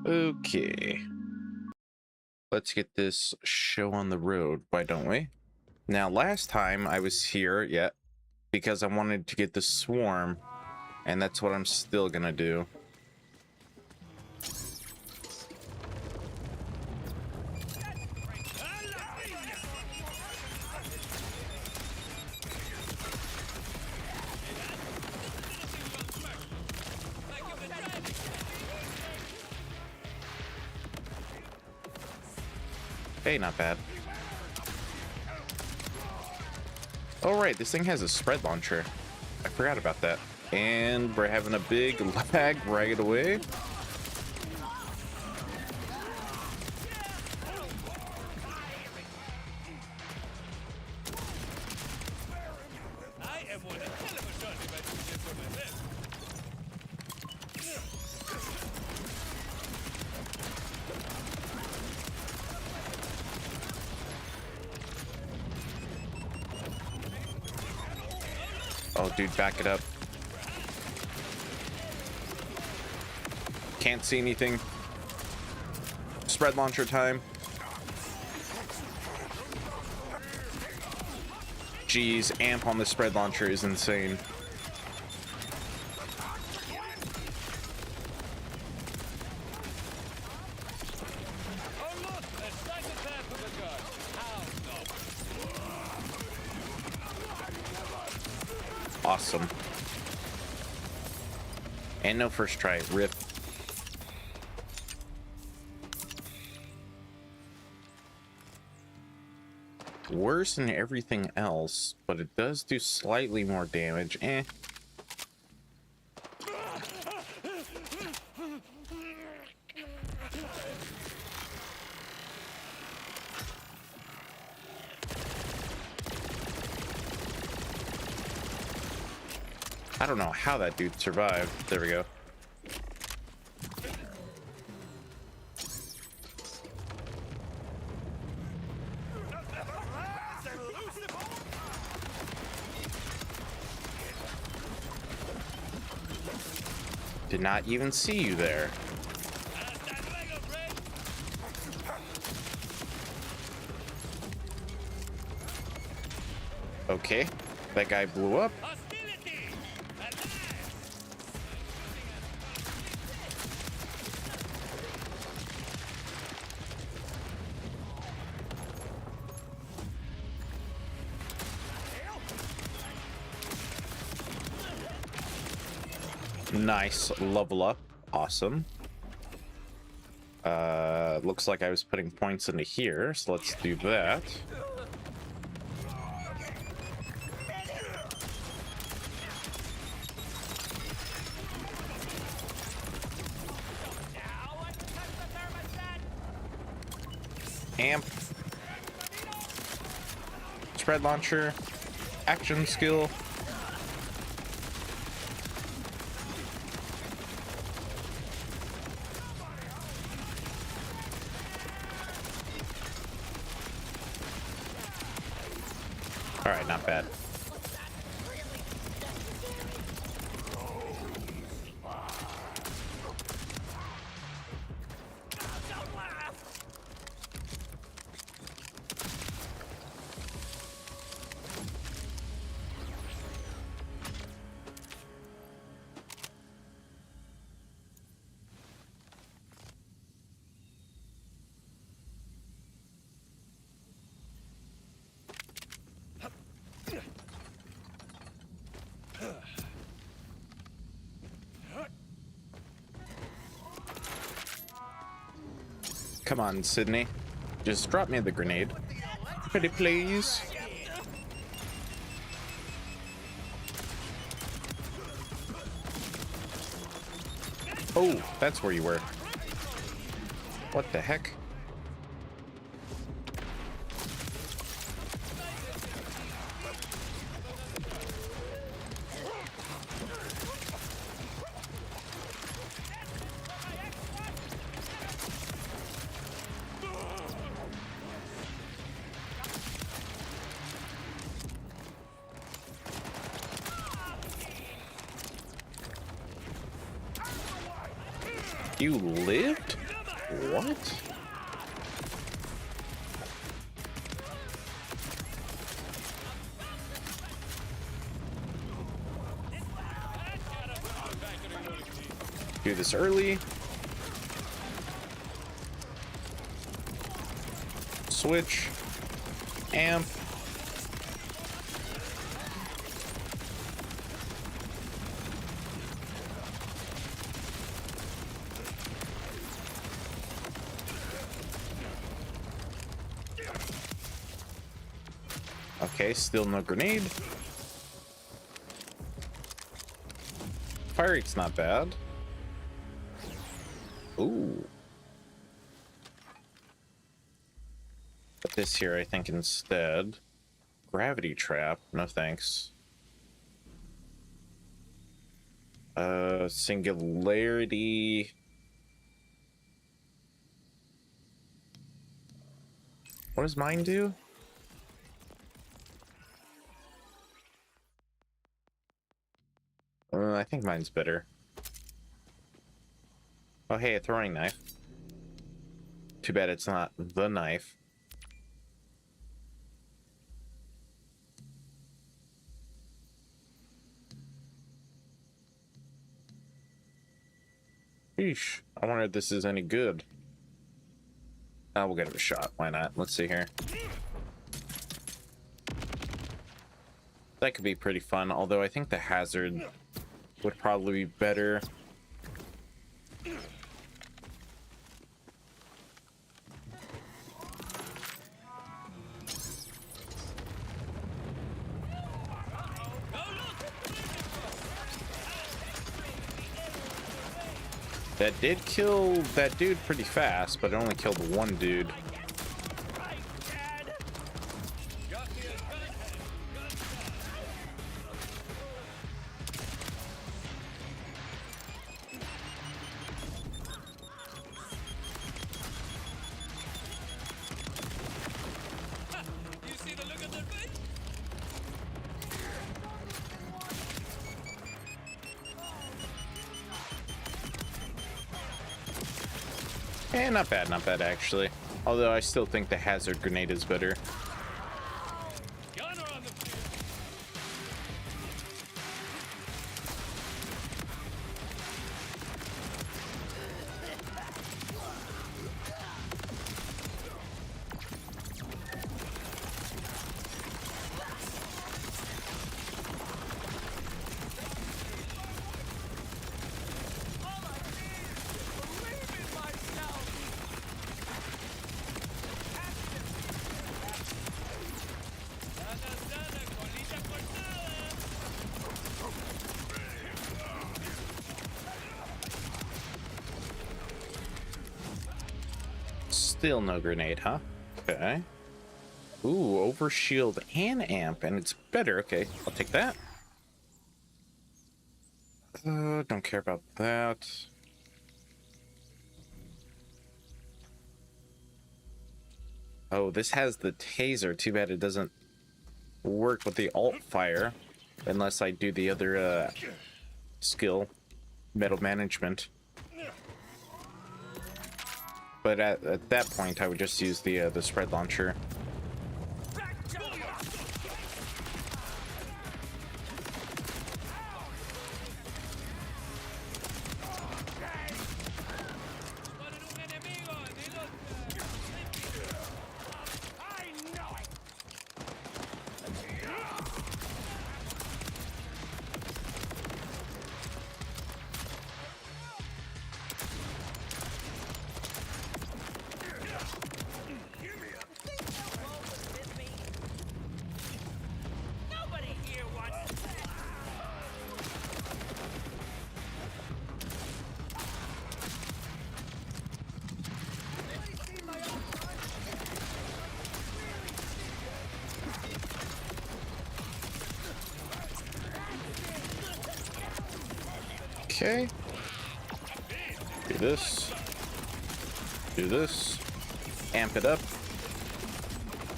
Okay. Let's get this show on the road, why don't we? Now, last time I was here, because I wanted to get the swarm, and that's what I'm still gonna do. Hey, not bad. Oh, right, this thing has a spread launcher. I forgot about that. And we're having a big lag right away. Oh, dude, back it up. Can't see anything. Spread launcher time. Jeez, amp on the spread launcher is insane. Awesome. And no first try. Rip. Worse than everything else, but it does do slightly more damage. I don't know how that dude survived. There we go. Did not even see you there. Okay, that guy blew up. Nice level up. Awesome. Looks like I was putting points into here, so let's do that. Amp. Spread launcher. Action skill. All right, not bad. Come on, Sydney. Just drop me the grenade. Pretty please. Oh, that's where you were. What the heck? You lived? What? Do this early. Switch. Amp. Okay, still no grenade. Fire rate's not bad. Ooh. Put this here, I think, instead. Gravity trap. No thanks. Singularity. What does mine do? I think mine's better. Oh, hey, a throwing knife. Too bad it's not the knife. Sheesh. I wonder if this is any good. Oh, we'll give it a shot. Why not? Let's see here. That could be pretty fun, although I think the hazard would probably be better. That did kill that dude pretty fast, but it only killed one dude. Eh, not bad actually. Although I still think the hazard grenade is better. Still no grenade, huh? Okay. Ooh, overshield and amp, and it's better. Okay, I'll take that. Don't care about that. Oh, this has the taser. Too bad it doesn't work with the alt fire unless I do the other skill, metal management. But at that point, I would just use the spread launcher. Okay. Do this. Do this. Amp it up.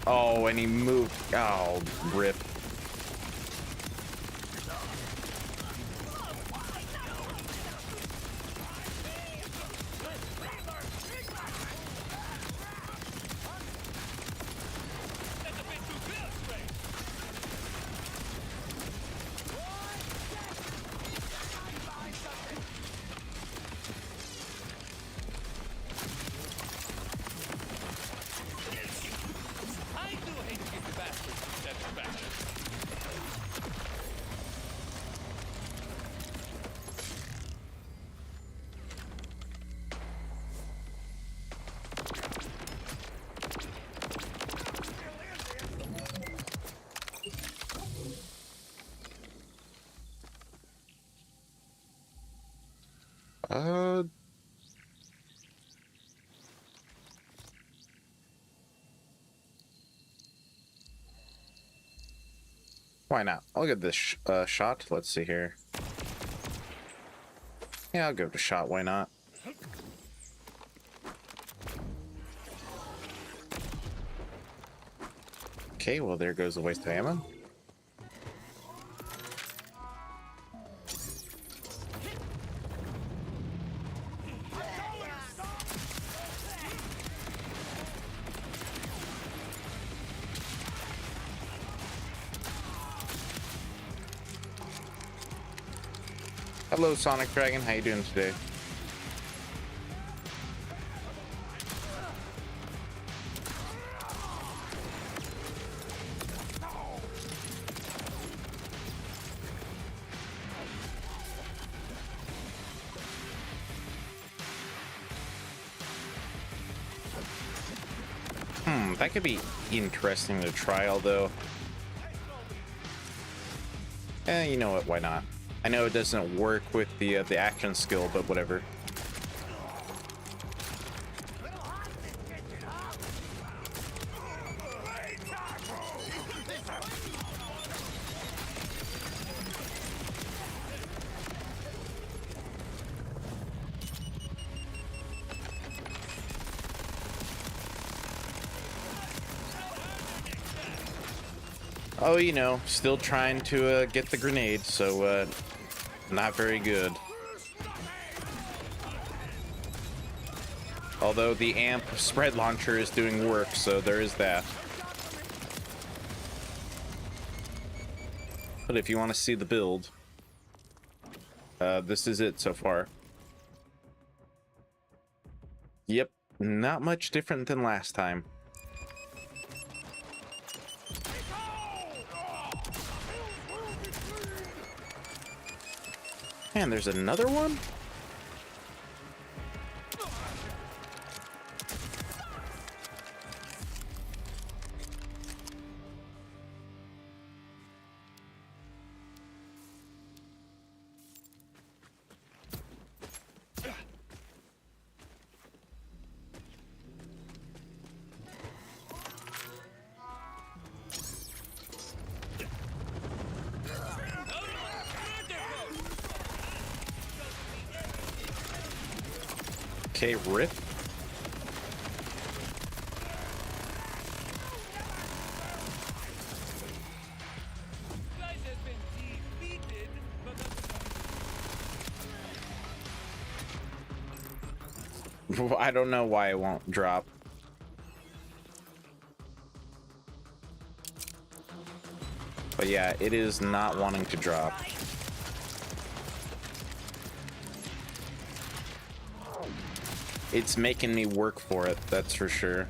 Oh, and he moved. Oh, rip. Uh, why not? I'll give this shot. Let's see here. Yeah, I'll give it a shot. Why not? Okay, well, there goes the waste of ammo. Hello, Sonic Dragon. How you doing today? That could be interesting to try, although... you know what? Why not? I know it doesn't work with the action skill, but whatever. Oh, you know, still trying to get the grenade, so not very good. Although the amp spread launcher is doing work, so there is that. But if you want to see the build, this is it so far. Yep, not much different than last time. Man, there's another one? Okay, rip. I don't know why it won't drop. But yeah, it is not wanting to drop. It's making me work for it, that's for sure.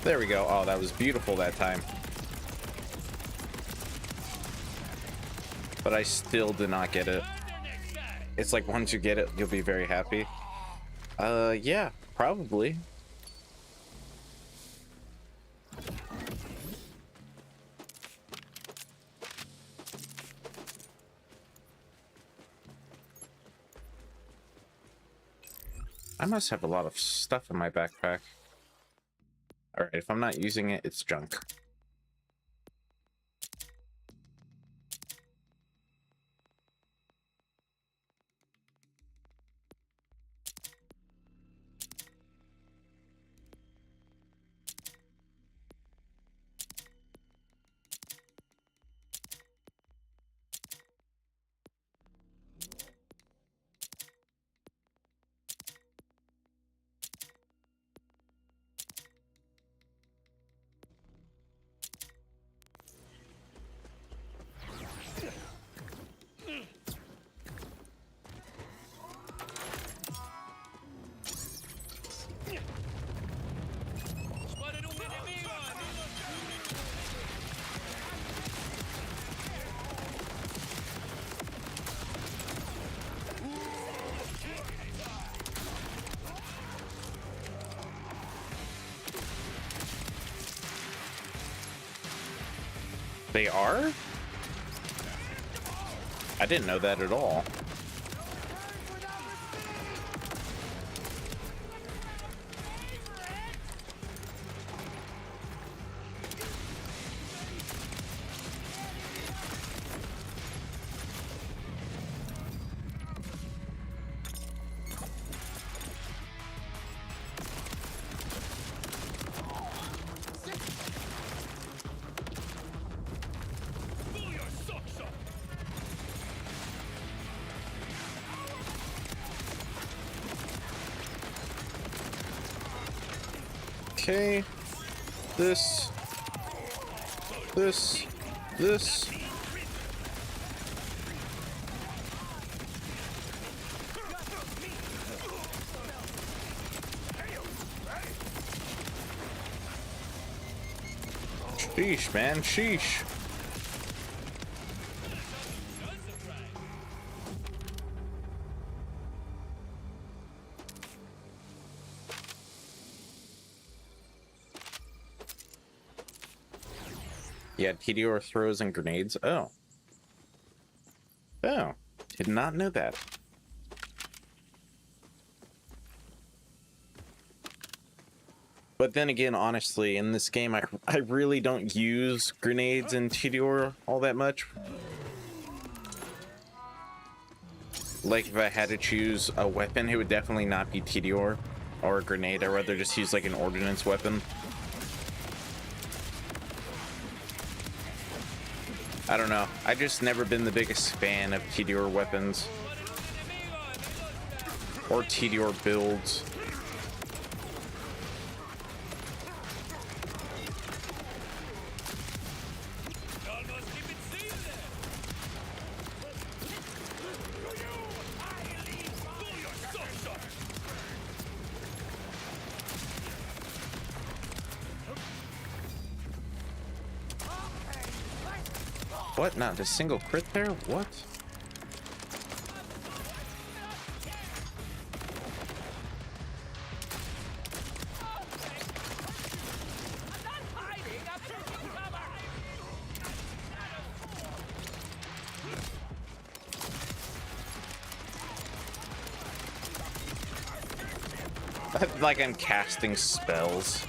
There we go. Oh, that was beautiful that time. But I still did not get it. It's like once you get it, you'll be very happy. Yeah, probably. I must have a lot of stuff in my backpack. Alright, if I'm not using it, it's junk. They are? I didn't know that at all. Okay, this. Sheesh, man, sheesh. Yeah, Tediore throws and grenades. Oh. Oh. Did not know that. But then again, honestly, in this game, I really don't use grenades in Tediore all that much. Like, if I had to choose a weapon, it would definitely not be Tediore or a grenade. I'd rather just use, like, an ordnance weapon. I don't know. I just never been the biggest fan of Tediore weapons. Or Tediore builds. What? Not a single crit there? What? Like I'm casting spells.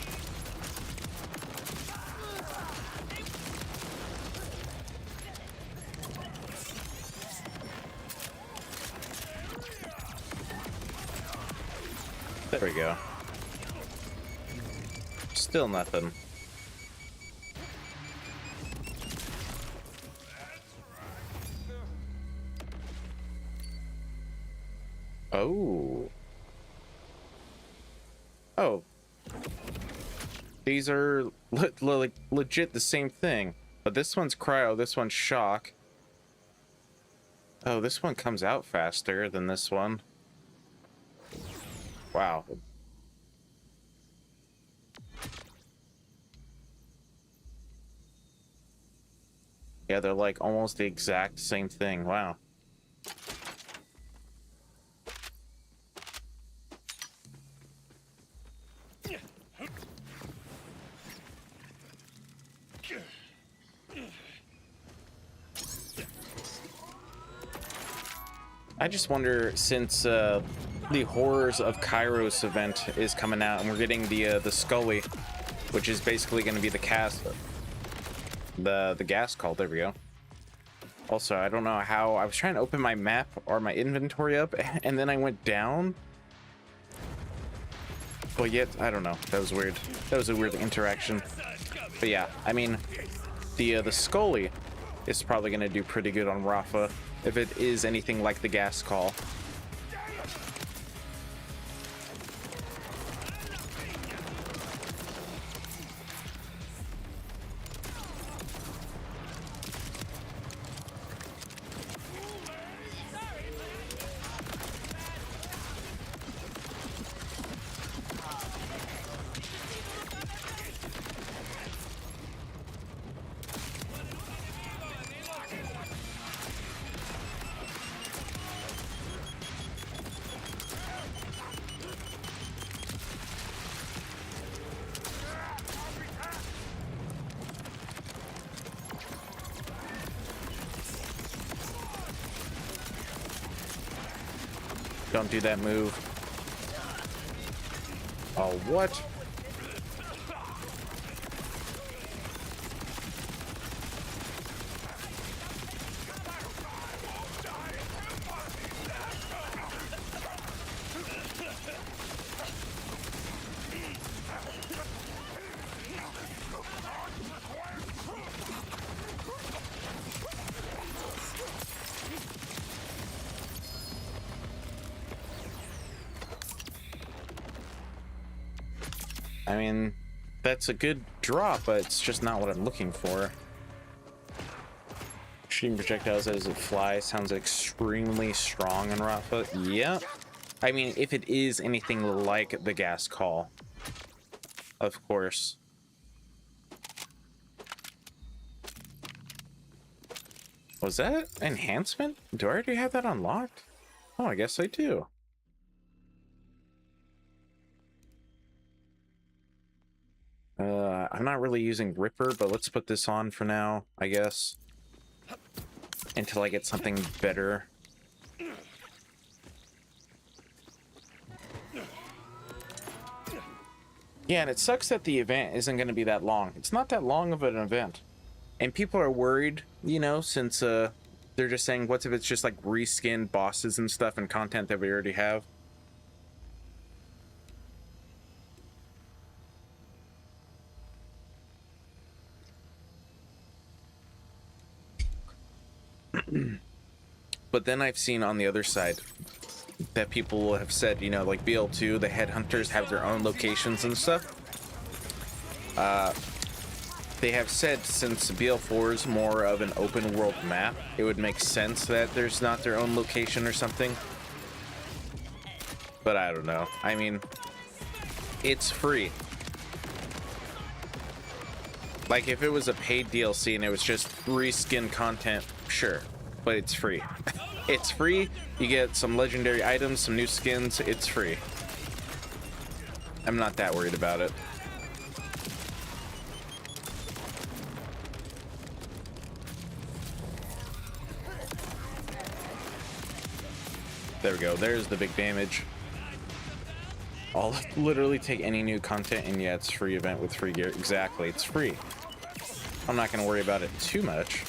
There we go. Still nothing. Oh. Oh. These are like legit the same thing. But this one's cryo, this one's shock. Oh, this one comes out faster than this one. Wow. Yeah, they're like almost the exact same thing. Wow. I just wonder, since the Horrors of Kairos event is coming out, and we're getting the Scully, which is basically going to be the gas call. There we go. Also, I don't know how I was trying to open my map or my inventory up, and then I went down. But yet, I don't know. That was weird. That was a weird interaction. But yeah, I mean, the Scully is probably going to do pretty good on Rafa if it is anything like the gas call. Don't do that move. Oh, what? I mean, that's a good drop, but it's just not what I'm looking for. Shooting projectiles as it flies sounds extremely strong on Rotfoot. Yeah. I mean, if it is anything like the gas call, of course. Was that enhancement? Do I already have that unlocked? Oh, I guess I do. I'm not really using Ripper, but let's put this on for now, I guess. Until I get something better. Yeah, and it sucks that the event isn't going to be that long. It's not that long of an event. And people are worried, you know, since they're just saying, what if it's just like reskinned bosses and stuff and content that we already have? But then I've seen on the other side that people have said, you know, like BL2, the headhunters have their own locations and stuff. They have said since BL4 is more of an open world map, it would make sense that there's not their own location or something. But I don't know. I mean, it's free. Like if it was a paid DLC and it was just reskin content, sure, but it's free. It's free. You get some legendary items, some new skins. It's free. I'm not that worried about it. There we go. There's the big damage. I'll literally take any new content, and yeah, it's free event with free gear. Exactly, it's free. I'm not going to worry about it too much.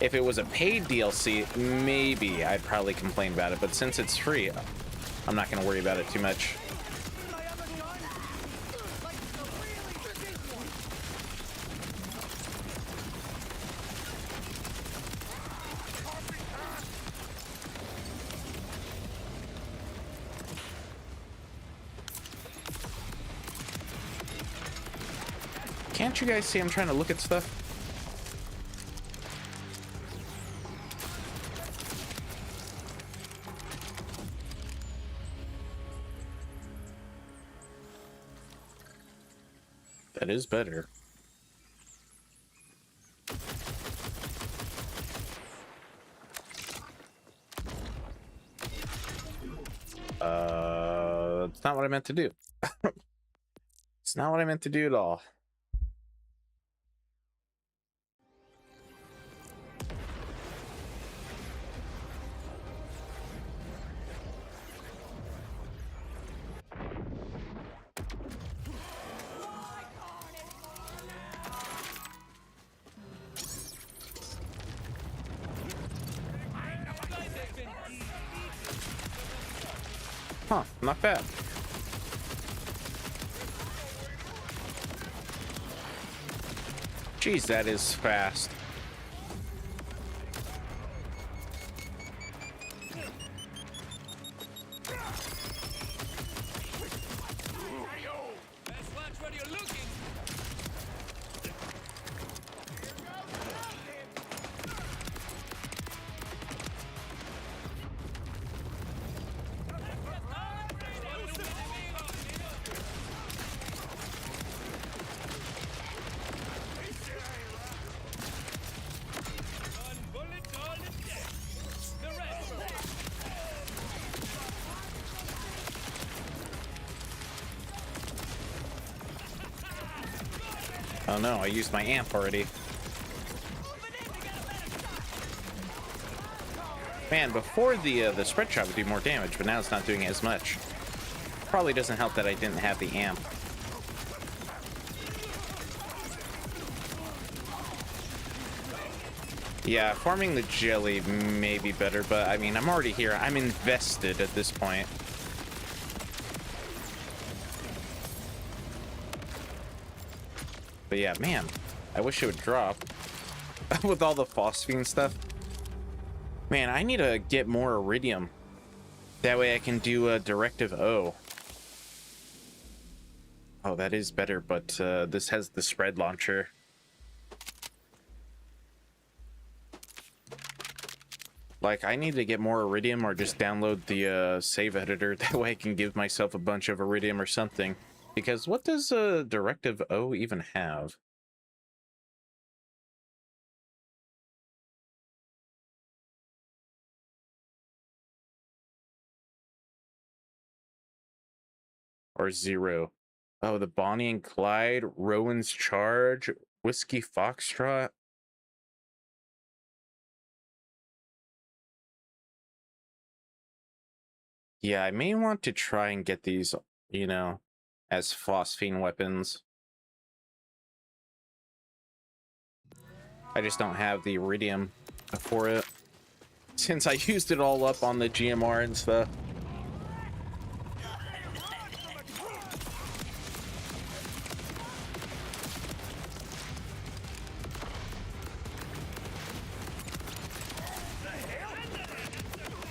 If it was a paid DLC, maybe I'd probably complain about it, but since it's free, I'm not going to worry about it too much. Can't you guys see I'm trying to look at stuff? That is better. It's not what I meant to do. It's not what I meant to do at all. Huh, not bad. Jeez, that is fast. Oh no, I used my amp already. Man, before the spread shot would do more damage, but now it's not doing as much. Probably doesn't help that I didn't have the amp. Yeah, farming the jelly may be better, but I mean, I'm already here. I'm invested at this point. But yeah, man, I wish it would drop with all the phosphine stuff. Man, I need to get more iridium. That way I can do a directive O. Oh, that is better, but this has the spread launcher. Like, I need to get more iridium or just download the save editor. That way I can give myself a bunch of iridium or something. Because what does directive O even have? Or 0? Oh, the Bonnie and Clyde, Rowan's Charge, Whiskey Foxtrot. Yeah, I may want to try and get these, you know, as phosphine weapons. I just don't have the iridium for it, since I used it all up on the GMR and stuff.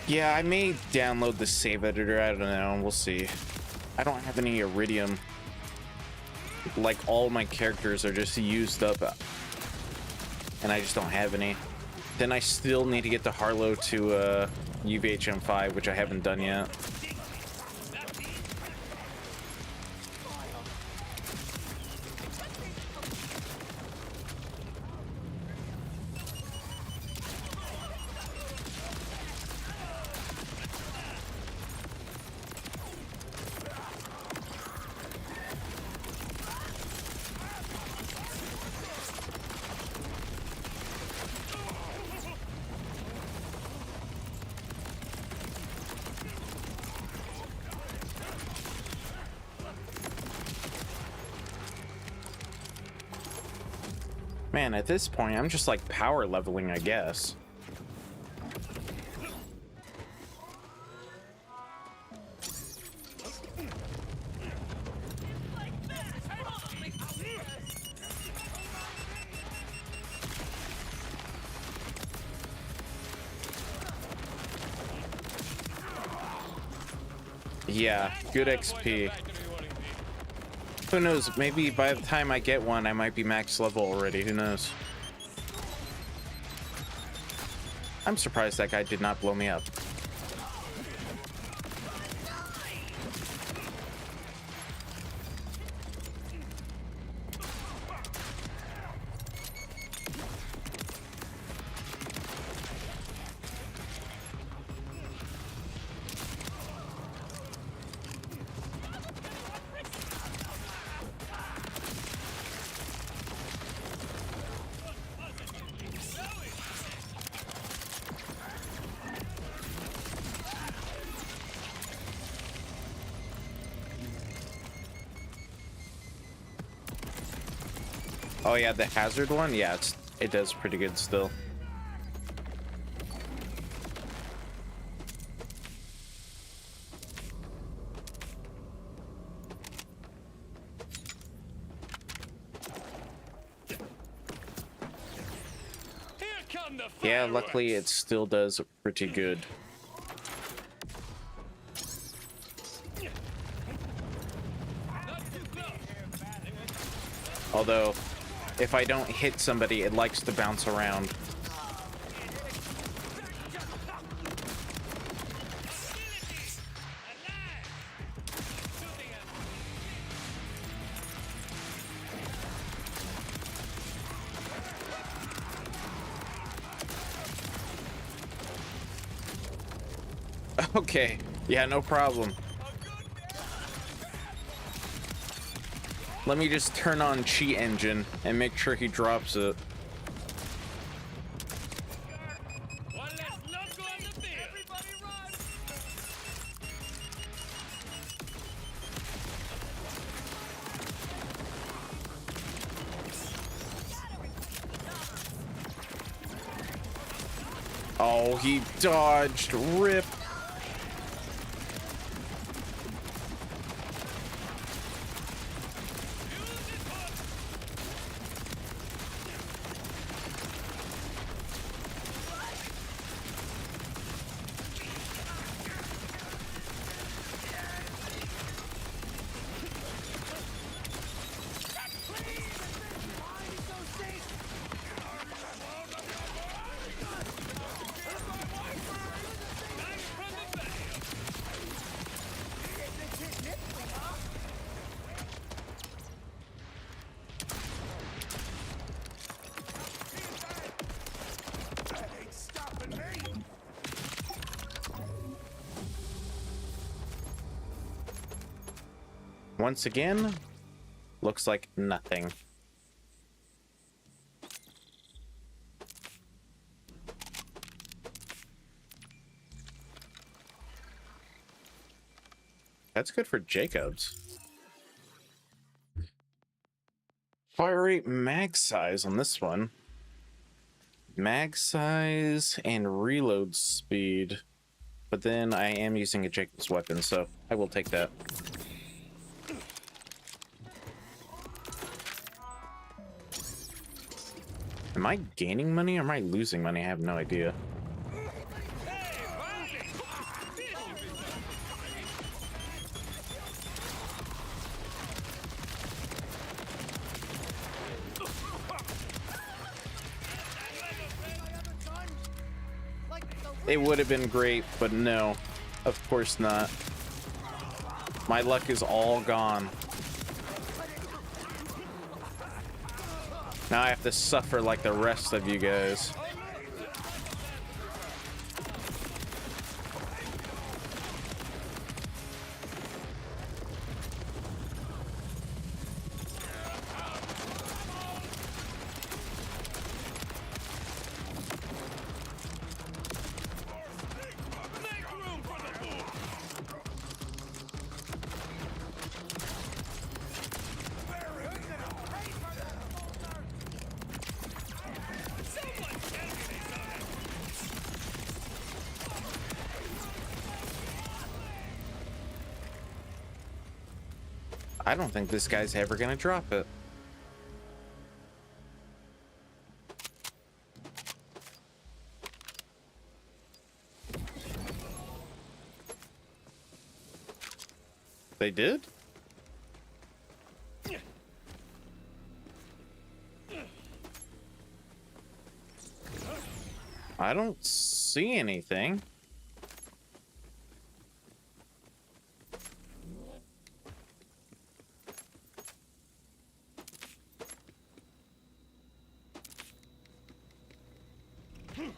Yeah, I may download the save editor. I don't know. We'll see. I don't have any iridium. Like, all my characters are just used up, and I just don't have any. Then I still need to get the Harlow to UVHM5, which I haven't done yet. Man, at this point, I'm just like power leveling, I guess. Yeah, good XP. Who knows, maybe by the time I get one, I might be max level already. Who knows? I'm surprised that guy did not blow me up. Oh yeah, the hazard one? Yeah, it does pretty good still. Yeah, luckily it still does pretty good. Although, if I don't hit somebody, it likes to bounce around. Okay, yeah, no problem. Let me just turn on cheat engine and make sure he drops it. Oh, he dodged. Rip. Once again, looks like nothing. That's good for Jacobs. Fire rate, mag size on this one. Mag size and reload speed. But then I am using a Jacobs weapon, so I will take that. Am I gaining money or am I losing money? I have no idea. It would have been great, but no, of course not. My luck is all gone. Now I have to suffer like the rest of you guys. I don't think this guy's ever gonna drop it. They did? I don't see anything.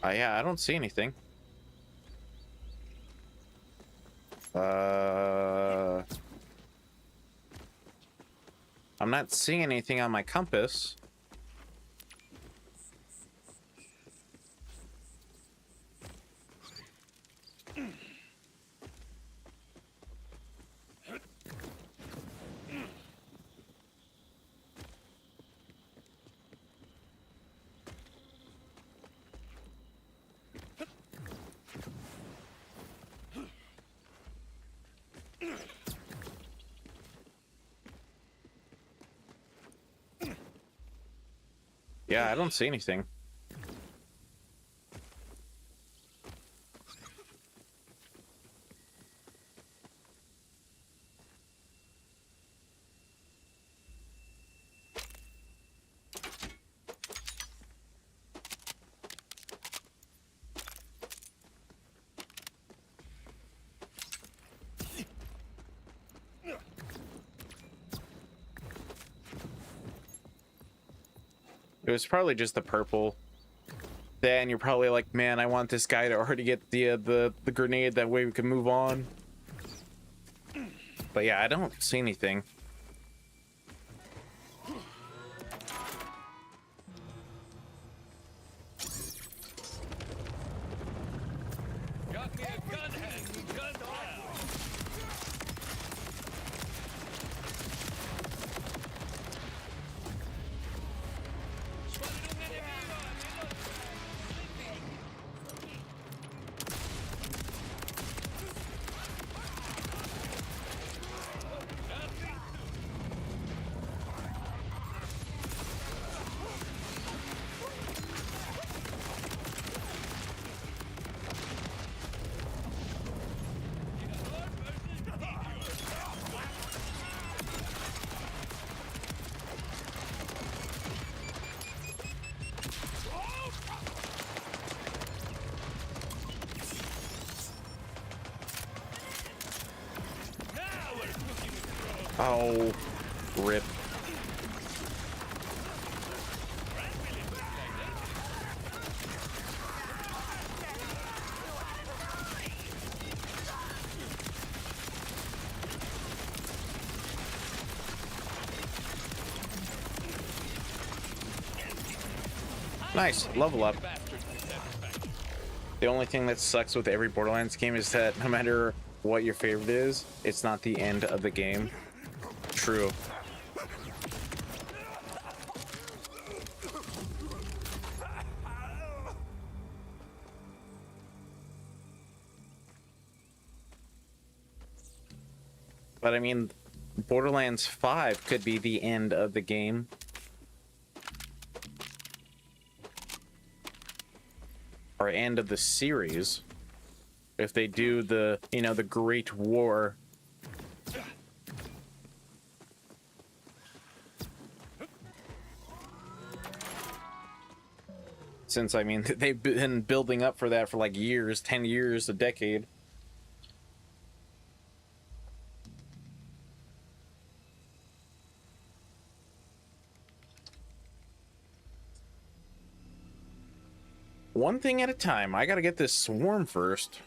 Yeah, I don't see anything. I'm not seeing anything on my compass. Yeah, I don't see anything. It was probably just the purple. Then you're probably like, man, I want this guy to already get the grenade, that way we can move on. But yeah, I don't see anything. Oh, rip. Nice, level up. The only thing that sucks with every Borderlands game is that no matter what your favorite is, it's not the end of the game. True. But I mean, Borderlands 5 could be the end of the game. Or end of the series. If they do the, you know, the Great War. Since, I mean, they've been building up for that for like years, 10 years, a decade. One thing at a time. I gotta get this swarm first.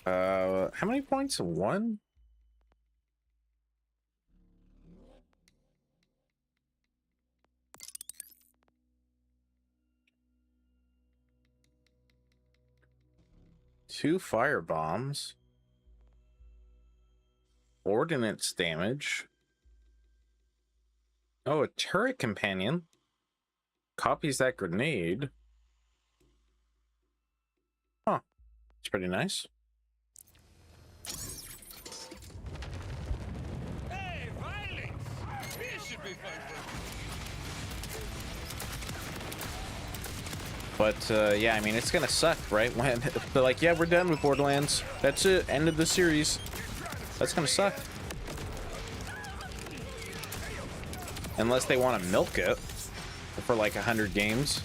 How many points? 1? Two fire bombs. Ordnance damage. Oh, a turret companion. Copies that grenade. Huh. It's pretty nice. Hey, violence! This should be fun. But, yeah, I mean, it's gonna suck, right? When they're like, yeah, we're done with Borderlands. That's it. End of the series. That's gonna suck. Unless they want to milk it for like 100 games.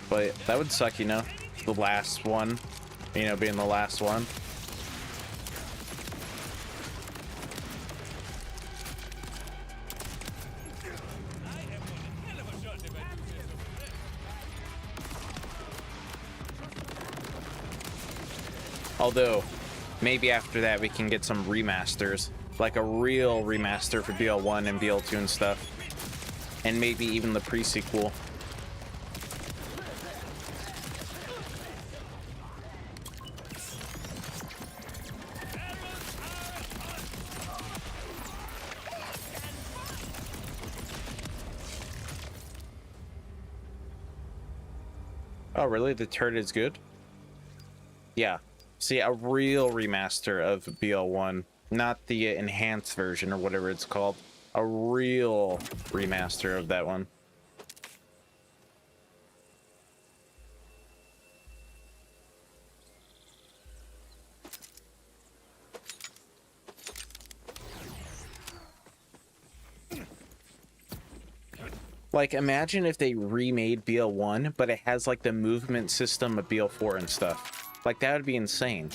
But that would suck, you know? The last one, you know, being the last one. Although, maybe after that we can get some remasters. Like a real remaster for BL1 and BL2 and stuff. And maybe even the pre-sequel. Oh, really? The turret is good? Yeah. See, a real remaster of BL1, not the enhanced version or whatever it's called. A real remaster of that one. Like, imagine if they remade BL1, but it has like the movement system of BL4 and stuff. Like, that would be insane.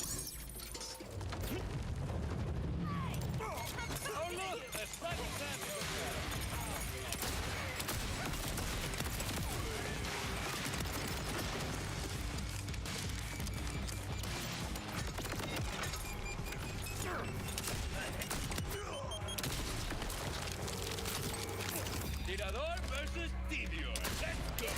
Tediore versus Tediore. Let's go.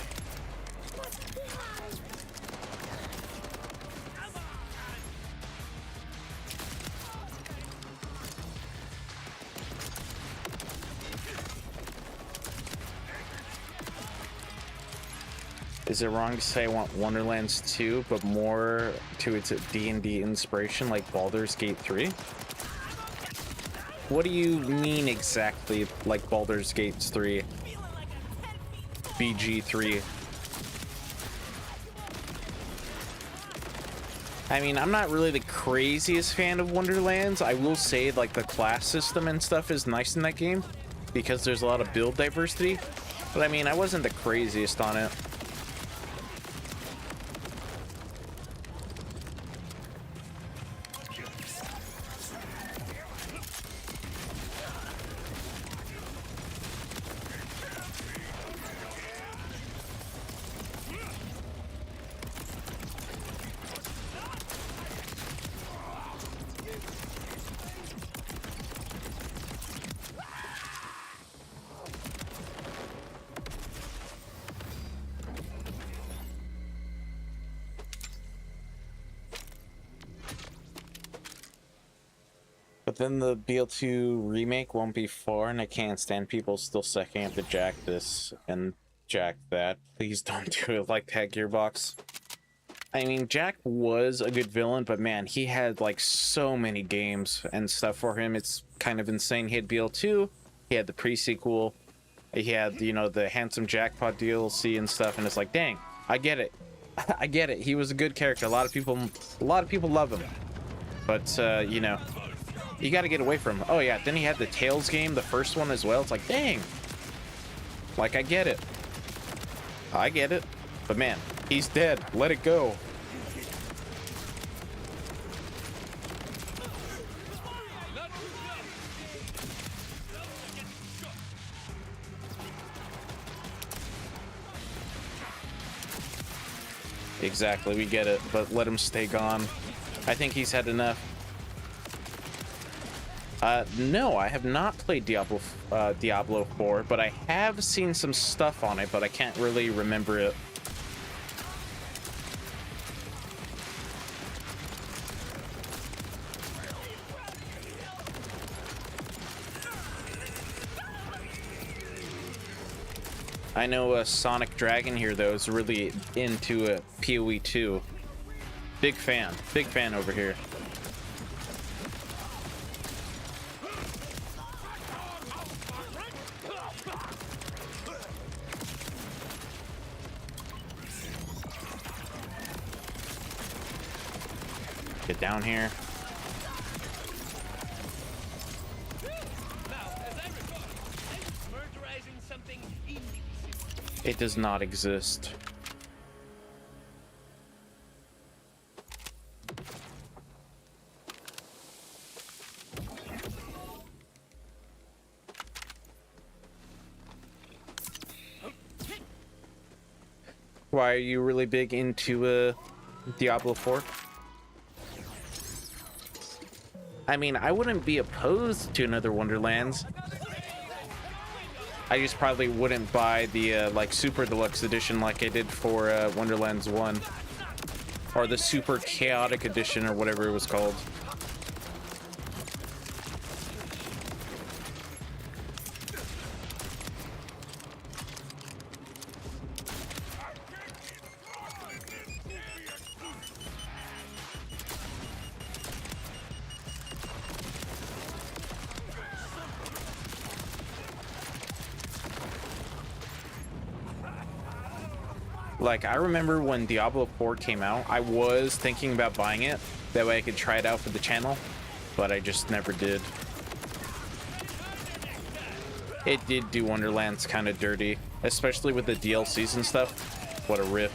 Is it wrong to say I want Wonderlands 2, but more to its D&D inspiration like Baldur's Gate 3? What do you mean exactly like Baldur's Gate 3? BG3? I mean, I'm not really the craziest fan of Wonderlands. I will say, like, the class system and stuff is nice in that game because there's a lot of build diversity. But I mean, I wasn't the craziest on it. But then the BL2 remake won't be far, and I can't stand people still sucking up to jack this and jack that. Please don't do it like that, Gearbox. I mean, Jack was a good villain, but man, he had like so many games and stuff for him. It's kind of insane. He had BL2, he had the pre-sequel, he had, you know, the Handsome Jackpot DLC and stuff, and it's like, dang, I get it. I get it. He was a good character. A lot of people love him. But you know, you got to get away from him. Oh yeah, then he had the Tales game, the first one as well. It's like, dang. Like, I get it. I get it. But man, he's dead. Let it go. Exactly, we get it, but let him stay gone. I think he's had enough. No, I have not played Diablo 4, but I have seen some stuff on it, but I can't really remember it. I know Sonic Dragon here, though, is really into PoE 2. Big fan over here. Get down here. It does not exist. Why are you really big into Diablo 4? I mean, I wouldn't be opposed to another Wonderlands. I just probably wouldn't buy the like Super Deluxe Edition like I did for Wonderlands 1. Or the Super Chaotic Edition or whatever it was called. Like, I remember when Diablo 4 came out, I was thinking about buying it. That way I could try it out for the channel, but I just never did. It did do Wonderlands kind of dirty, especially with the DLCs and stuff. What a rip.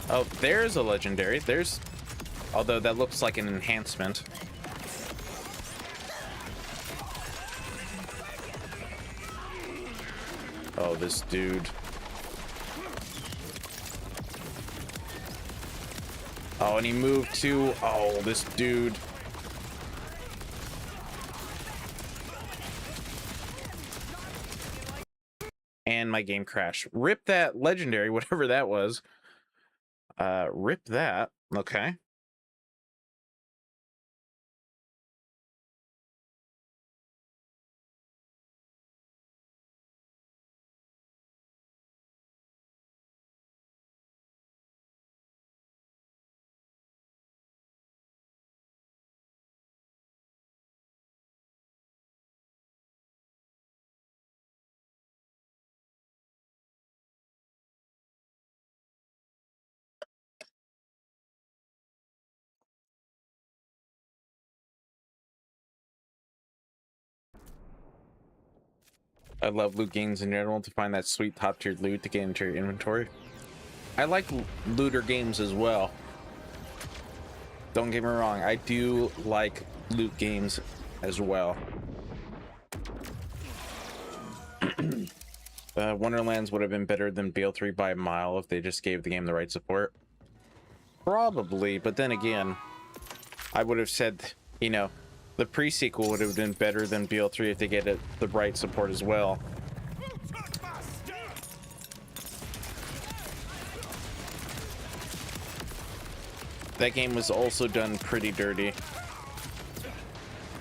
Oh, there's a legendary. There's... Although that looks like an enhancement. Oh, this dude. Oh, and he moved too. Oh, this dude. And my game crashed. Rip that legendary, whatever that was. Rip that. Okay. I love loot games in general to find that sweet top tier loot to get into your inventory. I like looter games as well. Don't get me wrong, I do like loot games as well. Wonderlands would have been better than BL3 by a mile if they just gave the game the right support. Probably, but then again, I would have said, you know, the pre-sequel would have been better than BL3 if they get it the right support as well. That game was also done pretty dirty.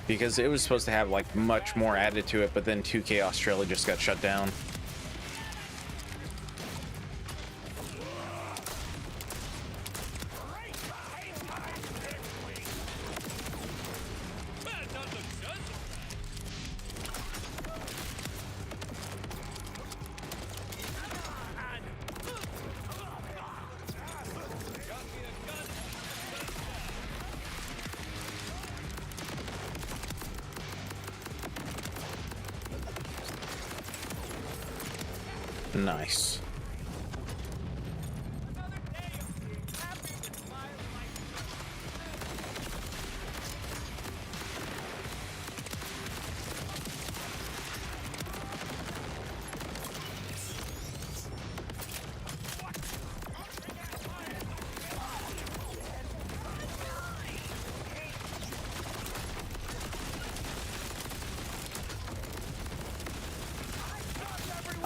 Because it was supposed to have like much more added to it, but then 2K Australia just got shut down. Nice.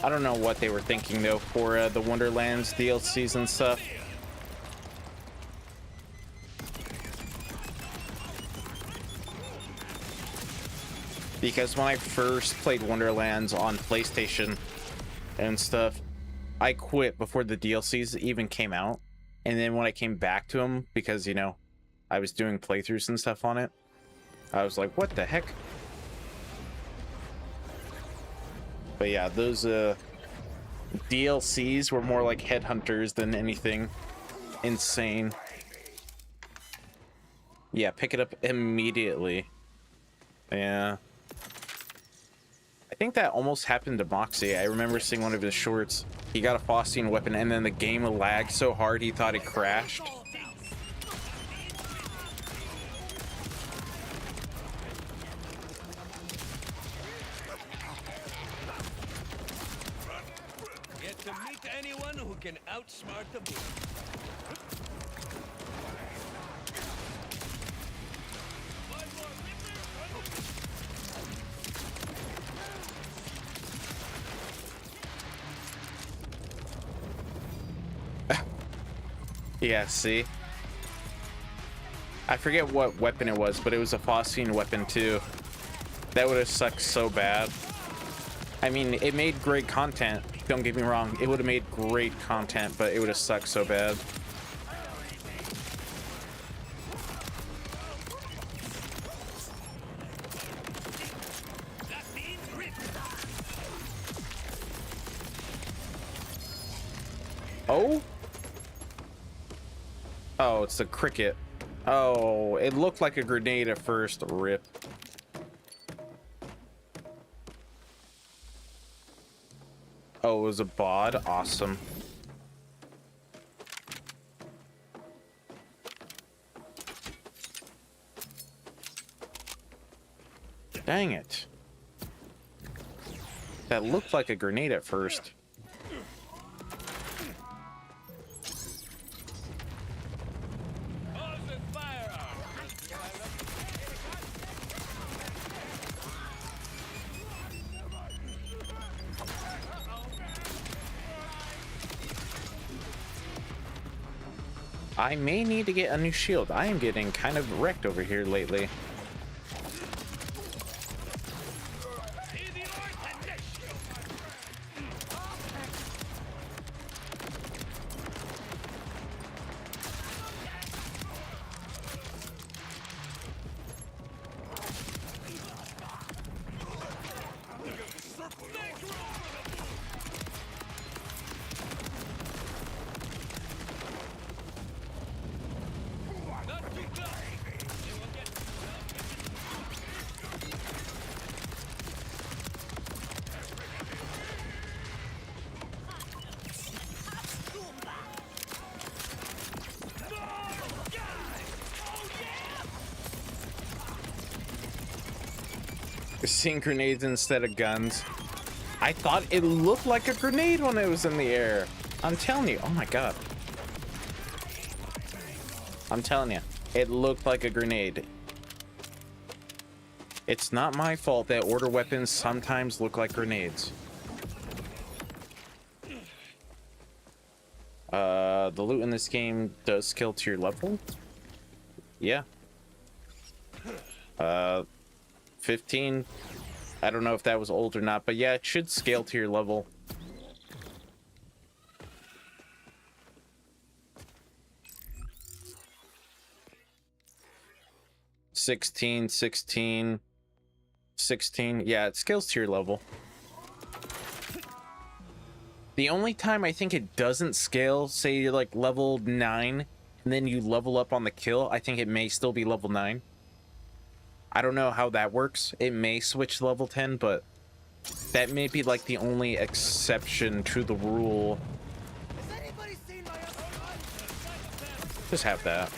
I don't know what they were thinking though for the Wonderlands DLCs and stuff. Because when I first played Wonderlands on PlayStation and stuff, I quit before the DLCs even came out. And then when I came back to them, because, you know, I was doing playthroughs and stuff on it, I was like, what the heck? But yeah, those DLCs were more like headhunters than anything insane. Yeah, pick it up immediately. Yeah. I think that almost happened to Moxie. I remember seeing one of his shorts. He got a Phosphine weapon and then the game lagged so hard he thought it crashed. Get to meet anyone who can outsmart the bullet. Yeah, see? I forget what weapon it was, but it was a Phosphine weapon too. That would have sucked so bad. I mean, it made great content. Don't get me wrong. It would have made great content, but it would have sucked so bad. Oh? Oh, it's the cricket. Oh, it looked like a grenade at first. Rip. Oh, it was a bod. Awesome. Dang it. That looked like a grenade at first. I may need to get a new shield. I am getting kind of wrecked over here lately. Seeing grenades instead of guns. I thought it looked like a grenade when it was in the air. I'm telling you. Oh my god. I'm telling you. It looked like a grenade. It's not my fault that order weapons sometimes look like grenades. The loot in this game does scale to your level. Yeah. 15. I don't know if that was old or not, but yeah, it should scale to your level. $16, $16, $16. Yeah, it scales to your level. The only time I think it doesn't scale, say you're like level 9, and then you level up on the kill, I think it may still be level 9. I don't know how that works. It may switch to level 10, but that may be like the only exception to the rule. Has anybody seen my other gun? Just have that.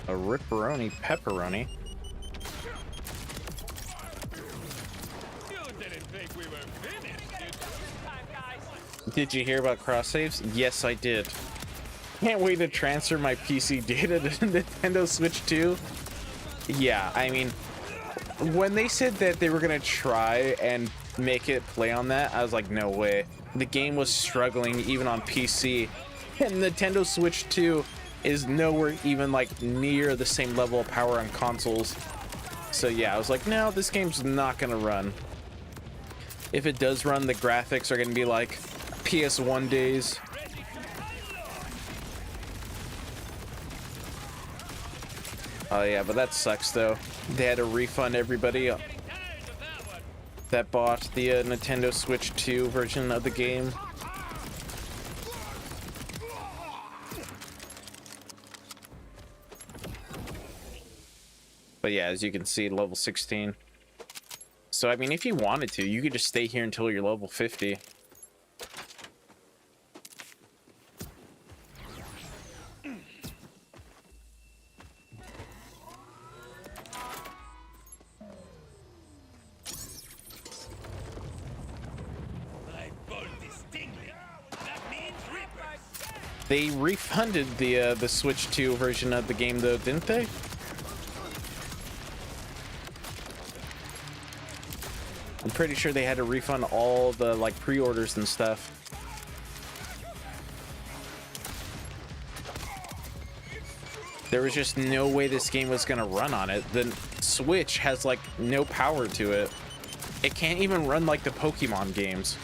A ripperoni pepperoni. You didn't think we were finished, Did you hear about cross saves? Yes, I did. Can't wait to transfer my PC data to Nintendo Switch 2. Yeah, I mean, when they said that they were gonna try and make it play on that, I was like, no way. The game was struggling even on PC, and Nintendo Switch 2 is nowhere even like near the same level of power on consoles. So yeah, I was like, no, this game's not gonna run. If it does run, the graphics are gonna be like PS1 days. Oh yeah, but that sucks though. They had to refund everybody that bought the Nintendo Switch 2 version of the game. But yeah, as you can see, level 16. So I mean, if you wanted to, you could just stay here until you're level 50. My bolt is tingling. That means Reapers. They refunded the Switch 2 version of the game though, didn't they? I'm pretty sure they had to refund all the like pre-orders and stuff. There was just no way this game was gonna run on it. The Switch has like no power to it. It can't even run like the Pokemon games.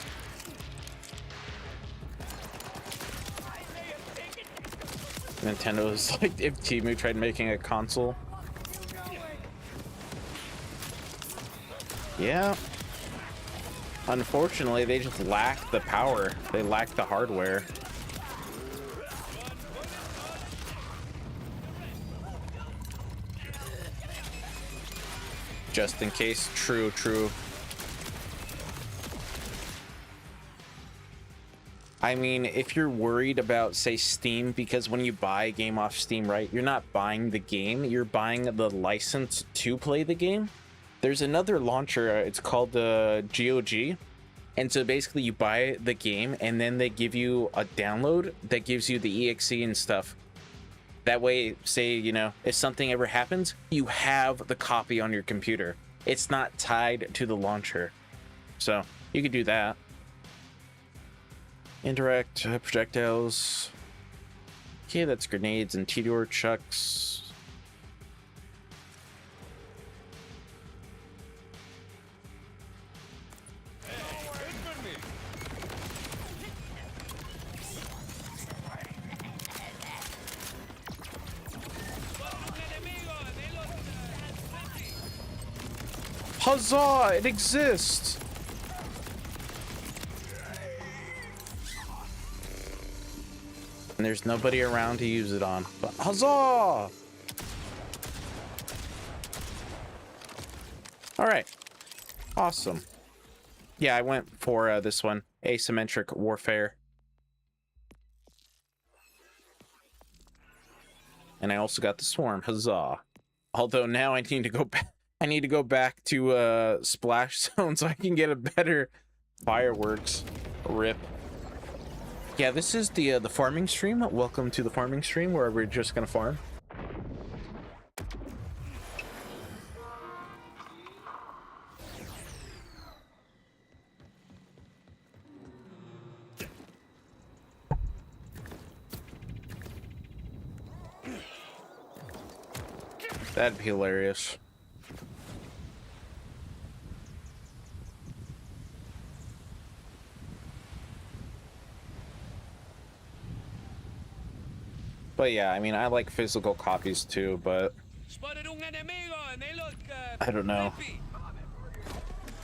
Nintendo's like if Temu tried making a console. Yeah. Unfortunately, they just lack the power. They lack the hardware. Just in case. True, true. I mean, if you're worried about, say, Steam, because when you buy a game off Steam, right, you're not buying the game, you're buying the license to play the game. There's another launcher, it's called the GOG. And so basically you buy the game and then they give you a download that gives you the EXE and stuff. That way, say, you know, if something ever happens, you have the copy on your computer. It's not tied to the launcher. So you could do that. Indirect projectiles. Okay, that's grenades and Tediore chucks. Huzzah! It exists! And there's nobody around to use it on. But huzzah! Alright. Awesome. Yeah, I went for this one. Asymmetric warfare. And I also got the swarm. Huzzah. Although now I need to go back. I need to go back to Splash Zone so I can get a better fireworks. Rip. Yeah, this is the farming stream. Welcome to the farming stream where we're just gonna farm. That'd be hilarious. But yeah, I mean, I like physical copies too, but Spotted un enemigo and they look I don't know. creepy.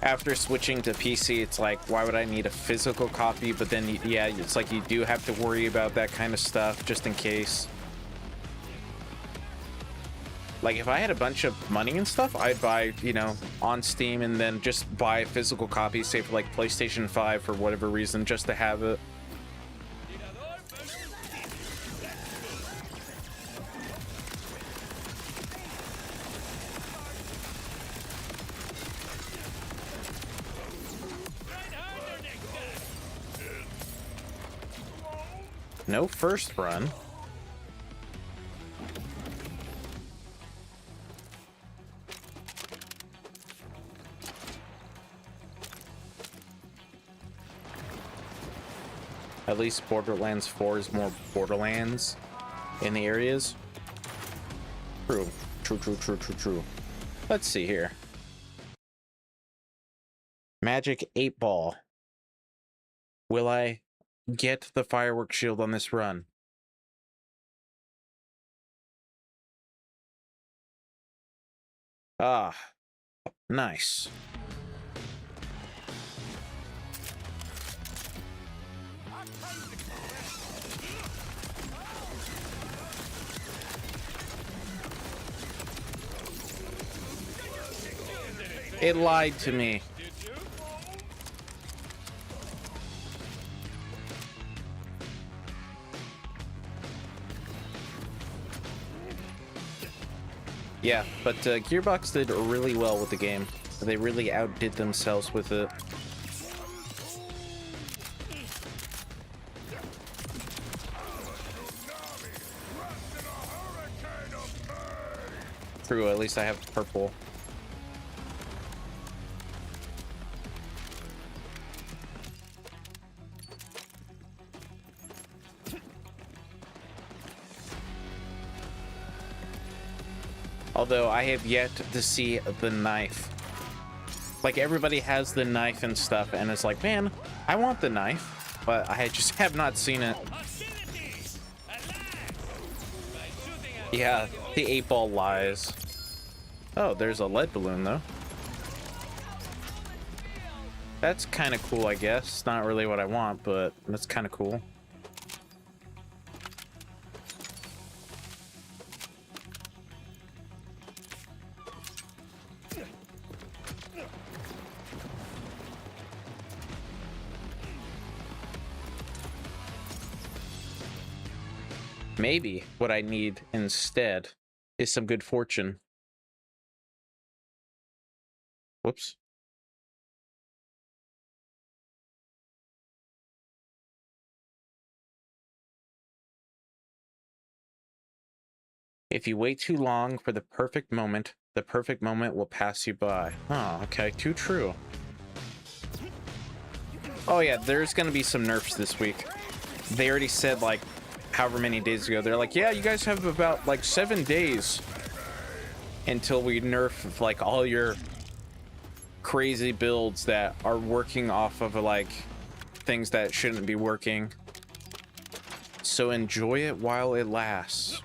After switching to PC, it's like, why would I need a physical copy? But then, yeah, it's like you do have to worry about that kind of stuff just in case. Like, if I had a bunch of money and stuff, I'd buy, you know, on Steam and then just buy a physical copy, say for like PlayStation 5 for whatever reason, just to have it. Tirador versus right-hander next time. No first run. At least Borderlands 4 is more Borderlands in the areas. True. True. Let's see here. Magic 8 Ball. Will I get the firework shield on this run? Ah, nice. It lied to me. Did you? Yeah, but Gearbox did really well with the game. They really outdid themselves with it. True, at least I have purple. Although I have yet to see the knife. Like, everybody has the knife and stuff, and it's like, man, I want the knife, but I just have not seen it. Hostility! At last! By shooting at Yeah, the 8 Ball lies. Oh, there's a lead balloon, though. That's kind of cool, I guess. Not really what I want, but that's kind of cool. Maybe what I need instead is some good fortune. Whoops. If you wait too long for the perfect moment will pass you by. Oh, okay, too true. Oh yeah, there's gonna be some nerfs this week. They already said, like, however many days ago, they're like, yeah, you guys have about like 7 days until we nerf like all your crazy builds that are working off of like things that shouldn't be working. So enjoy it while it lasts.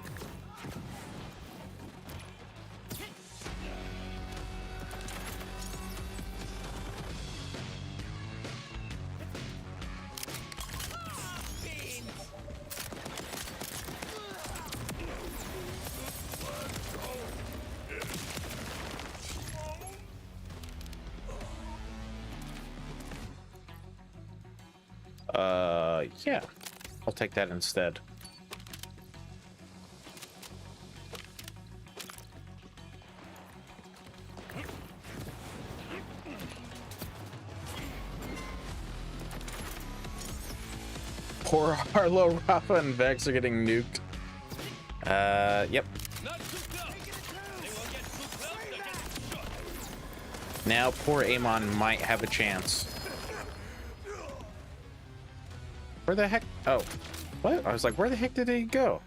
Yeah, I'll take that instead. Poor Harlow, Rafa, and Vex are getting nuked. Yep. Not too close. They will get too close to get shot. Now poor Amon might have a chance. Where the heck? Oh, what? I was like, where the heck did he go?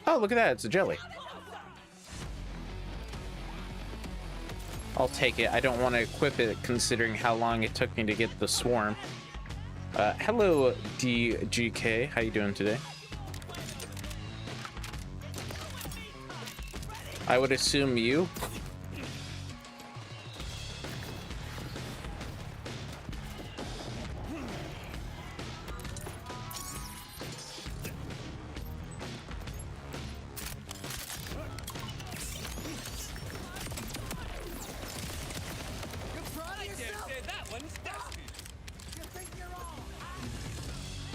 Oh, look at that. It's a jelly. I'll take it. I don't want to equip it considering how long it took me to get the swarm. Hello, DGK. How you doing today? I would assume you.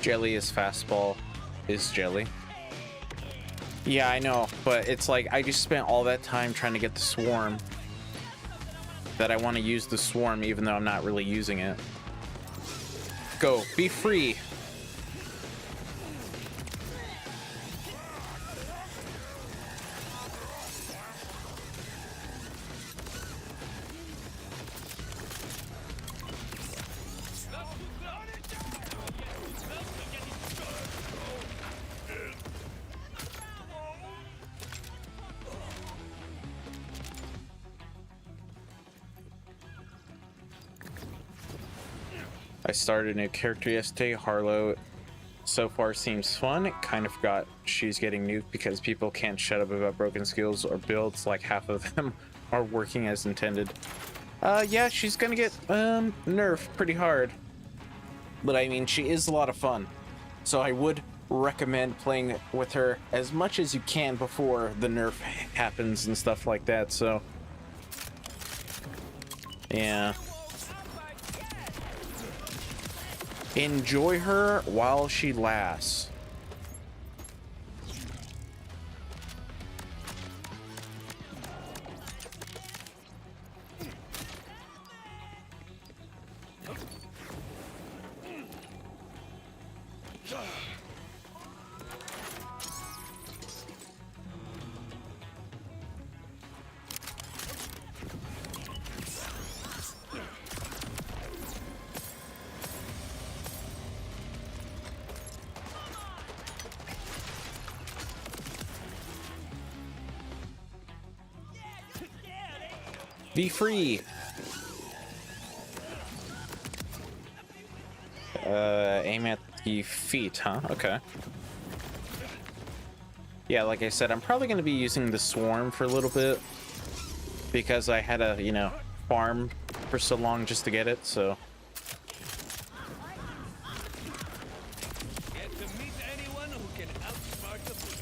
Jelly is fastball is jelly. Yeah, I know, but it's like I just spent all that time trying to get the swarm that I want to use the swarm even though I'm not really using it. Go, be free. I started a new character yesterday. Harlow so far seems fun. It kind of forgot she's getting nuked because people can't shut up about broken skills or builds. Like half of them are working as intended. Yeah, she's gonna get nerfed pretty hard. But I mean, she is a lot of fun. So I would recommend playing with her as much as you can before the nerf happens and stuff like that. So yeah. Enjoy her while she lasts. Be free. Aim at the feet, huh? Okay. Yeah, like I said, I'm probably going to be using the swarm for a little bit because I had to, you know, farm for so long just to get it, so. Get to meet anyone who can outsmart the bullet.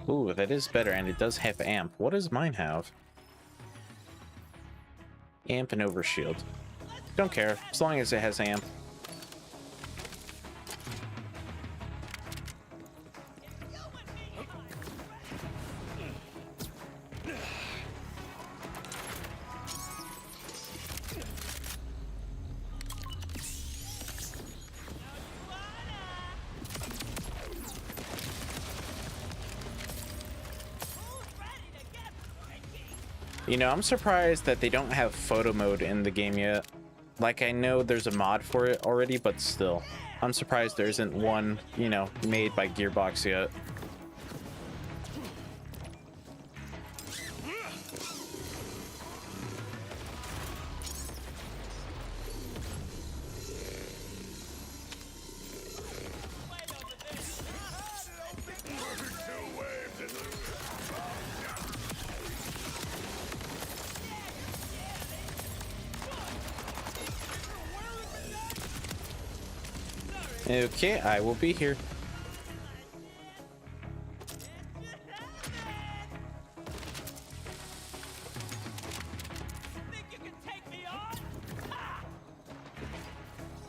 Ooh, that is better, and it does have amp. What does mine have? Amp and overshield. Don't care, as long as it has amp. You know, I'm surprised that they don't have photo mode in the game yet. Like, I know there's a mod for it already, but still. I'm surprised there isn't one, you know, made by Gearbox yet. Okay, I will be here.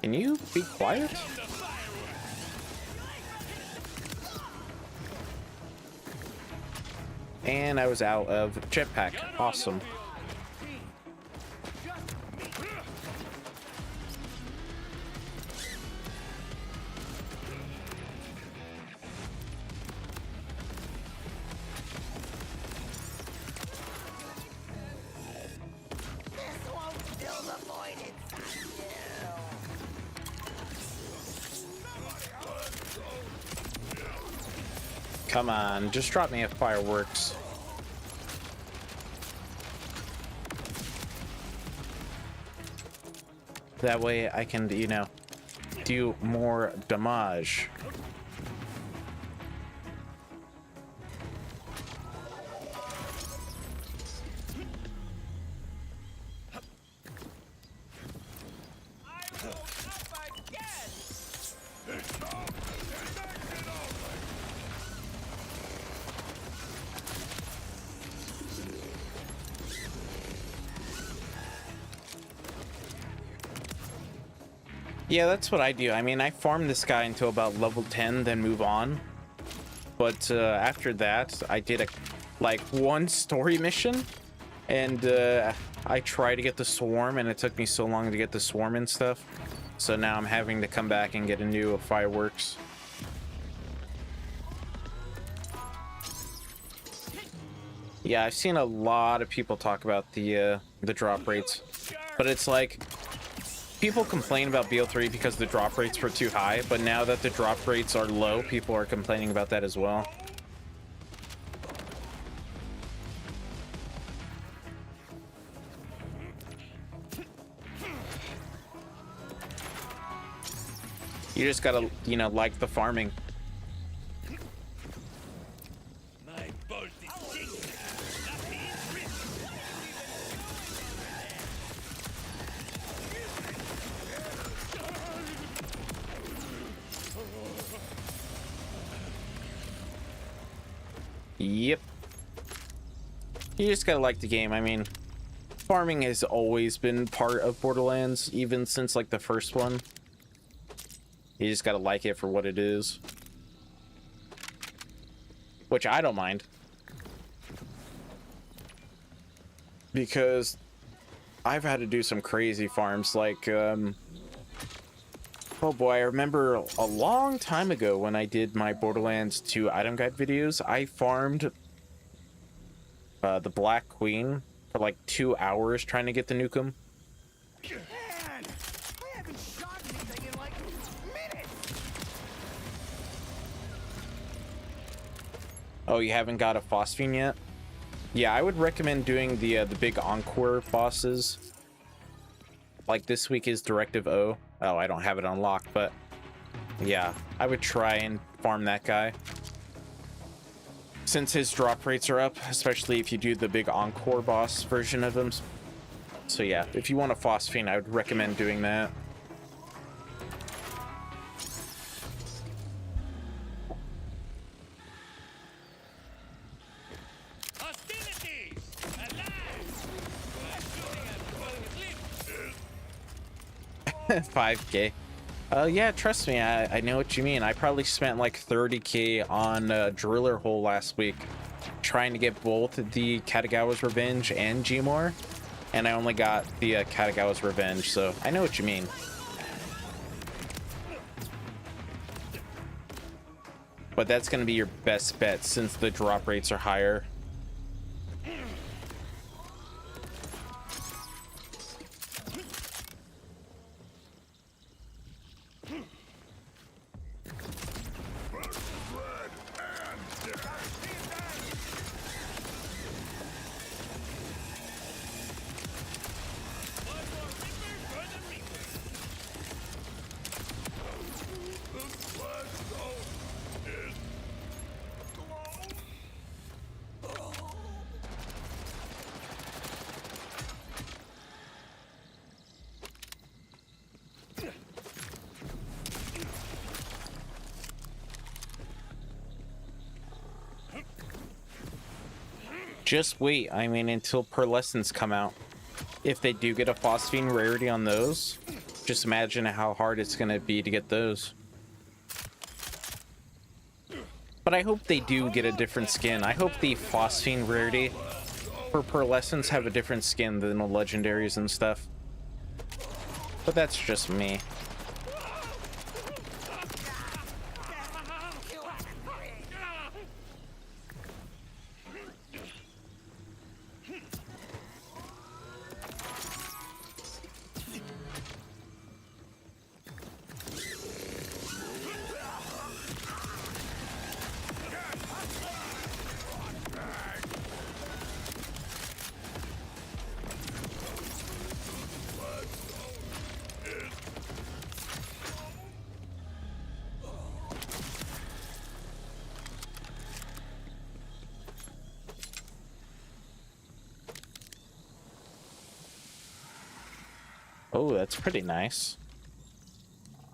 Can you be quiet? And I was out of jetpack. Awesome. This won't fill the void inside you. Come on, just drop me a fireworks. That way I can, you know, do more damage. Yeah, that's what I do. I mean, I farm this guy until about level 10, then move on. But after that, I did one story mission, and I tried to get the swarm, and it took me so long to get the swarm and stuff. So now I'm having to come back and get a new fireworks. Yeah, I've seen a lot of people talk about the drop rates, but it's like people complain about BO3 because the drop rates were too high, but now that the drop rates are low, people are complaining about that as well. You just gotta, you know, like the farming. My bolt is tingling. That means risk. Yep. You just gotta like the game. I mean, farming has always been part of Borderlands, even since like the first one. You just gotta like it for what it is. Which I don't mind. Because I've had to do some crazy farms, like, oh boy, I remember a long time ago when I did my Borderlands 2 item guide videos, I farmed the Black Queen for like 2 hours trying to get the Nukem. Man, I haven't shot anything in like minutes. Oh, you haven't got a phosphine yet? Yeah, I would recommend doing the big Encore bosses. Like this week is Directive O. Oh, I don't have it unlocked, but yeah, I would try and farm that guy. Since his drop rates are up, especially if you do the big Encore boss version of him. So yeah, if you want a phosphine, I would recommend doing that. Hostilities! Alive! We're shooting at 5k. Yeah, trust me, I know what you mean. I probably spent like 30k on Driller Hole last week trying to get both the Katagawa's Revenge and Gmore, and I only got the Katagawa's Revenge, so I know what you mean. But that's going to be your best bet since the drop rates are higher. Just wait, I mean, until Pearlescents come out. If they do get a phosphine rarity on those, just imagine how hard it's going to be to get those. But I hope they do get a different skin. I hope the phosphine rarity for Pearlescents have a different skin than the legendaries and stuff. But that's just me. Oh, that's pretty nice.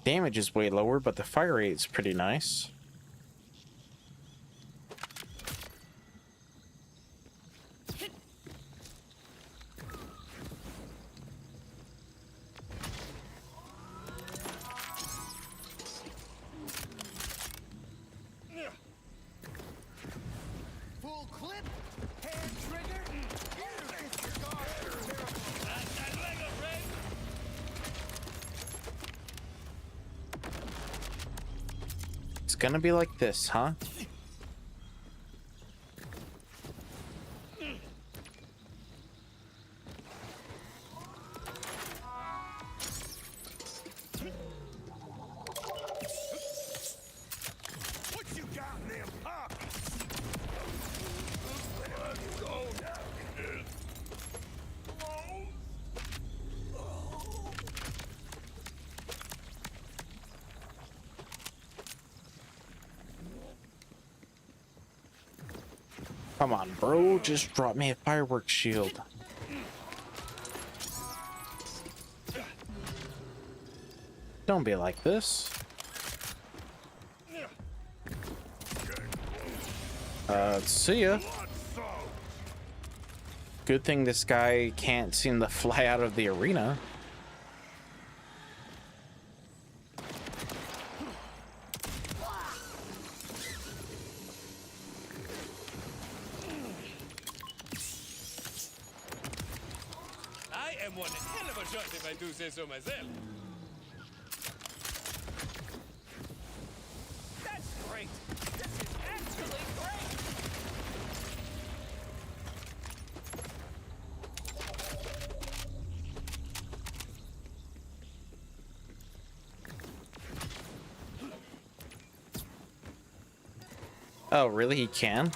Damage is way lower, but the fire rate is pretty nice. Full clip, hand trigger. Disregard your terrible. Hasta luego, friend. It's gonna be like this, huh? What you got in them pockets? Where have you gone now? Come on, bro. Just drop me a fireworks shield. Don't be like this. See ya. Good thing this guy can't seem to fly out of the arena. I am one hell of a shot if I do say so myself. That's great. This is actually great. Oh, really? He can?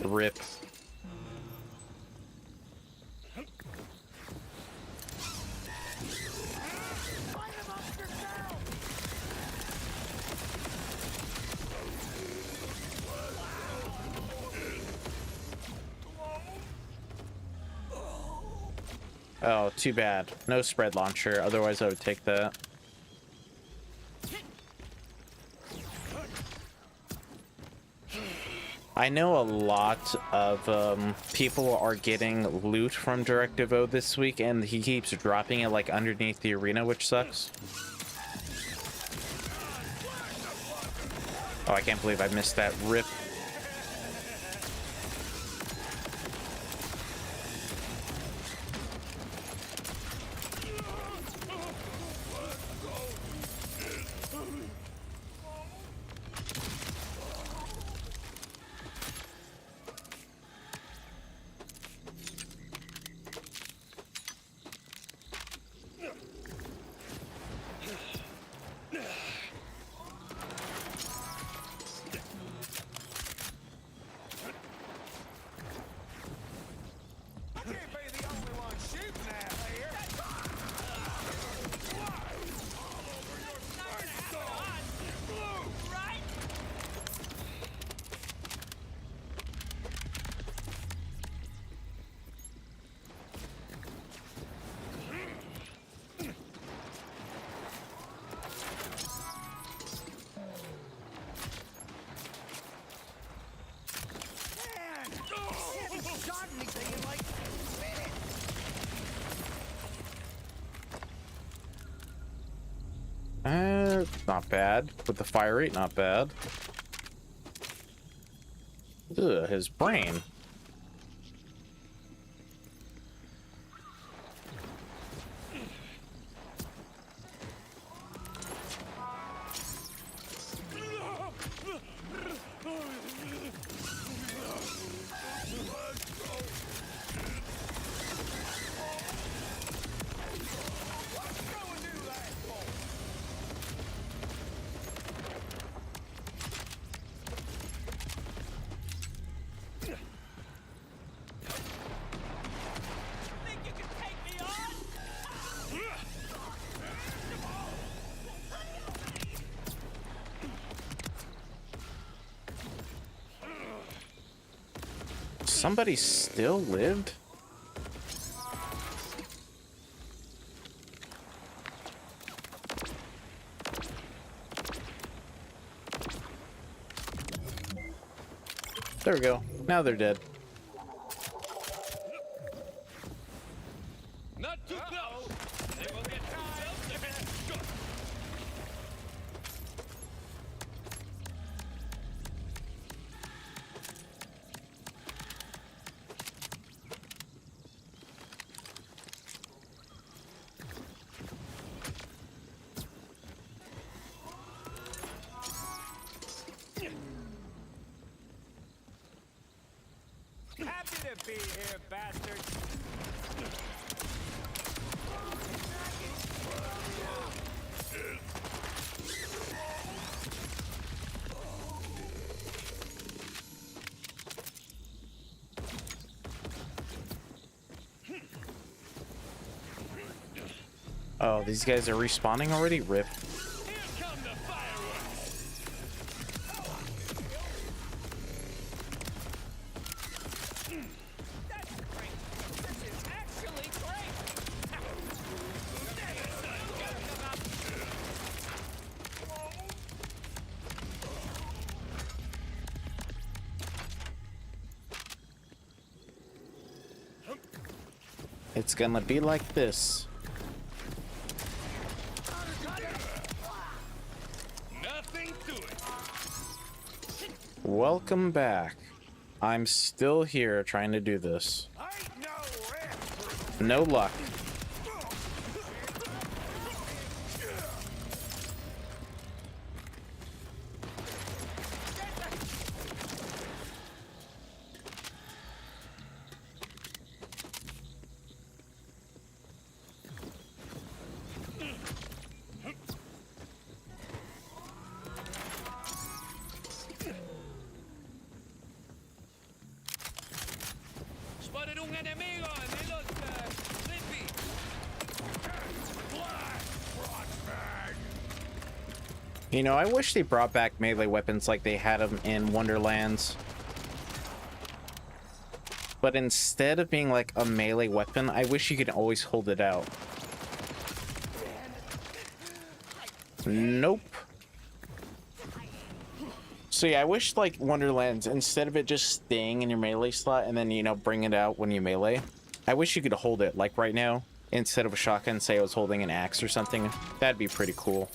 Rip. Fight him up yourself. Oh, too bad. No spread launcher. Otherwise, I would take that. I know a lot of people are getting loot from Directive O this week, and he keeps dropping it like underneath the arena, which sucks. Oh, I can't believe I missed that. Rip. I can't be the only one shooting at here. Right? Man, I haven't shot anything in like minutes. Not bad. With the fire rate, not bad. Ugh, his brain. Think you can take me on? Somebody still lived? There we go. Now they're dead. Not too close. They will get themselves a headshot. Happy to be here, bastards. Oh, these guys are respawning already? Rip. Here come the fireworks. That's great. This is actually great. It's gonna be like this. Nothing to it. Welcome back. I'm still here trying to do this. I ain't no rip. No luck. Spotted un enemigo en los Zippy. You know, I wish they brought back melee weapons like they had them in Wonderlands. But instead of being like a melee weapon, I wish you could always hold it out. Nope. So yeah, I wish like Wonderlands, instead of it just staying in your melee slot and then, you know, bring it out when you melee, I wish you could hold it like right now. Instead of a shotgun, say I was holding an axe or something. That'd be pretty cool.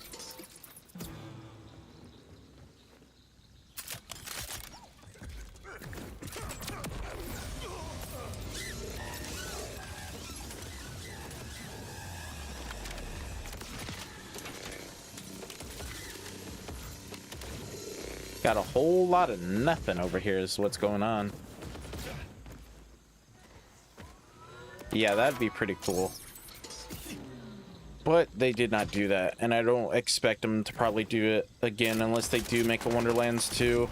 Got a whole lot of nothing over here is what's going on. Yeah, that'd be pretty cool. But they did not do that, and I don't expect them to probably do it again unless they do make a Wonderlands 2.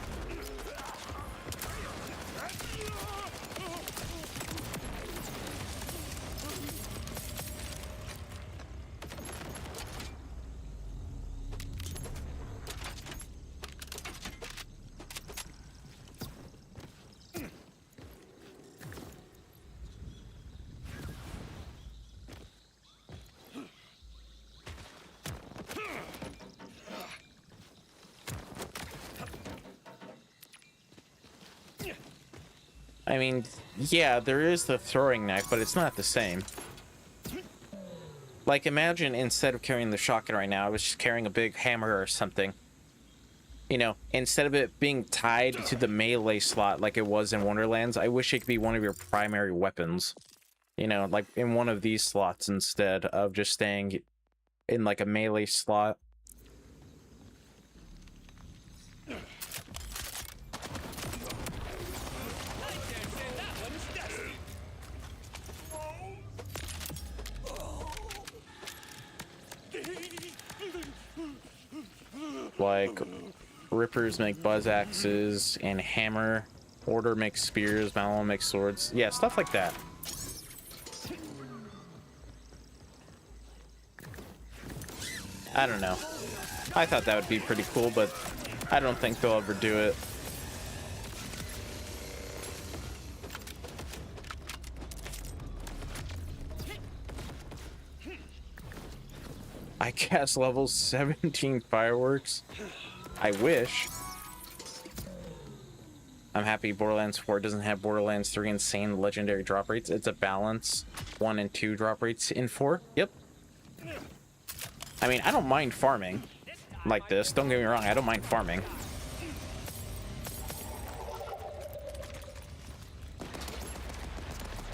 I mean, yeah, there is the throwing knife, but it's not the same. Like, imagine instead of carrying the shotgun right now, I was just carrying a big hammer or something. You know, instead of it being tied to the melee slot like it was in Wonderlands, I wish it could be one of your primary weapons. You know, like in one of these slots instead of just staying in like a melee slot. Like, Rippers make buzz axes, and Hammer, Order makes spears, Malon makes swords. Yeah, stuff like that. I don't know. I thought that would be pretty cool, but I don't think they'll ever do it. I cast level 17 fireworks. I wish. I'm happy Borderlands 4 doesn't have Borderlands 3 insane legendary drop rates. It's a balance 1 and 2 drop rates in 4. Yep. I mean, I don't mind farming like this. Don't get me wrong, I don't mind farming.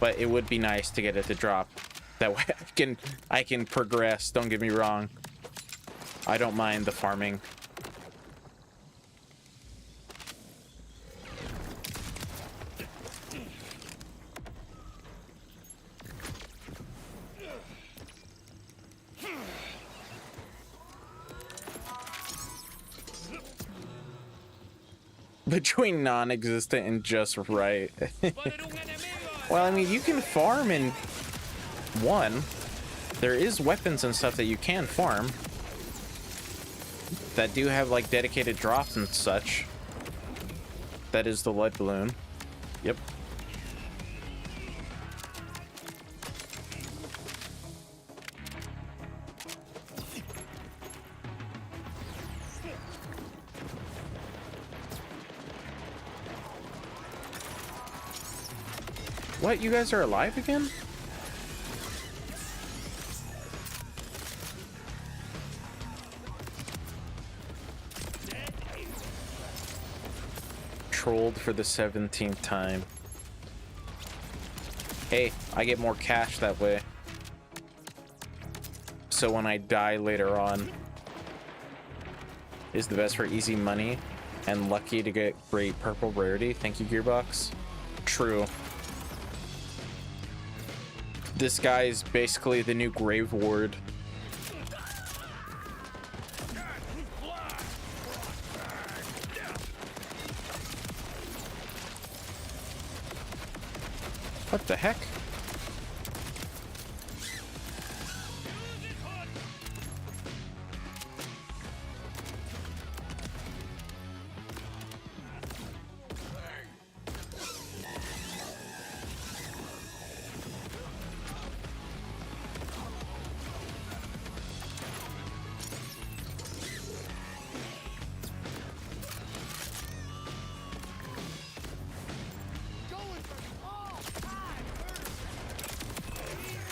But it would be nice to get it to drop. That way I can progress. Don't get me wrong. I don't mind the farming. Between non-existent and just right. Well, I mean, you can farm in 1. There is weapons and stuff that you can farm that do have like dedicated drops and such. That is the lead balloon. Yep. What? You guys are alive again? Trolled for the 17th time. Hey, I get more cash that way. So when I die later on, is the best for easy money and lucky to get great purple rarity. Thank you, Gearbox. True. This guy is basically the new Grave Ward. What the heck?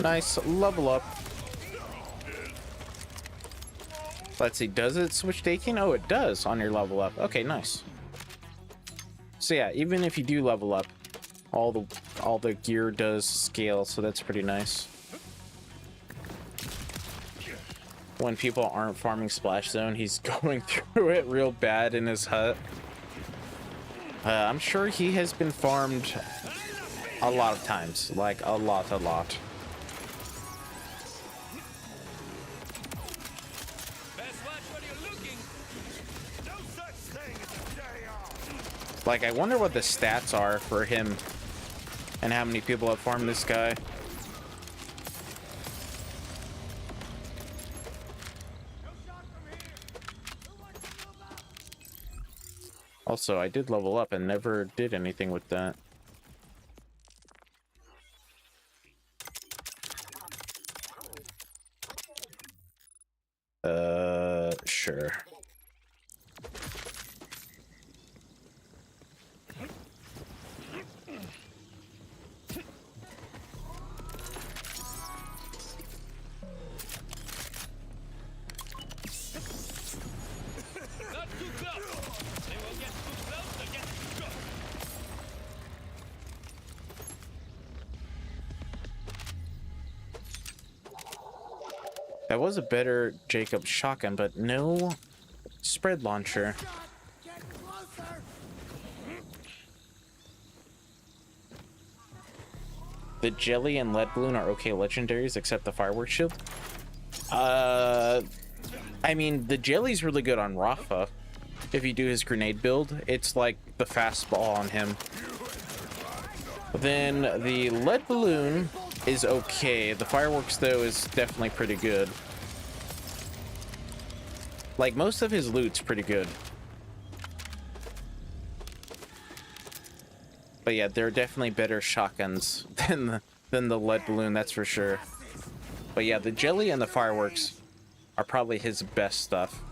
Nice level up. Let's see, does it switch to 18? Oh, it does on your level up. Okay, nice. So yeah, even if you do level up, all the gear does scale, so that's pretty nice. When people aren't farming Splash Zone, he's going through it real bad in his hut. I'm sure he has been farmed a lot of times, like a lot. Like, I wonder what the stats are for him and how many people have farmed this guy. Also, I did level up and never did anything with that. Sure. That was a better Jacob shotgun, but no spread launcher. The jelly and lead balloon are okay legendaries, except the fireworks shield. I mean, the jelly's really good on Rafa. If you do his grenade build, it's like the fastball on him. Then the lead balloon is okay. The fireworks, though, is definitely pretty good. Like, most of his loot's pretty good. But yeah, there are definitely better shotguns than the lead balloon, that's for sure. But yeah, the jelly and the fireworks are probably his best stuff.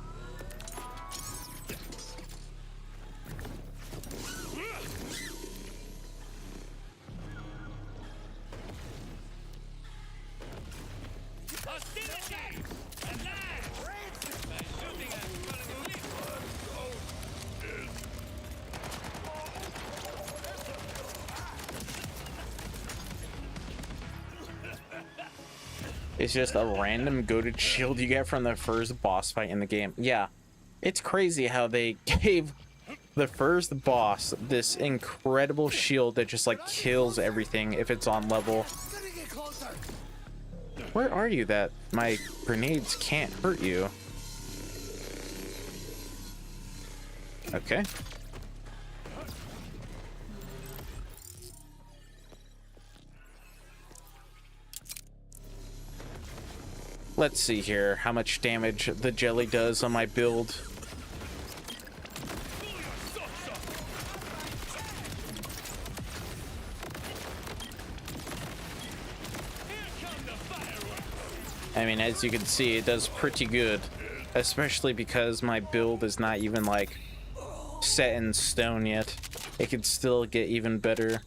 It's just a random goated shield you get from the first boss fight in the game. Yeah, it's crazy how they gave the first boss this incredible shield that just like kills everything if it's on level. Gotta get closer. Where are you that my grenades can't hurt you? Okay. Let's see here how much damage the jelly does on my build. I mean, as you can see, it does pretty good, especially because my build is not even like set in stone yet. It could still get even better.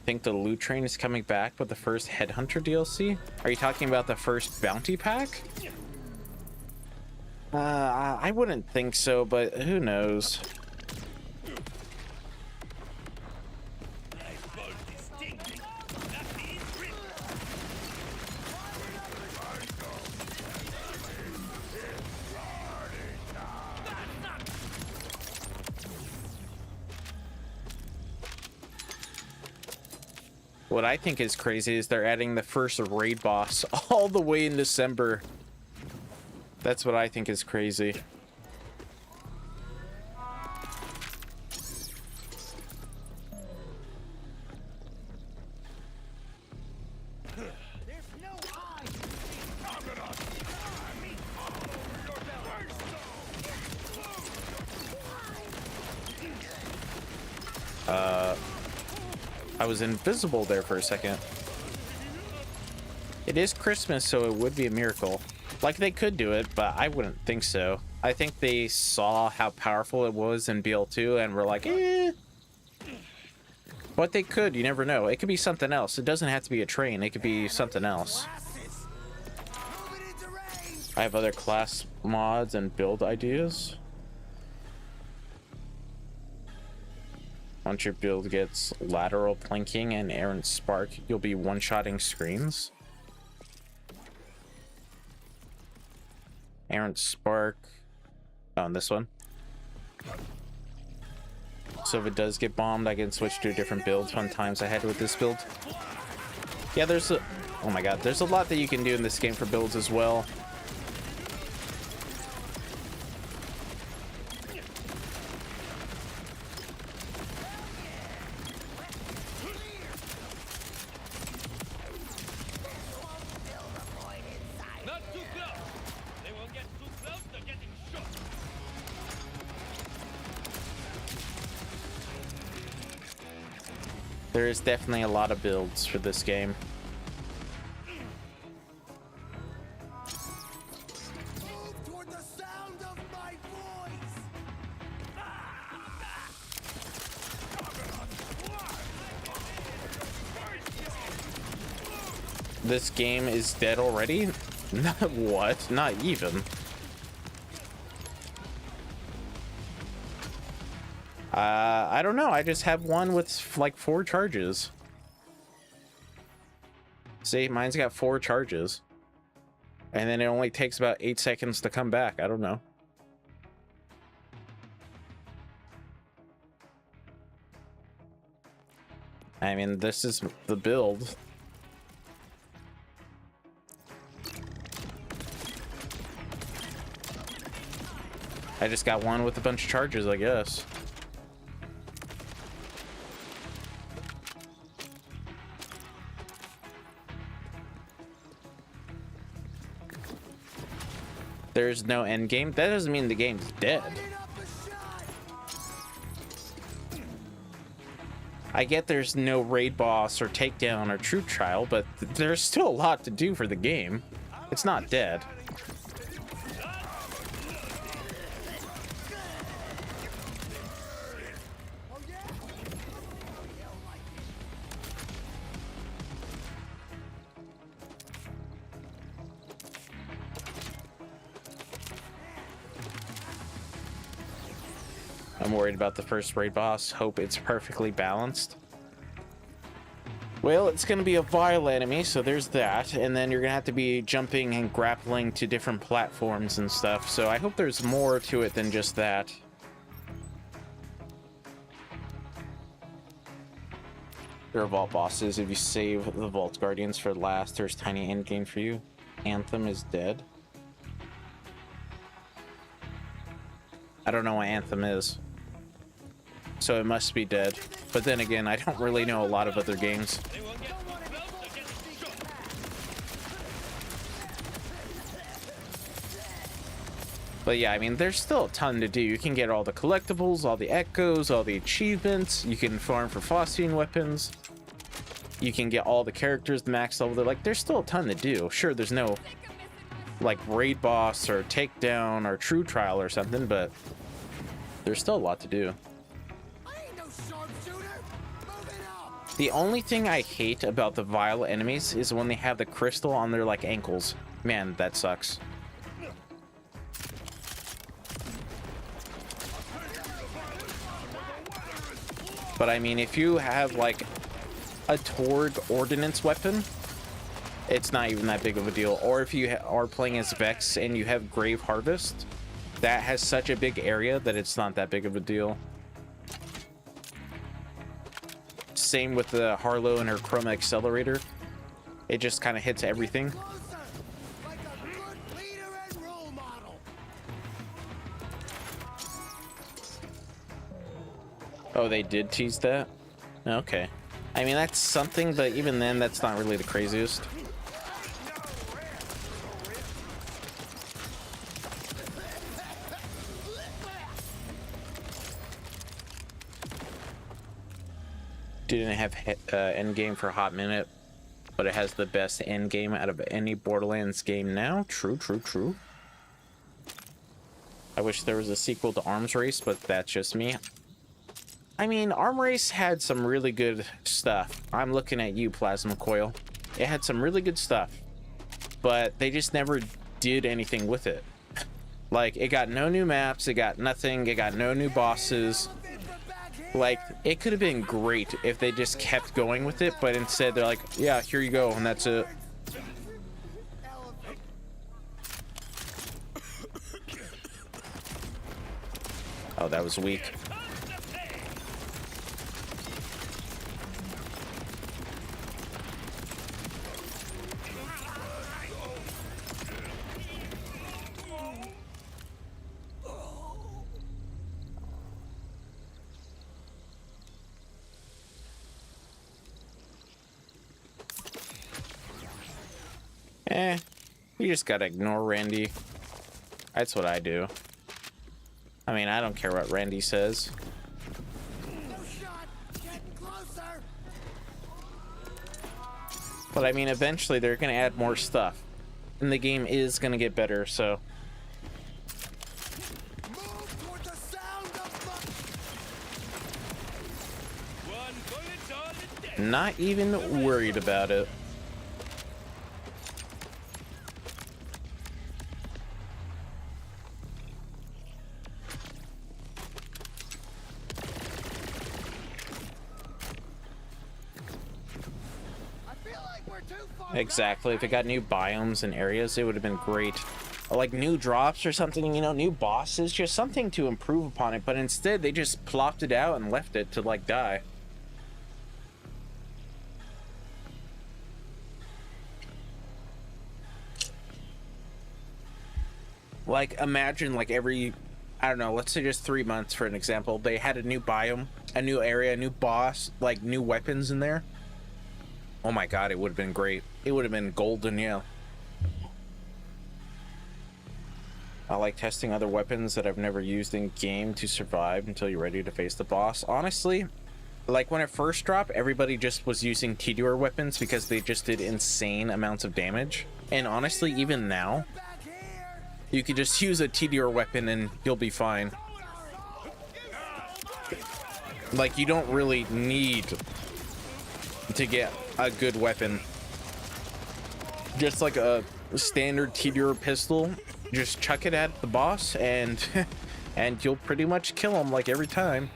Think the loot train is coming back with the first Headhunter DLC? Are you talking about the first bounty pack? I wouldn't think so, but who knows? What I think is crazy is they're adding the first raid boss all the way in December. That's what I think is crazy. There's no eye. I was invisible there for a second. It is Christmas, so it would be a miracle. Like, they could do it, but I wouldn't think so. I think they saw how powerful it was in BL2 and were like, eh. But they could, you never know. It could be something else. It doesn't have to be a train. It could be something else. Glasses. Moving into range. I have other class mods and build ideas. Once your build gets lateral planking and errant spark, you'll be one-shotting screens. Errant spark. Oh, and this one. So if it does get bombed, I can switch to a different build. Fun times I had with this build. Yeah, there's a... Oh my god, there's a lot that you can do in this game for builds as well. Not too close. They won't get too close, they're getting shot. There is definitely a lot of builds for this game. Move toward the sound of my voice. This game is dead already? What? Not even. I don't know. I just have one with like 4 charges. See, mine's got 4 charges. And then it only takes about 8 seconds to come back. I don't know. I mean, this is the build. I just got one with a bunch of charges, I guess. There's no end game. That doesn't mean the game's dead. Light up a shot. I get there's no raid boss or takedown or troop trial, but there's still a lot to do for the game. It's not dead. Oh yeah. They'll like it. I'm worried about the first raid boss. Hope it's perfectly balanced. Well, it's going to be a vile enemy, so there's that. And then you're going to have to be jumping and grappling to different platforms and stuff. So I hope there's more to it than just that. There are vault bosses. If you save the Vault Guardians for last, there's tiny endgame for you. Anthem is dead. I don't know what Anthem is. So it must be dead. But then again, I don't really know a lot of other games. But yeah, I mean, there's still a ton to do. You can get all the collectibles, all the echoes, all the achievements. You can farm for phosphine weapons. You can get all the characters the max level. Like, there's still a ton to do. Sure, there's no, like, raid boss or takedown or true trial or something, but there's still a lot to do. The only thing I hate about the vile enemies is when they have the crystal on their, like, ankles. Man, that sucks. But I mean, if you have, like, a Torg ordnance weapon, it's not even that big of a deal. Or if you are playing as Vex and you have Grave Harvest, that has such a big area that it's not that big of a deal. Same with the Harlow and her Chroma Accelerator. It just kind of hits everything. Oh, they did tease that? Okay. I mean, that's something, but even then, that's not really the craziest. Didn't have endgame for a hot minute, but it has the best endgame out of any Borderlands game now. True, true, true. I wish there was a sequel to Arms Race, but that's just me. I mean, Arm Race had some really good stuff. I'm looking at you, Plasma Coil. It had some really good stuff, but they just never did anything with it. Like, it got no new maps, it got nothing, it got no new bosses. Like, it could have been great if they just kept going with it, but instead they're like, yeah, here you go, and that's it. Oh, that was weak. You just gotta ignore Randy. That's what I do. I mean, I don't care what Randy says. But I mean, eventually they're gonna add more stuff. And the game is gonna get better, so. Not even worried about it. Exactly. If it got new biomes and areas, it would have been great. Or like new drops or something, you know, new bosses, just something to improve upon it. But instead, they just plopped it out and left it to, like, die. Like, imagine, like, every, I don't know, let's say just 3 months, for an example, they had a new biome, a new area, a new boss, like, new weapons in there. Oh my god, it would have been great. It would have been golden, yeah. I like testing other weapons that I've never used in game to survive until you're ready to face the boss. Honestly, like when it first dropped, everybody just was using Tediore weapons because they just did insane amounts of damage. And honestly, even now, you could just use a Tediore weapon and you'll be fine. Like, you don't really need to get a good weapon. Just like a standard Tediore pistol, just chuck it at the boss and and you'll pretty much kill them like every time.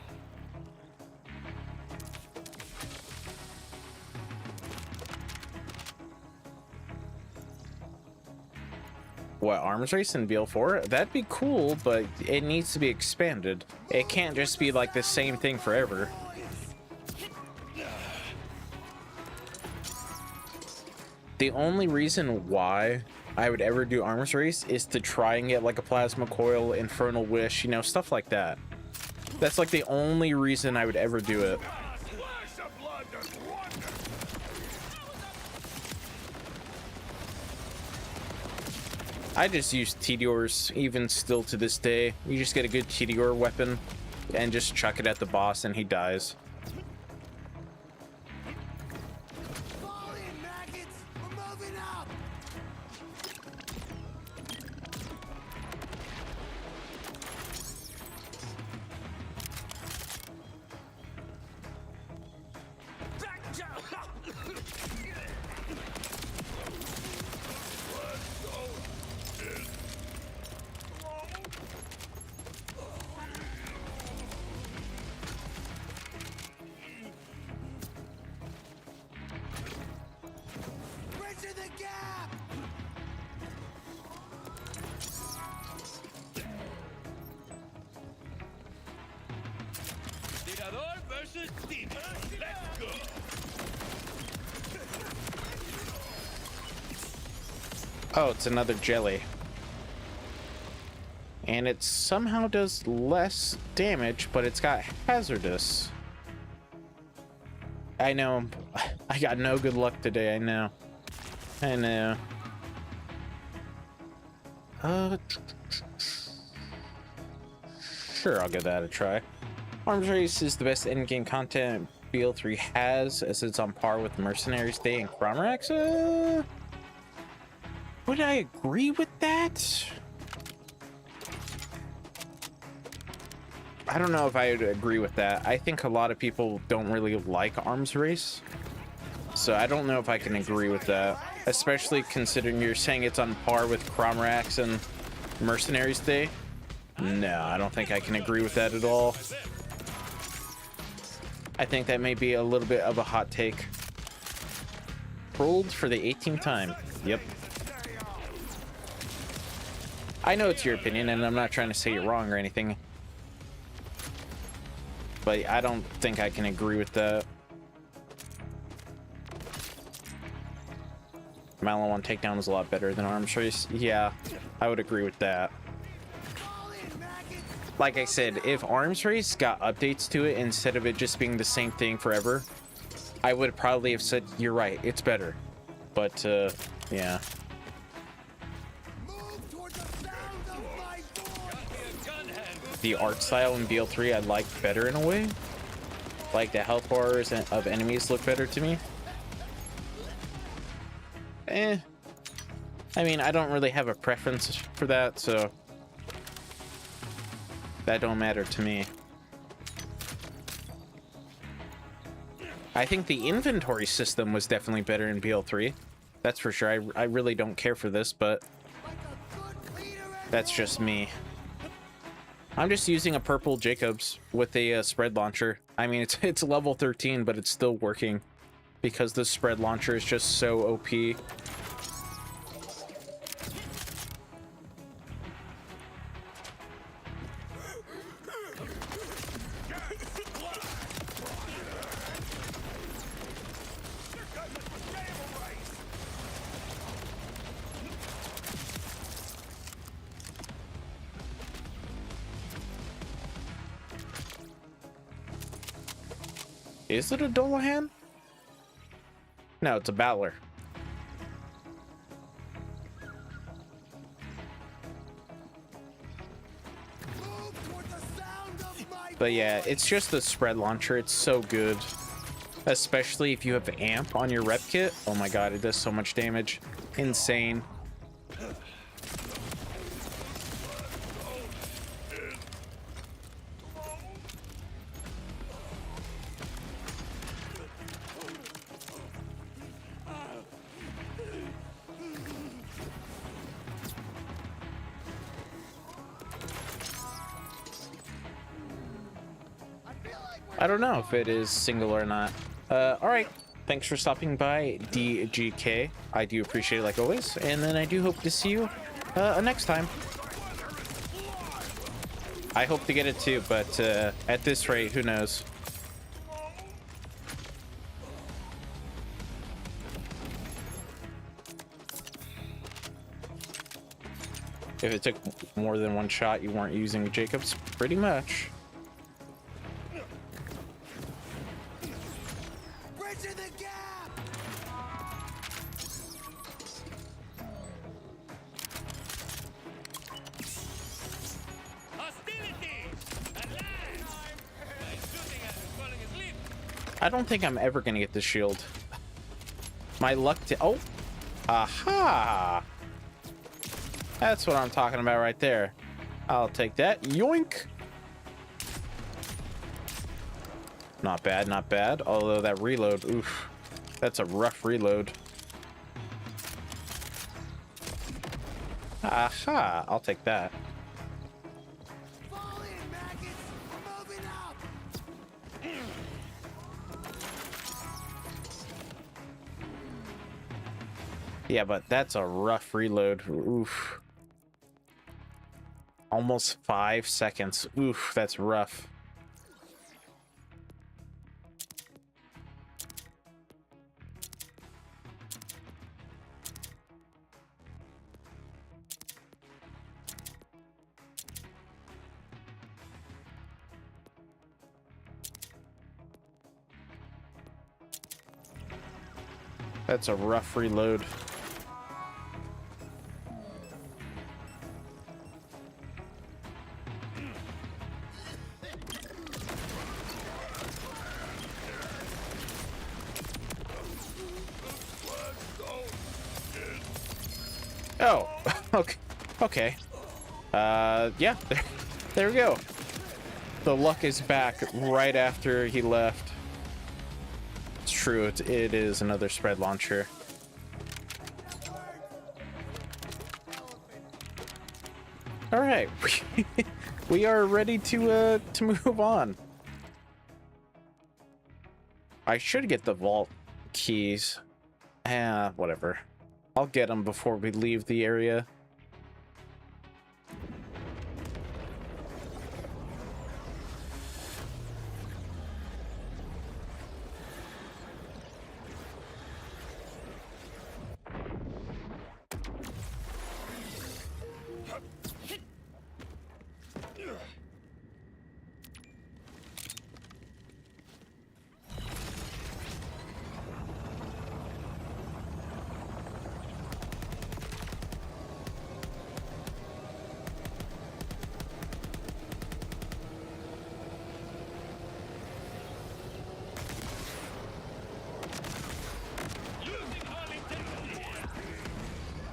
What, arms race in BL4? That'd be cool, but it needs to be expanded. It can't just be like the same thing forever. The only reason why I would ever do arms race is to try and get like a plasma coil, infernal wish, you know, stuff like that. That's like the only reason I would ever do it. I just use Tediores even still to this day. You just get a good Tediore weapon and just chuck it at the boss and he dies. Fall in, maggots! We're moving up! Back down! Bridge the gap! Tediore versus Tediore. Let's go. Oh, it's another jelly. And it somehow does less damage, but it's got hazardous. I know. I got no good luck today, I know. I know. Sure, I'll give that a try. Arms Race is the best endgame content BL3 has, as it's on par with Mercenaries Day and Cromrax. Would I agree with that? I don't know if I would agree with that. I think a lot of people don't really like Arms Race. So I don't know if I can agree with that. Especially considering you're saying it's on par with Cromrax and Mercenaries Day. No, I don't think I can agree with that at all. I think that may be a little bit of a hot take. Trolled for the 18th time. Yep. I know it's your opinion, and I'm not trying to say you're wrong or anything. But I don't think I can agree with that. Malon 1 takedown is a lot better than Arms Race. Yeah, I would agree with that. Like I said, if Arms Race got updates to it instead of it just being the same thing forever, I would probably have said, you're right, it's better. But, yeah. The art style in BL3 I like better in a way. Like the health bars of enemies look better to me. I mean, I don't really have a preference for that, so that don't matter to me. I think the inventory system was definitely better in BL3. That's for sure. I really don't care for this, but that's just me. I'm just using a purple Jacobs with a spread launcher. I mean, it's level 13, but it's still working because the spread launcher is just so OP. Is it a Dolahan? No, it's a Battler. But yeah, it's just the spread launcher. It's so good. Especially if you have amp on your rep kit. Oh my god, it does so much damage. Insane. I don't know if it is single or not. All right. Thanks for stopping by, DGK. I do appreciate it like always. And then I do hope to see you next time. I hope to get it too, but at this rate, who knows? If it took more than one shot, you weren't using Jacobs, pretty much. Bridging the gap! Hostilities! At last! He's shooting at us, falling asleep. I don't think I'm ever gonna get the shield. My luck to— oh! Aha! That's what I'm talking about right there. I'll take that. Yoink! Not bad, not bad. Although that reload, oof. That's a rough reload. Aha! I'll take that. Fall in, maggots! We're moving up! Yeah, but that's a rough reload. Oof. Almost 5 seconds. Oof, that's rough. That's a rough reload. Oh, okay. Okay. Yeah, there we go. The luck is back right after he left. It's true, it is another spread launcher. All right, we are ready to move on. I should get the vault keys. Whatever. I'll get them before we leave the area.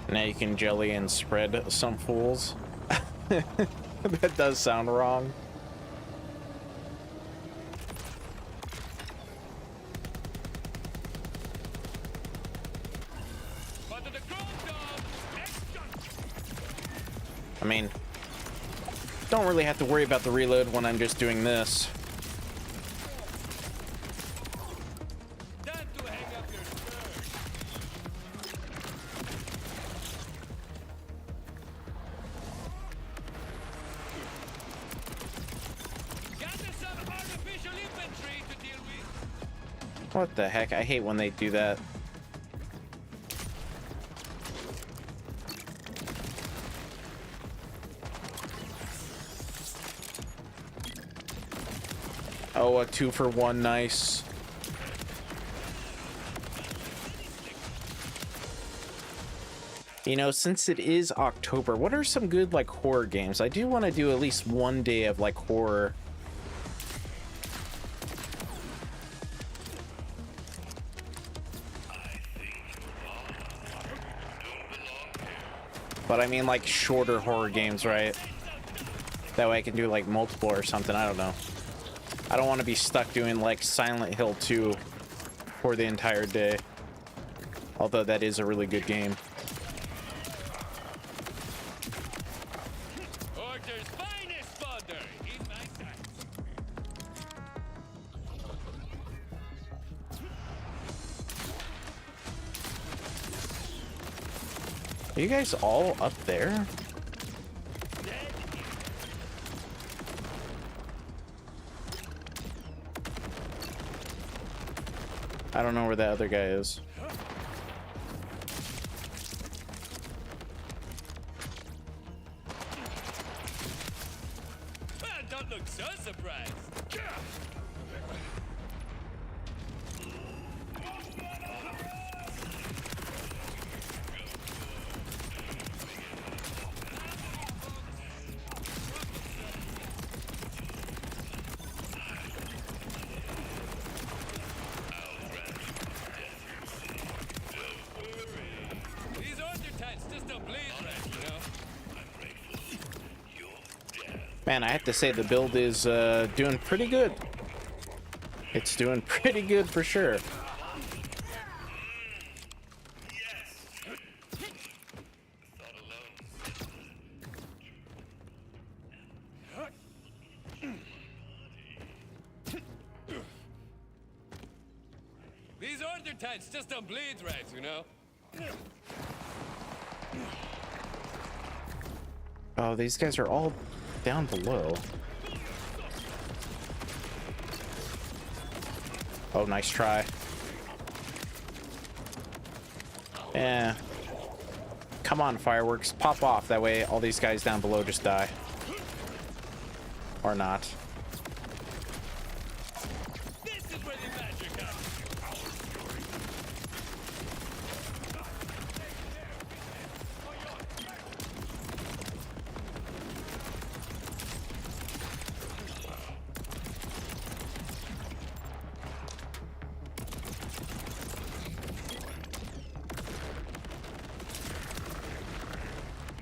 Now you can jelly and spread some fools. That does sound wrong. I mean, don't really have to worry about the reload when I'm just doing this. What the heck? I hate when they do that. Oh, a 2-for-1, nice. You know, since it is October, what are some good, like, horror games? I do want to do at least one day of, like, horror. But I mean, like, shorter horror games, right? That way I can do, like, multiple or something. I don't know. I don't want to be stuck doing, like, Silent Hill 2 for the entire day. Although that is a really good game. Are you guys all up there? I don't know where that other guy is. Well, don't look so surprised. These Undertans just don't bleed right, you know? Man, I have to say the build is doing pretty good. It's doing pretty good for sure. These Undertans just don't bleed right, you know? Oh, these guys are all down below. Oh, nice try. Yeah. Come on, fireworks. Pop off. That way all these guys down below just die. Or not. This is where the magic comes.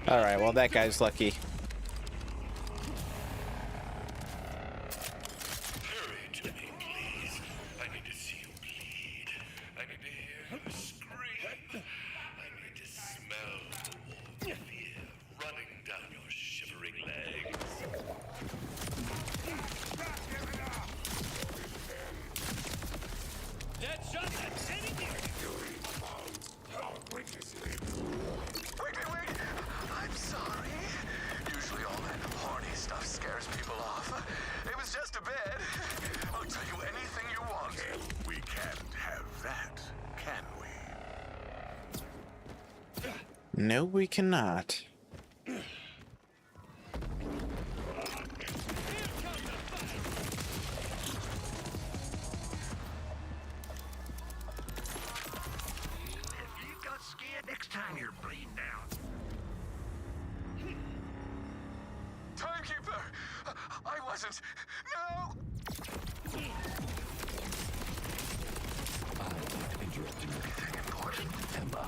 Alright, well, that guy's lucky. Hurry to me, please. I need to see you bleed. I need to hear you scream. I need to smell the warm fear running down your shivering legs. Dead shot at any near. Wait! I'm sorry. Usually all that horny stuff scares people off. It was just a bed. I'll tell you anything you want. We can't have that, can we? No, we cannot. If you got scared next time you're bleeding out. Timekeeper! I wasn't. No! Anything important? Am I?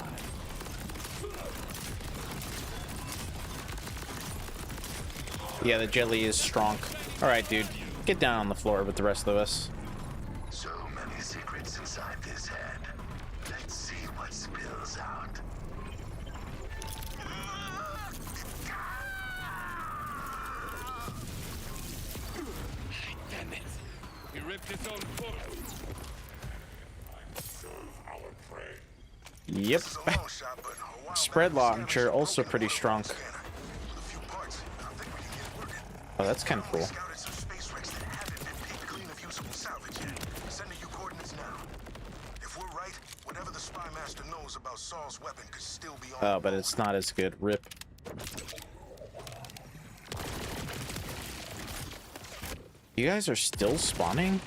Yeah, the jelly is strong. Alright, dude. Get down on the floor with the rest of us. So many secrets inside this head. Let's see what spills out. Damn it. He ripped his own foot. Yep. Spread launcher, also pretty strong. Oh, that's kind of cool. Scouted some space wrecks that haven't been picked clean of usable salvage yet. Sending you coordinates now. If we're right, whatever the spy master knows about Saul's weapon could still be on. Oh, but it's not as good. Rip. You guys are still spawning?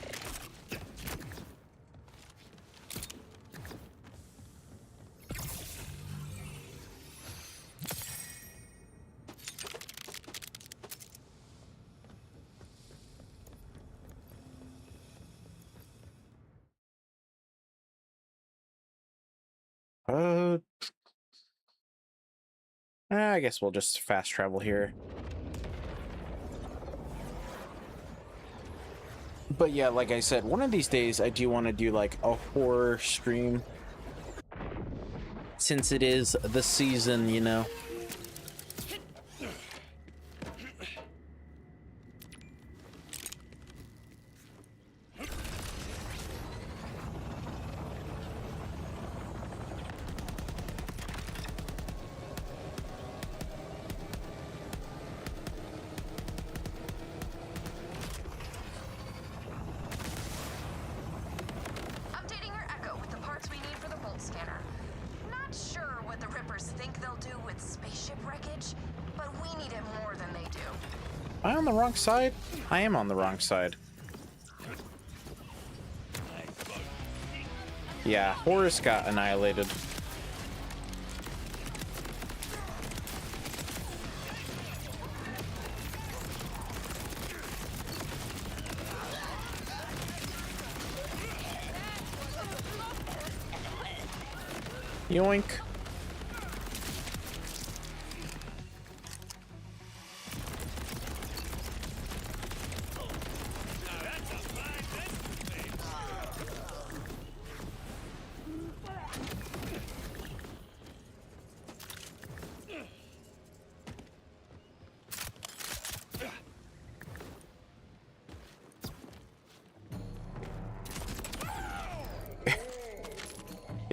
I guess we'll just fast travel here. But yeah, like I said, one of these days I do want to do like a horror stream. Since it is the season, you know. think they'll do with spaceship wreckage, but we need it more than they do. Am I on the wrong side? I am on the wrong side. Yeah, Horus got annihilated. Yoink.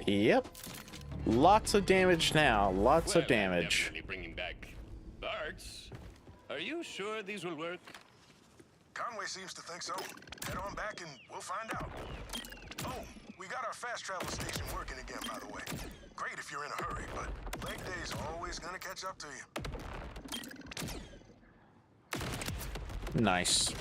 Yep. Lots of damage now. Lots of damage. Definitely bringing back parts. Are you sure these will work? Conway seems to think so. Head on back and we'll find out. Oh, we got our fast travel station working again, by the way. Great if you're in a hurry, but leg day's always gonna catch up to you. Nice.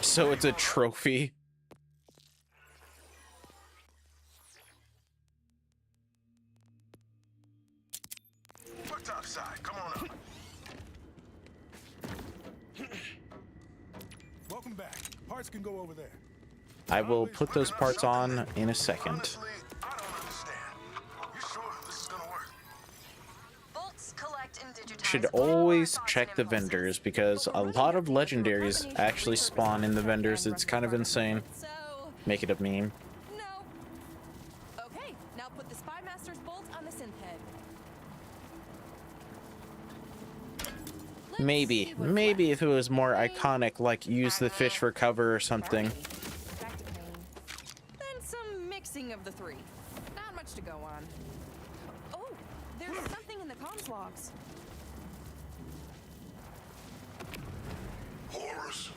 So it's a trophy. Look topside, come on up. Welcome back. Parts can go over there. I will put those parts on in a second. Honestly, I don't understand. You sure this is gonna work? Bolts collect and digitize Should all our always thoughts check and the impulses. vendors because a lot of legendaries actually spawn in the vendors. It's kind of insane. So, Make it a meme. no. Okay, now put the Spy Master's bolt on the synth head. Let's Maybe. see what's Maybe left. if it was more iconic, like use the fish for cover or something. Alrighty, back to pain. Then some mixing of the three. Not much to go on. Oh, there's something in the comms logs. Horus,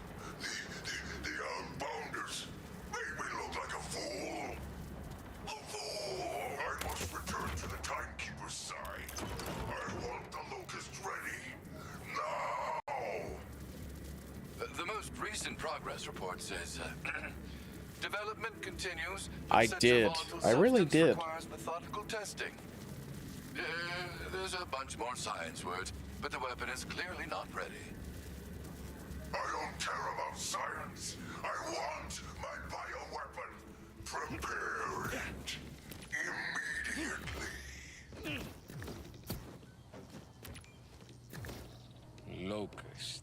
the Outbounders made me look like a fool. A fool! I must return to the Timekeeper's side. I want the Locust ready. Now! The most recent progress report says, development continues. I Such a did. volatile I really substance did. Requires methodical testing. There's a bunch more science words, but the weapon is clearly not ready. I don't care about science. I want my bioweapon. Prepare it immediately. Locust.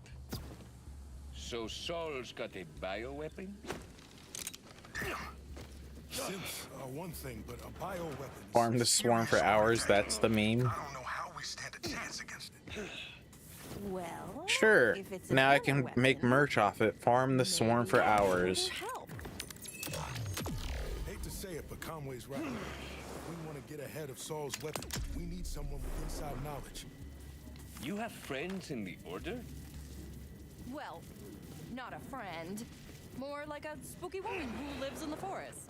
So Saul's got a bioweapon? Synths are one thing, but a bioweapon is Farm the swarm for hours. That's the meme. I don't know how we stand a chance against it. Well, Sure. if it's a Now I better can weapon, make merch off it. Farm the swarm for maybe it'll hours. help. Hate to say it, but Conway's right. If we want to get ahead of Saul's weapon, we need someone with inside knowledge. You have friends in the Order? Well, not a friend. More like a spooky woman who lives in the forest.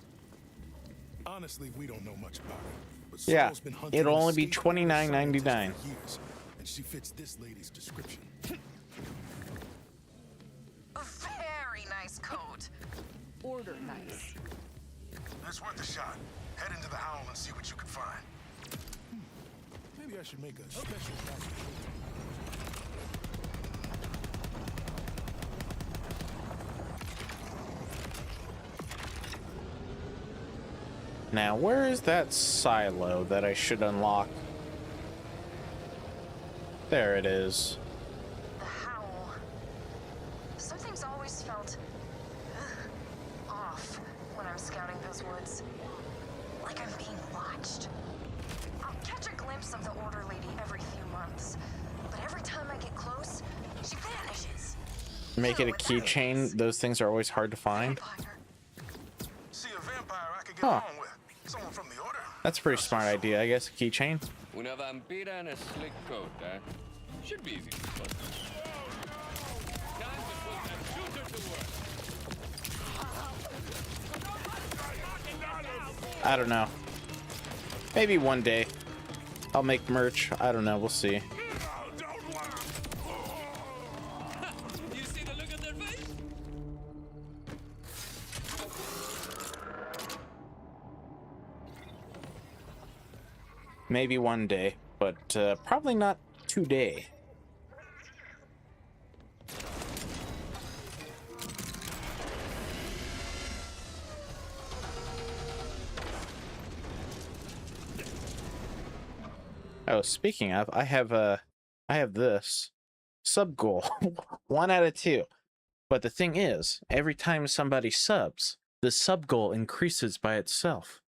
Honestly, we don't know much about her. But Yeah, Saul's been hunting it'll an only be escaped $29.99. scientist for years, and she fits this lady's description. A very nice coat. Order nice. It's worth a shot. Head into the howl and see what you can find. Maybe I should make a special batch of Now, where is that silo that I should unlock? There it is. The howl. Something's always felt off when I'm scouting those woods. Like I'm being watched. I'll catch a glimpse of the Order Lady every few months, but every time I get close, she vanishes. Make it a What that keychain. means. Those things are always hard to find. Vampire. See a vampire I could get Huh. along with. Someone from the Order. That's a pretty smart idea, I guess. A keychain. Una vampira and a slick coat, eh? Should be easy to spot. Time to put that shooter to work. I don't know. Maybe one day I'll make merch. I don't know. We'll see. You see the look on their face? Maybe one day, but probably not today. Oh, speaking of, I have this sub goal, 1 out of 2. But the thing is, every time somebody subs, the sub goal increases by itself.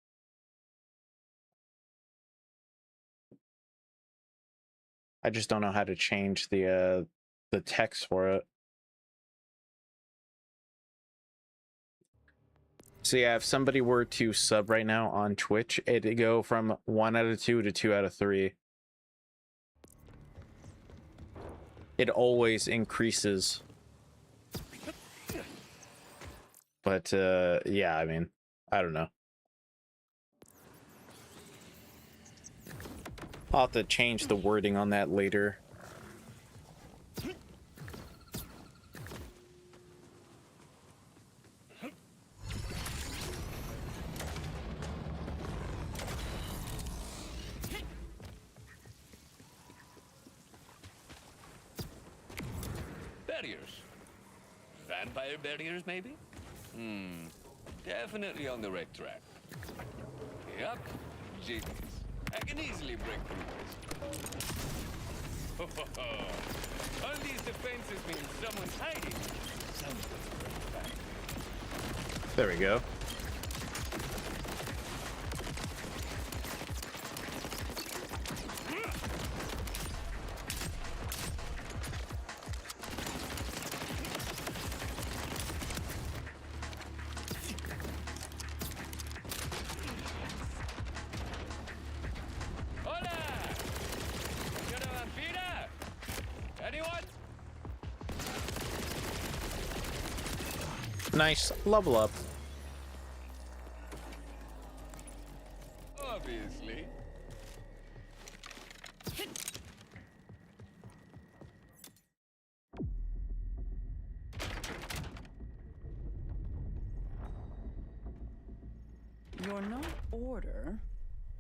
I just don't know how to change the text for it. So yeah, if somebody were to sub right now on Twitch, it'd go from 1 out of 2 to 2 out of 3. It always increases. But yeah, I mean, I don't know. I'll have to change the wording on that later. Barriers. Vampire barriers, maybe? Definitely on the right track. Yup. Genius. I can easily break through this. All these defenses mean someone's hiding. Someone's right back. There we go. Nice level up. Obviously. You're not Order,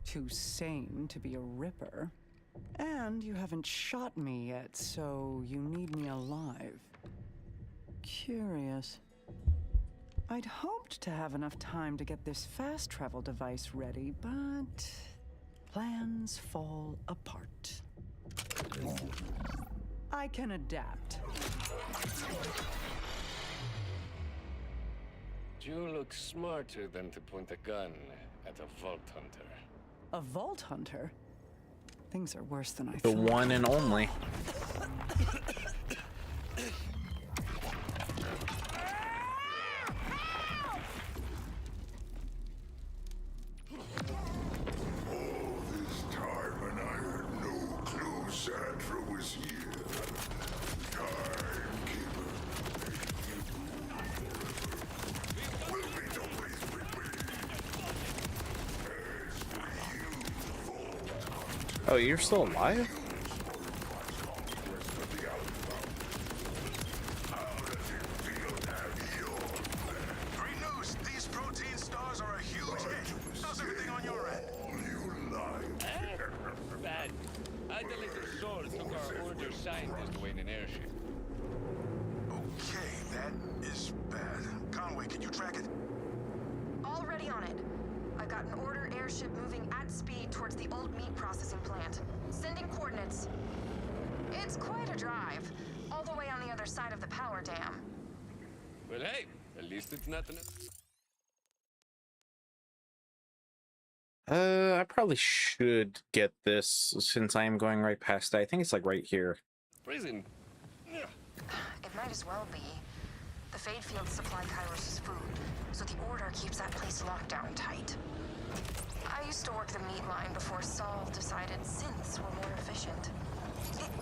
too sane to be a Ripper, and you haven't shot me yet, so you need me alive. Curious. I'd hoped to have enough time to get this fast travel device ready, but plans fall apart. I can adapt. You look smarter than to point a gun at a Vault Hunter. A Vault Hunter? Things are worse than I The thought. one and only. Oh, you're still alive? Great news! These protein stars are a huge hit. How's everything on your end? Bad. Idolated Sword took our Order scientist away in an airship. Okay, that is bad. Conway, can you track it? Already on it. I've got an Order airship moving at speed towards the old meat processing plant. Sending coordinates. It's quite a drive, all the way on the other side of the power dam. Well, hey, at least it's nothing. I probably should get this since I am going right past it. I think it's like right here. Prison. It might as well be. The Fade Fields supply Kairos' food, so the Order keeps that place locked down tight. I used to work the meat line before Saul decided synths were more efficient.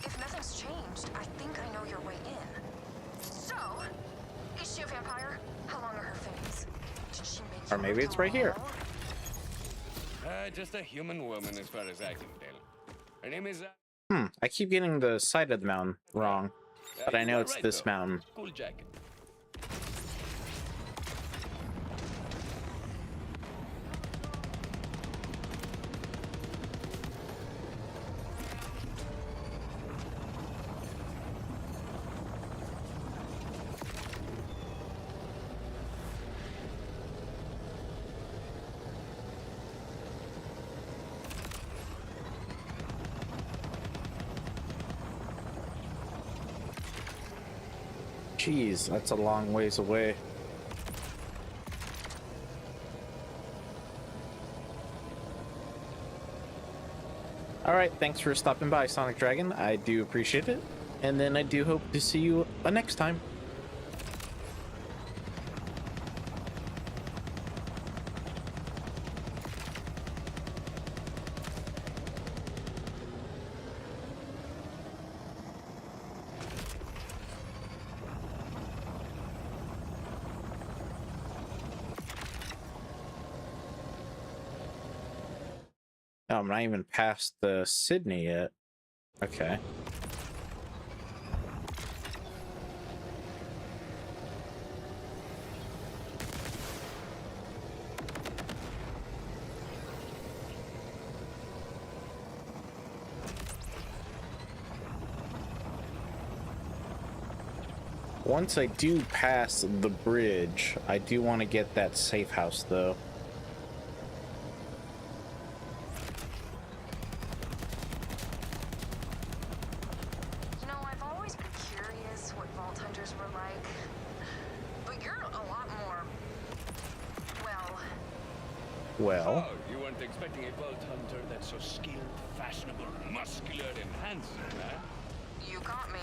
If nothing's changed, I think I know your way in. So, is she a vampire? How long are her fangs? Did she make Or you maybe into it's a right here. mole? Just a human woman as far as I can tell. Her name is... I keep getting the side of the mountain wrong, but I you know are it's right, this though. mountain. Cool jacket. Jeez, that's a long ways away. Alright, thanks for stopping by, Sonic Dragon. I do appreciate it. And then I do hope to see you next time. Oh, I'm not even past the Sydney yet. Okay. Once I do pass the bridge, I do want to get that safe house, though. You know, I've always been curious what Vault Hunters were like. But you're a lot more... Well, Oh, you weren't expecting a Vault Hunter that's so skilled, fashionable, muscular, and handsome, huh? you got me.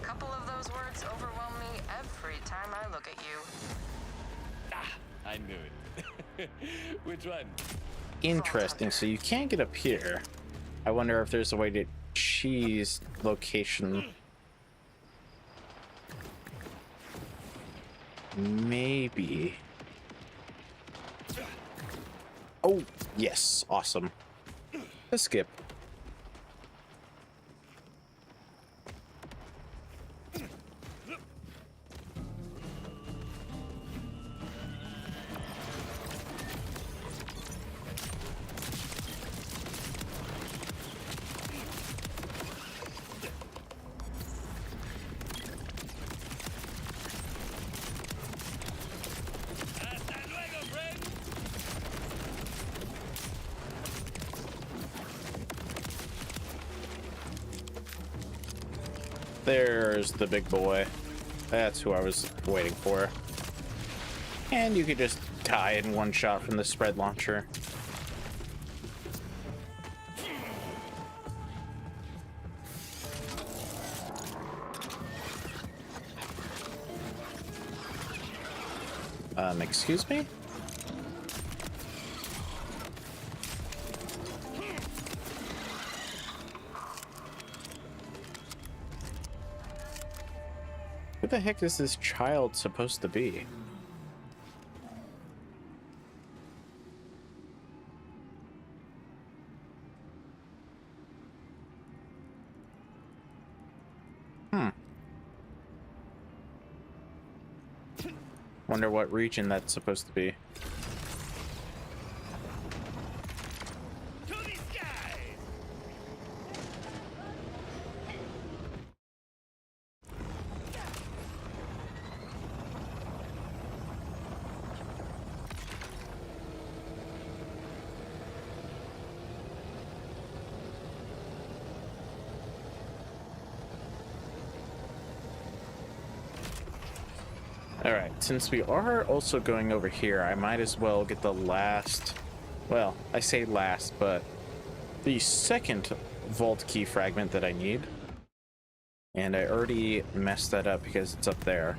A couple of those words overwhelm me every time I look at you. Ah, I knew it. Which one? interesting. So you can't get up here. I wonder if there's a way to cheese location. Maybe. Oh, yes. Awesome. Let's skip. Hasta luego, friend! There's the big boy. That's who I was waiting for. And you could just die in one shot from the spread launcher. Excuse me? Who the heck is this child supposed to be? Wonder what region that's supposed to be. To the skies! Alright, since we are also going over here, I might as well get the last... Well, I say last, but the second vault key fragment that I need. And I already messed that up because it's up there.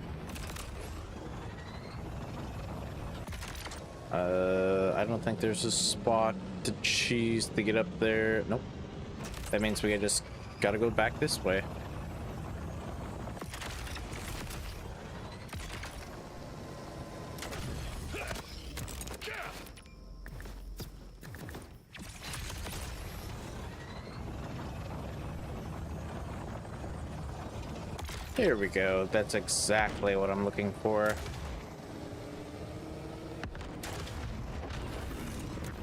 I don't think there's a spot to cheese to get up there. Nope. That means we just gotta go back this way. Here we go. That's exactly what I'm looking for.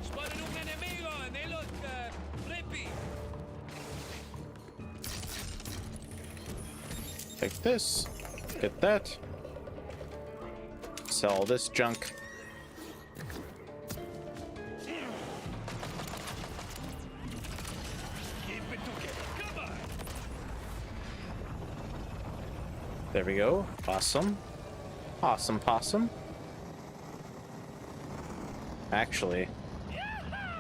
Spotted un enemigo en el flippy. Take this. Get that. Sell this junk. Keep it together. Come on. There we go. Awesome. Awesome possum. Actually,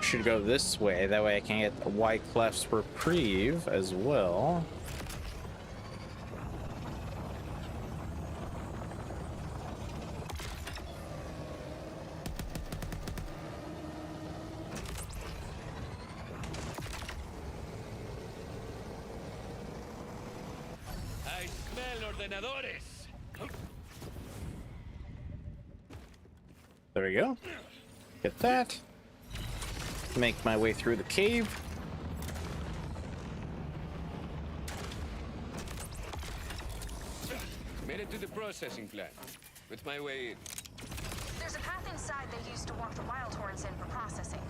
should go this way. That way I can get Wyclef's reprieve as well. I smell ordenadores. There we go. Get that. Make my way through the cave. Made it to the processing plant. With my way in. There's a path inside they used to walk the wild horns in for processing.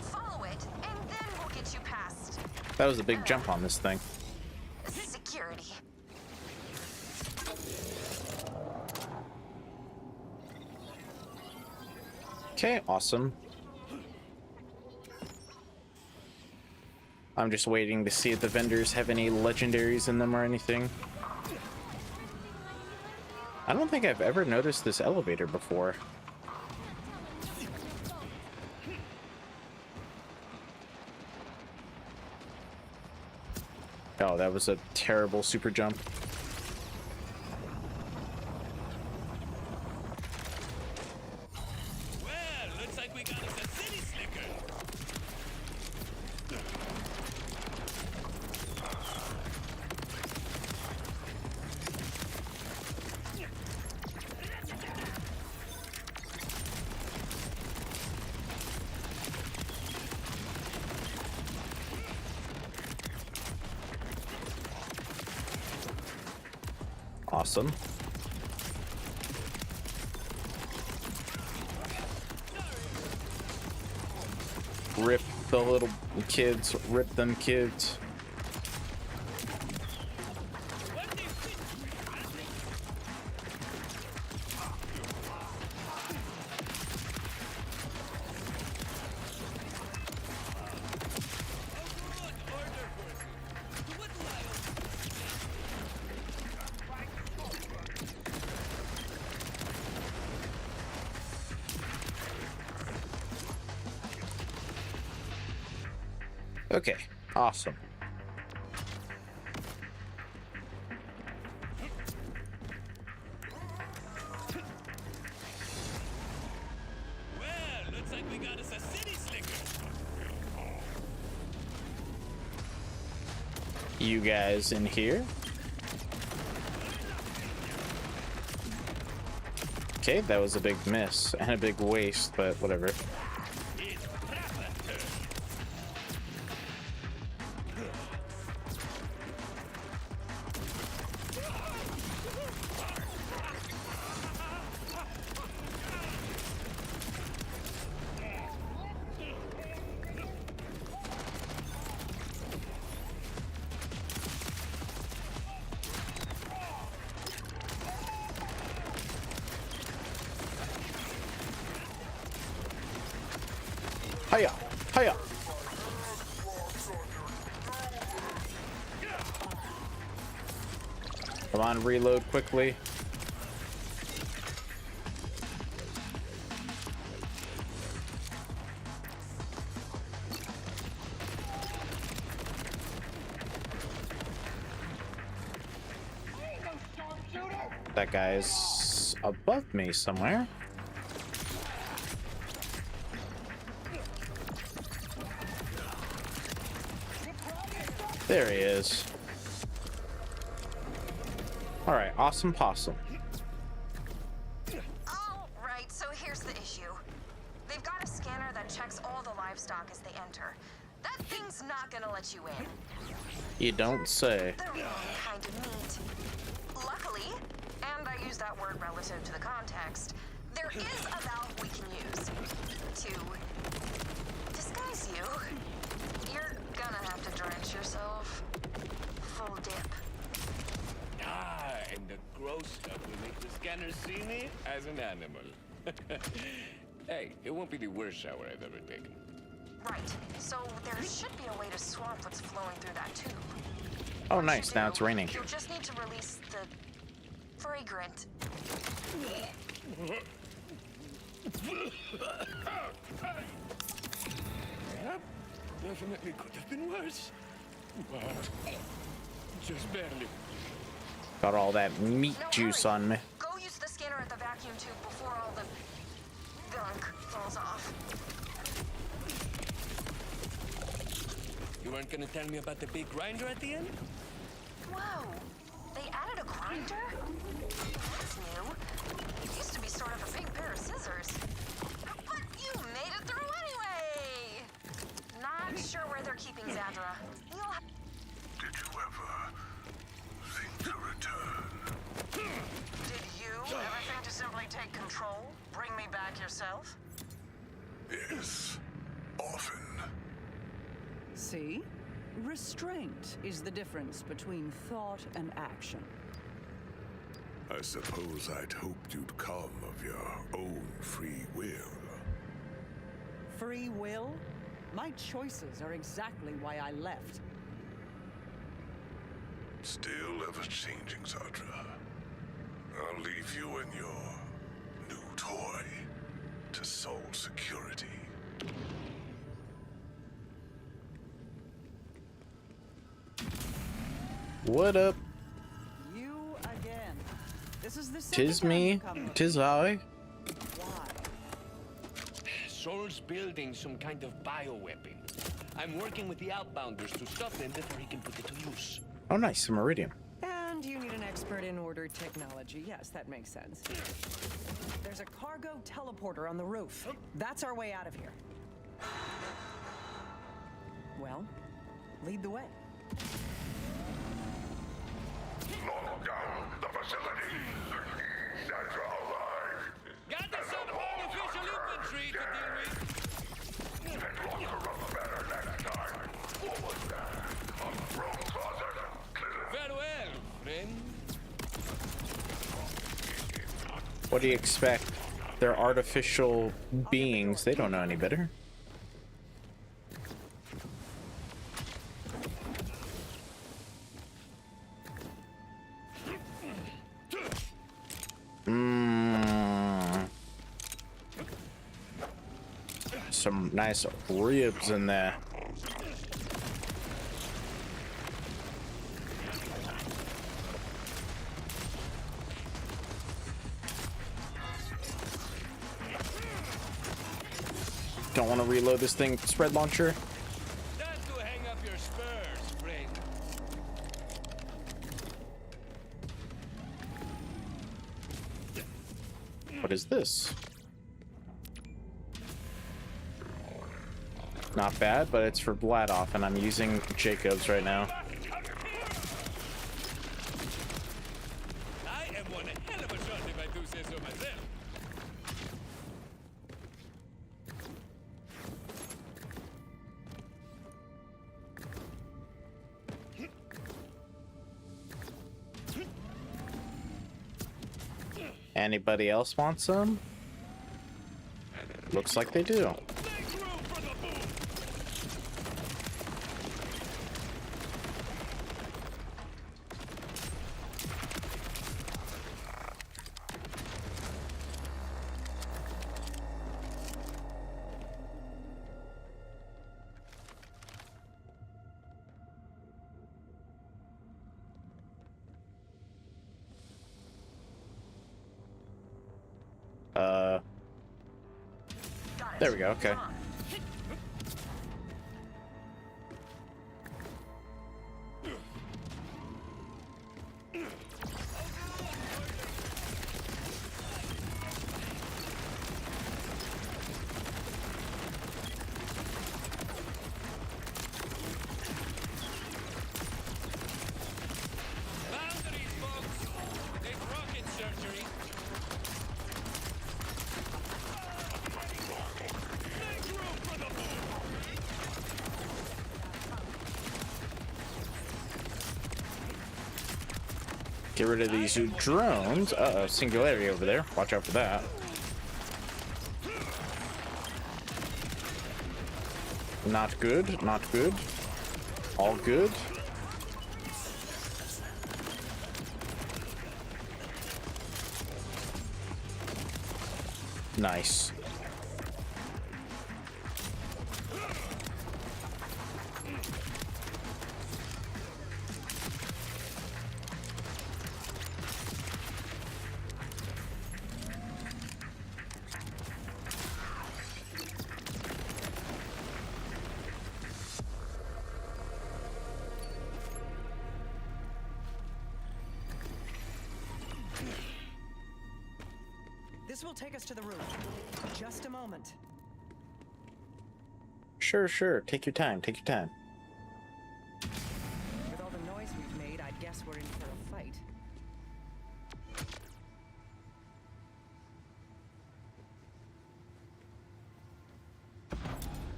Follow it, and then we'll get you past That was a big jump on this thing. security. Okay, awesome. I'm just waiting to see if the vendors have any legendaries in them or anything. I don't think I've ever noticed this elevator before. Oh, that was a terrible super jump. Well, looks like we got us a city slicker. Awesome. Rip the little kids, rip them kids. Okay, awesome. Well, looks like we got us a city slicker. You guys in here? Okay, that was a big miss and a big waste, but whatever. It's Trapper turn. Hiya! Hiya! Come on, reload quickly. That guy's above me somewhere. There he is. All right, awesome possum. All right, so here's the issue. They've got a scanner that checks all the livestock as they enter. That thing's not gonna let you in. You don't say. The wrong kind of meat. Luckily, and I use that word relative to the context, there is a valve we can use to disguise you. You're gonna have to drench yourself. Full dip. Ah, and the gross stuff will make the scanner see me as an animal. Hey, it won't be the worst shower I've ever taken. Right, so there should be a way to swamp what's flowing through that tube. Oh, Once you nice. Now do, it's raining. You'll just need to release the fragrant. Yep, definitely could have been worse. Just barely. Got all that meat No, juice hurry. on me. Go use the scanner at the vacuum tube before all the gunk falls off. You weren't gonna tell me about the big grinder at the end? Whoa, they added a grinder? That's new. It used to be sort of a big pair of scissors. But you made it through anyway! Not sure where they're keeping Zadra. You'll have... Did you ever think to return? Did you ever think to simply take control? Bring me back yourself? Yes, often. See? Restraint is the difference between thought and action. I suppose I'd hoped you'd come of your own free will. Free will? My choices are exactly why I left. Still ever-changing, Zadra. I'll leave you and your new toy to Soul Security. What up? You again. This is the second Tis time me. you've come. Tis I. Why? Sol's building some kind of bioweapon. I'm working with the outbounders to stop them before he can put it to use. Oh, nice. A meridian. And you need an expert in order technology. Yes, that makes sense. There's a cargo teleporter on the roof. That's our way out of here. Well, lead the way. Lock down the facility. Zadra alive. Got us some artificial infantry to deal with. And lock her up better next time. What was that? A broom closet? Farewell, friend. What do you expect? They're artificial beings. They don't know any better. Some nice ribs in there. Don't want to reload this thing. Spread launcher. Time to hang up your spurs, friend. What is this? Not bad, but it's for Bladoff, and I'm using Jacobs right now. I am one hell of a shot if I do say so myself. Anybody else want some? Looks like they do. Make room for the boom. There we go. Okay. Get rid of these drones. Uh-oh, singularity over there. Watch out for that. Not good, not good. All good. Nice. This will take us to the roof. Just a moment. Sure, sure. Take your time. Take your time. With all the noise we've made, I'd guess we're in for a fight.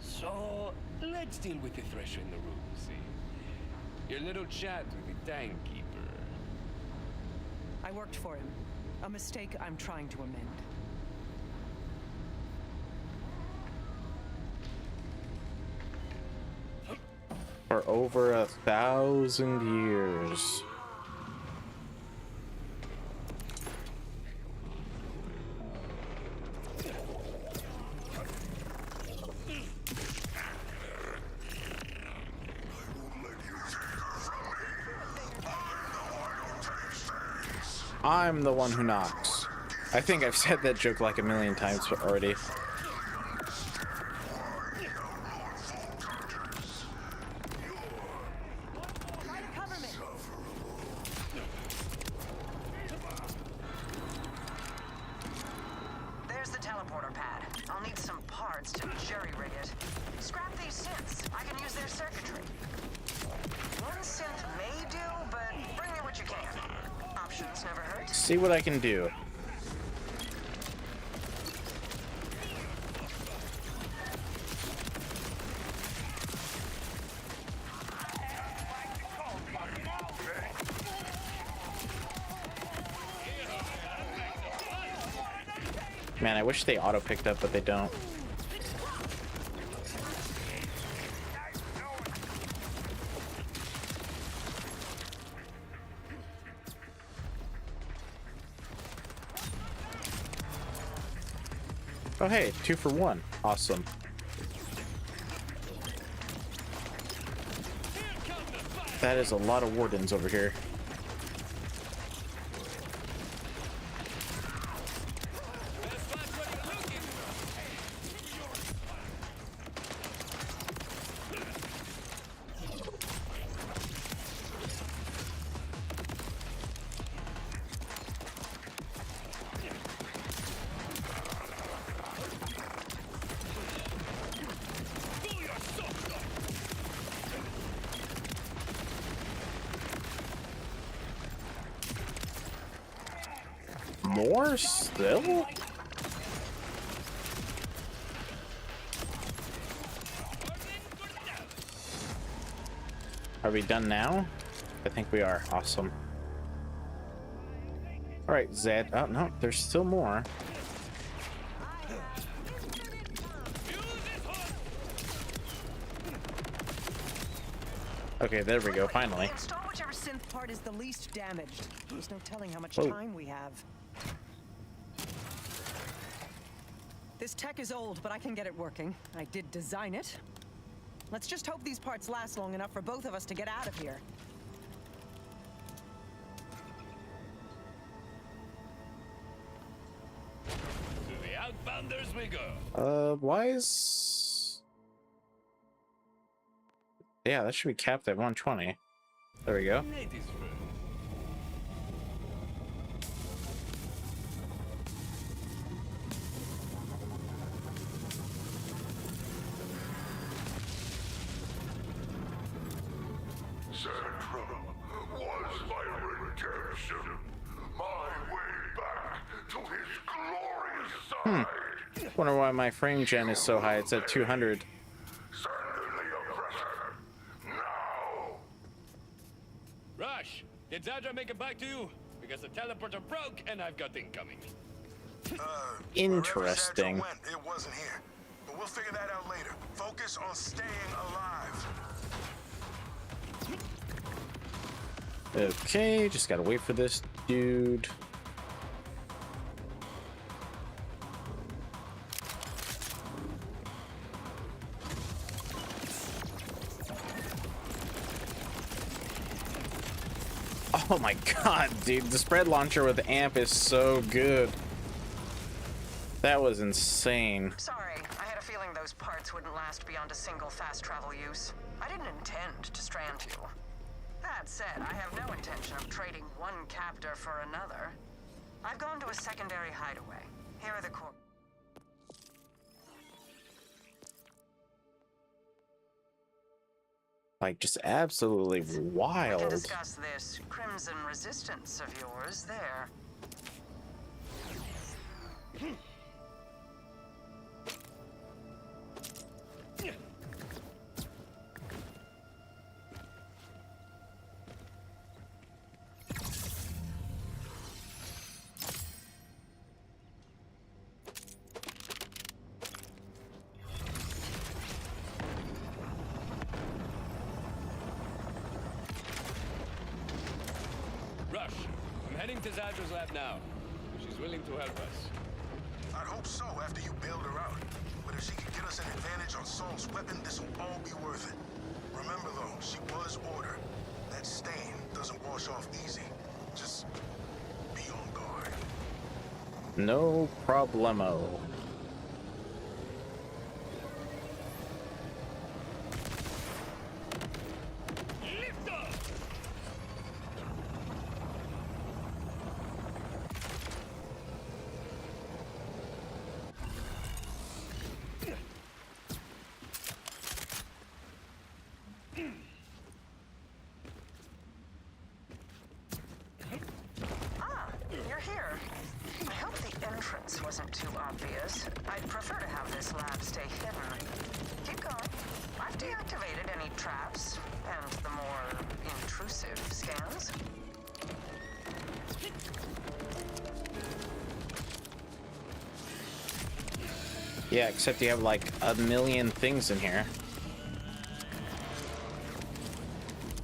So, let's deal with the thresher in the room, see? Your little chat with the timekeeper. I worked for him. A mistake I'm trying to amend. For over 1,000 years. I'm the one who knocks. I think I've said that joke like a million times already. There's the teleporter pad. I'll need some parts to jerry-rig it. Scrap these synths. I can use their circuitry. One synth may do, but bring me what you can. Options never hurt. See what I can do. Man, I wish they auto picked up, but they don't. Oh hey, 2 for 1. Awesome. That is a lot of wardens over here. More still? Are we done now? I think we are. Awesome. Alright, Zed. Oh, no, there's still more. Okay, there we go, finally. Install whichever synth part is the least damaged. There's no telling how much Whoa. time we have. This tech is old, but I can get it working. I did design it. Let's just hope these parts last long enough for both of us to get out of here. To the Outbounders we go. Why is... Yeah, that should be capped at 120. There we go. Ladies first. Centrum was my redemption. My way back to his glorious side. Wonder why my frame gen is so high. It's at 200. Surrender the oppressor. Now. Rush, did Zadra make it back to you? because the teleporter broke and I've got incoming. Interesting. Wherever Satchel went, it wasn't here. But we'll figure that out later. Focus on staying alive. Okay, just gotta wait for this dude. Oh my god, dude, the spread launcher with AMP is so good. That was insane. Sorry, I had a feeling those parts wouldn't last beyond a single fast travel use. I didn't intend to strand you. That said, I have no intention of trading one captor for another. I've gone to a secondary hideaway. Here are the core. Like, just absolutely We can wild. discuss this crimson resistance of yours there. Rush, I'm heading to Zadra's lab now. She's willing to help us. I'd hope so after you bailed her out. But if she could get us an advantage on Saul's weapon, this will all be worth it. Remember though, she was Order. That stain doesn't wash off easy. Just be on guard. No problemo. Lift off! Ah, you're here. I hope the entrance wasn't too obvious. I'd prefer to have this lab stay hidden. Keep going. I've deactivated any traps and the more intrusive scans. Yeah, except you have like a million things in here.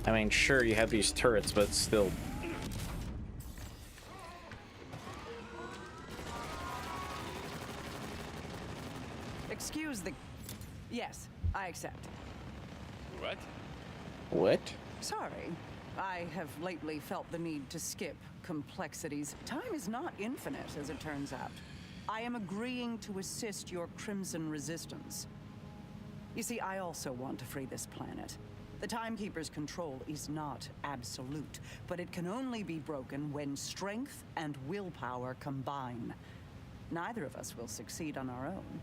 I mean, sure, you have these turrets, but still. Excuse the... Yes, I accept. What? What? Sorry. I have lately felt the need to skip complexities. Time is not infinite, as it turns out. I am agreeing to assist your Crimson Resistance. You see, I also want to free this planet. The Timekeeper's control is not absolute, but it can only be broken when strength and willpower combine. Neither of us will succeed on our own.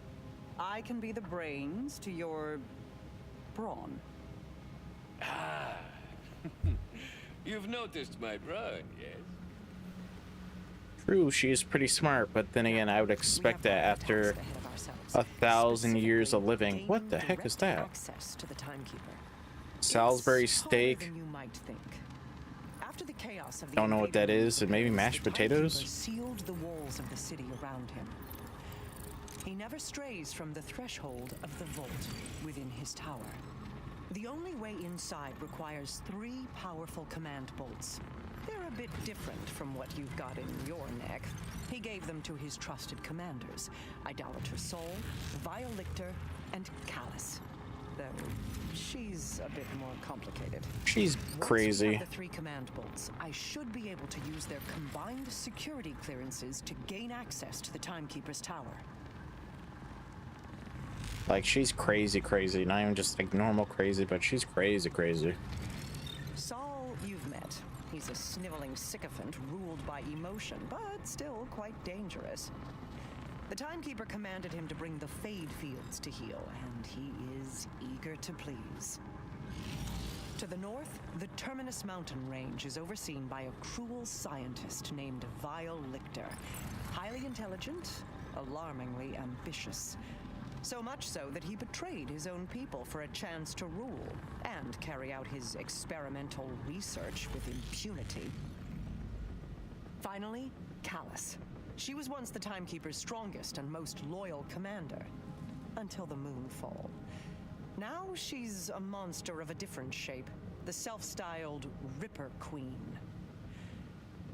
I can be the brains to your... brawn. Ah. You've noticed my brawn, yes? True, she is pretty smart, but then again, I would expect that after 1,000 years of living. What the heck is that? Access to the Timekeeper. Salisbury It's harder steak. than you might think. After the chaos of the Don't know what that invading is. And maybe worlds, mashed the Timekeeper potatoes? sealed the walls of the city around him. He never strays from the threshold of the vault within his tower. The only way inside requires 3 powerful command bolts. They're a bit different from what you've got in your neck. He gave them to his trusted commanders, Idolater Soul, Vile Lictor, and Callus. Though she's a bit more complicated. She's Once we crazy. have the 3 command bolts, I should be able to use their combined security clearances to gain access to the Timekeeper's tower. Like, she's crazy, crazy. Not even just like normal crazy, but she's crazy, crazy. Saul, you've met. He's a sniveling sycophant ruled by emotion, but still quite dangerous. The Timekeeper commanded him to bring the Fade Fields to heal, and he is eager to please. To the north, the Terminus mountain range is overseen by a cruel scientist named Vile Lictor. Highly intelligent, alarmingly ambitious. So much so that he betrayed his own people for a chance to rule and carry out his experimental research with impunity. Finally, Callus. She was once the Timekeeper's strongest and most loyal commander, until the Moonfall. Now she's a monster of a different shape, the self-styled Ripper Queen.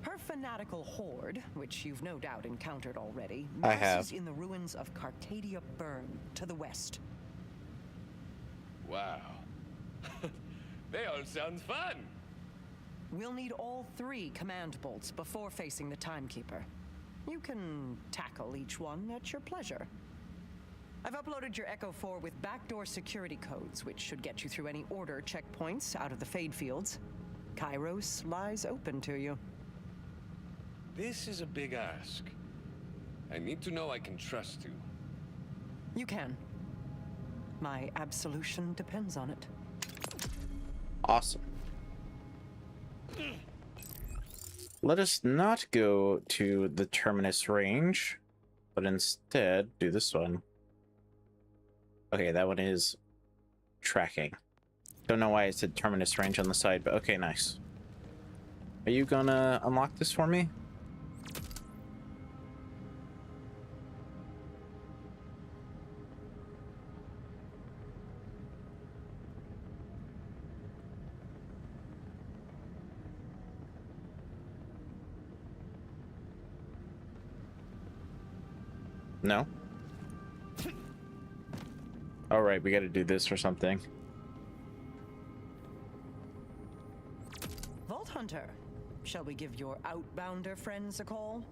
Her fanatical horde, which you've no doubt encountered already, I have. masses in the ruins of Carcadia Burn to the west. Wow. They all sound fun. We'll need all 3 command bolts before facing the Timekeeper. You can tackle each one at your pleasure. I've uploaded your Echo 4 with backdoor security codes, which should get you through any order checkpoints out of the Fade Fields. Kairos lies open to you. This is a big ask. I need to know I can trust you. You can. My absolution depends on it. Awesome. Let us not go to the Terminus range, but instead do this one. Okay, that one is tracking. Don't know why it said Terminus range on the side, but okay, nice. Are you gonna unlock this for me? No? Alright, we gotta do this or something. Vault Hunter, shall we give your outbounder friends a call?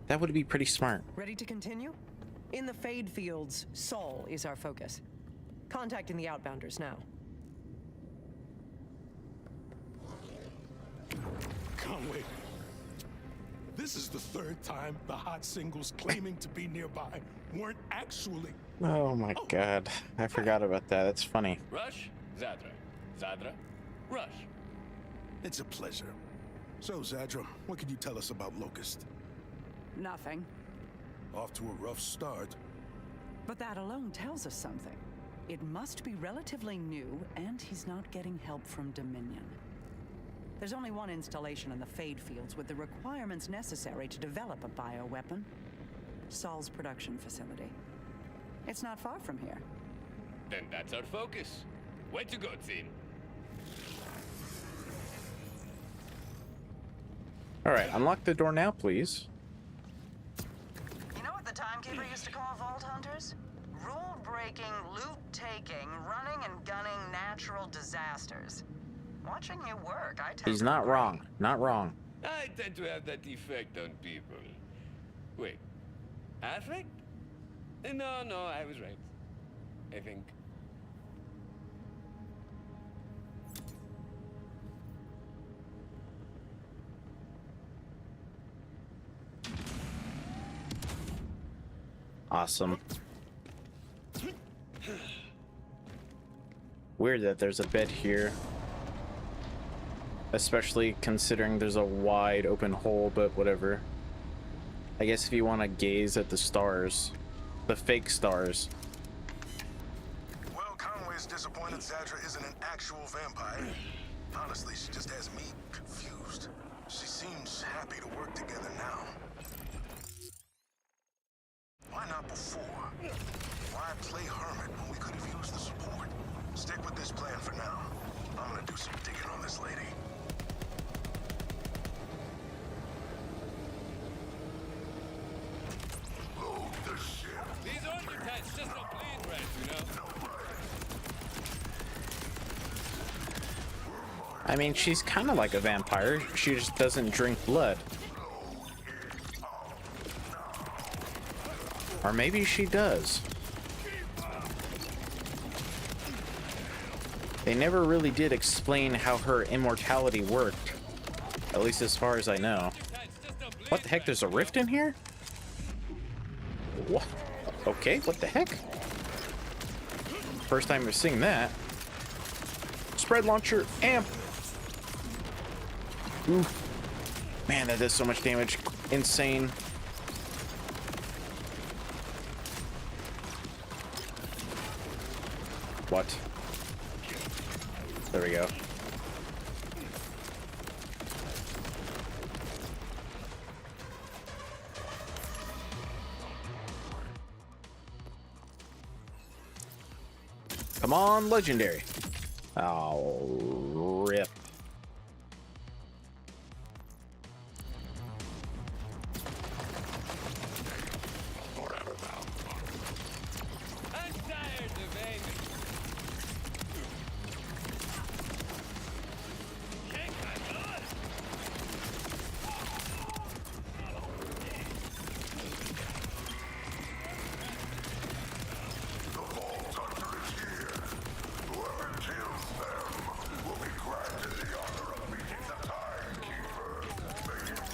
That would be pretty smart. Ready to continue? In the Fade Fields, Saul is our focus. Contacting the outbounders now. Conway, this is the 3rd time the hot singles claiming to be nearby weren't actually. Oh my god. I forgot about that. That's funny. Rush, Zadra. Zadra, Rush. It's a pleasure. So, Zadra, what can you tell us about Locust? Nothing. Off to a rough start. But that alone tells us something. It must be relatively new, and he's not getting help from Dominion. There's only one installation in the Fade Fields with the requirements necessary to develop a bioweapon. Saul's production facility. It's not far from here. Then that's our focus. Way to go, team. Alright, unlock the door now, please. You know what the Timekeeper used to call Vault Hunters? Rule-breaking, loot-taking, running and gunning natural disasters. Watching you work, I tend He's to not agree. wrong. Not wrong. I tend to have that effect on people. Wait, affect? No, I was right. I think. Awesome. Weird that there's a bed here. Especially considering there's a wide open hole, but whatever. I guess if you want to gaze at the stars. The fake stars. Well, Conway's disappointed Zadra isn't an actual vampire. Honestly, she just has me confused. She seems happy to work together now. Why not before? Why play hermit when we could have used the support? Stick with this plan for now. I'm gonna do some digging on this lady. Load the ship. These archetypes just don't bleed right, you know? I mean, she's kind of like a vampire. She just doesn't drink blood. Or maybe she does. They never really did explain how her immortality worked. At least as far as I know. What the heck? There's a rift in here? What? Okay, what the heck? First time we're seeing that. Spread launcher, amp! Ooh. Man, that does so much damage. Insane. What? There we go. Come on, legendary. Oh, rip. I'm tired of aiming.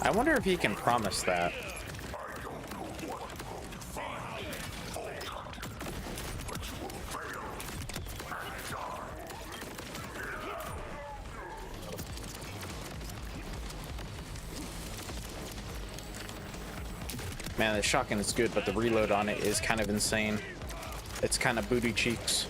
I wonder if he can promise that. Man, the shotgun is good, but the reload on it is kind of insane. It's kind of booty cheeks.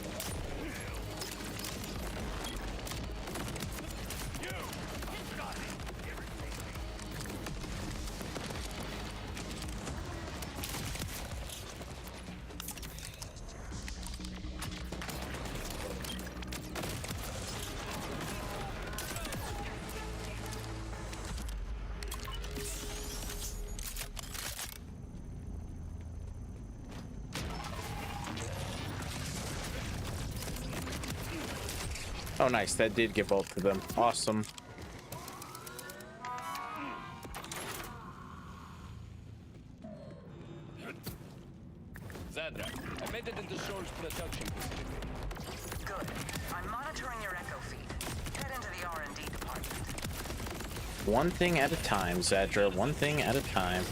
Oh, nice. That did get both of them. Awesome. Zadra, I made it into Shoal's production facility. Good. I'm monitoring your echo feed. Head into the R&D department. One thing at a time, Zadra. One thing at a time.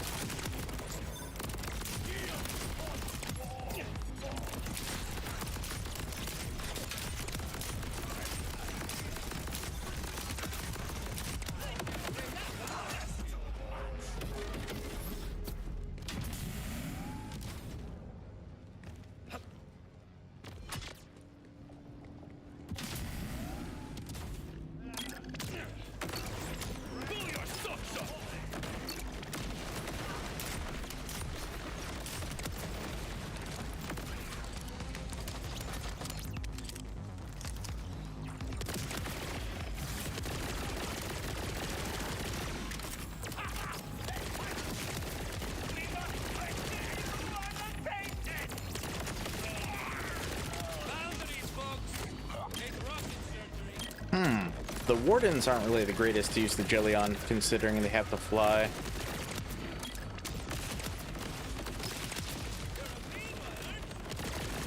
The Wardens aren't really the greatest to use the jelly on, considering they have to fly.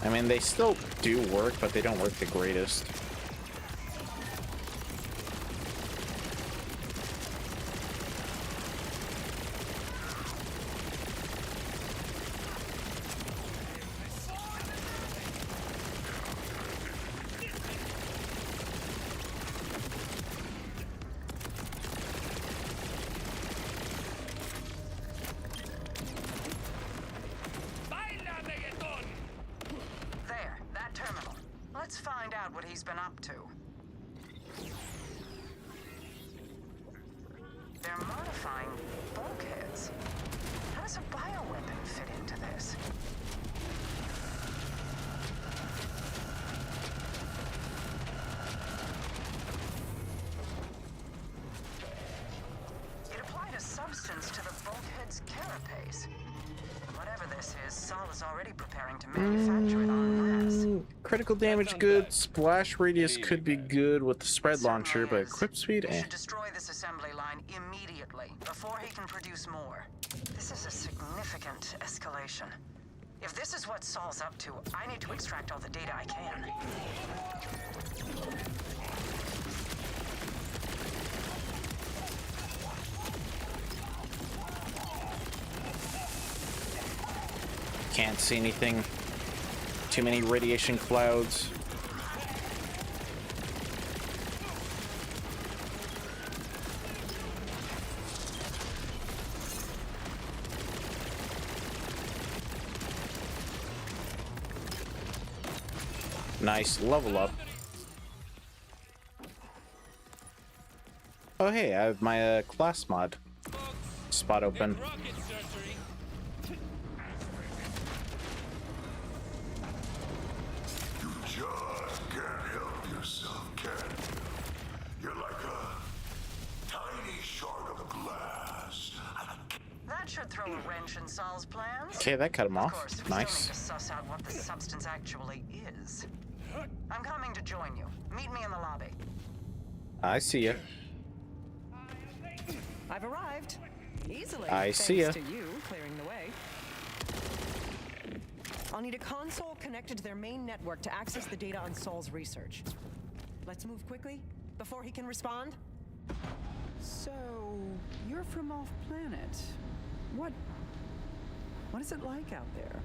I mean, they still do work, but they don't work the greatest. There, that terminal. Let's find out what he's been up to. They're modifying bulkheads. How does a bioweapon fit into this? It applied a substance to the bulkhead's carapace. Whatever this is, Saul is already preparing to manufacture it en masse. Critical damage good, splash radius could be good with the spread launcher, but equip speed, We eh. should destroy this assembly line immediately, before he can produce more. This is a significant escalation. If this is what Saul's up to, I need to extract all the data I can. Can't see anything. Too many radiation clouds. Nice level up. Oh hey, I have my class mod spot open. Rocket surgery. Just throw a wrench in Saul's plans. Okay, that cut him Of off. course, we still need Nice. to suss out what the substance actually is. I'm coming to join you. Meet me in the lobby. I see ya. I've arrived. Easily. I see ya. Thanks to you clearing the way. I'll need a console connected to their main network to access the data on Saul's research. Let's move quickly before he can respond. So, you're from off-planet. What is it like out there?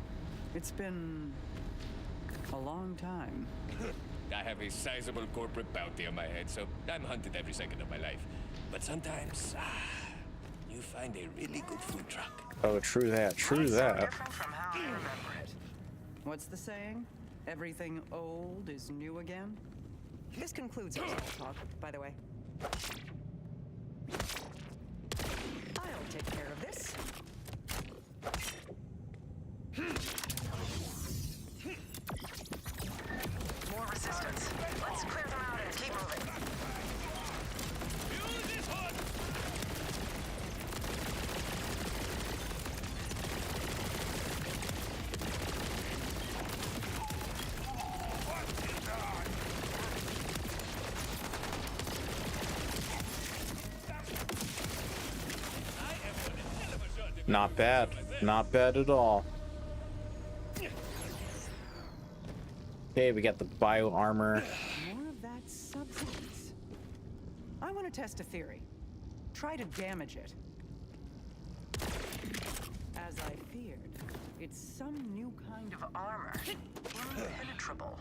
It's been a long time. I have a sizable corporate bounty on my head, so I'm hunted every second of my life. But sometimes, you find a really good food truck. Oh, true that. True So that. different from how I remember it. What's the saying? Everything old is new again? This concludes our small talk, by the way. I'll take care of this. More resistance. Let's clear them out and keep moving. Use this hook! Not bad. Not bad at all. Okay, we got the bio armor. More of that substance. I want to test a theory. Try to damage it. As I feared, it's some new kind of Armor. Impenetrable.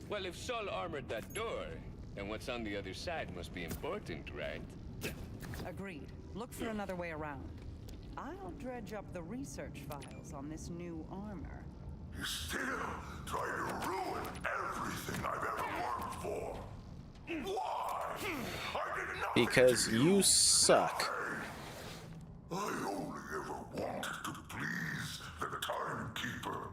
Well, if Saul armored that door, then what's on the other side must be important, right? Agreed. Look for another way around. I'll dredge up the research files on this new armor. You still try to ruin everything I've ever worked for. Why? I did not. Because you suck. I only ever wanted to please the timekeeper.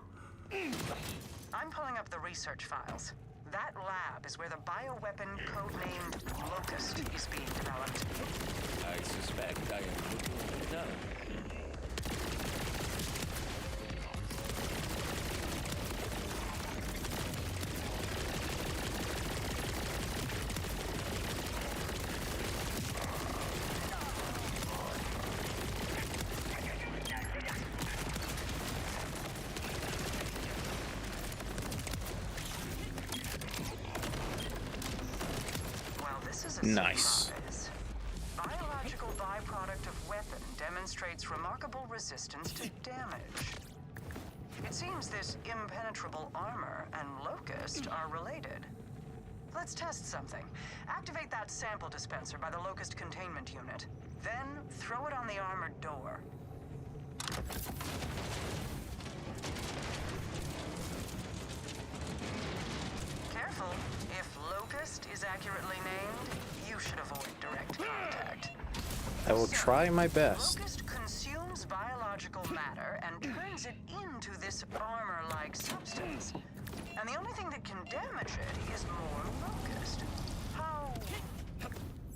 I'm pulling up the research files. That lab is where the bioweapon codenamed Locust is being developed. I suspect I am looking at it now. Well, this is a Nice. surprise. Biological byproduct of weapon demonstrates remarkable resistance to damage. It seems this impenetrable armor and Locust are related. Let's test something. Activate that sample dispenser by the Locust containment unit. Then throw it on the armored door. Careful. If Locust is accurately named, you should avoid direct contact. I will try my best. Locust consumes biological matter and turns it into this armor-like substance. And the only thing that can damage it is more Locust. How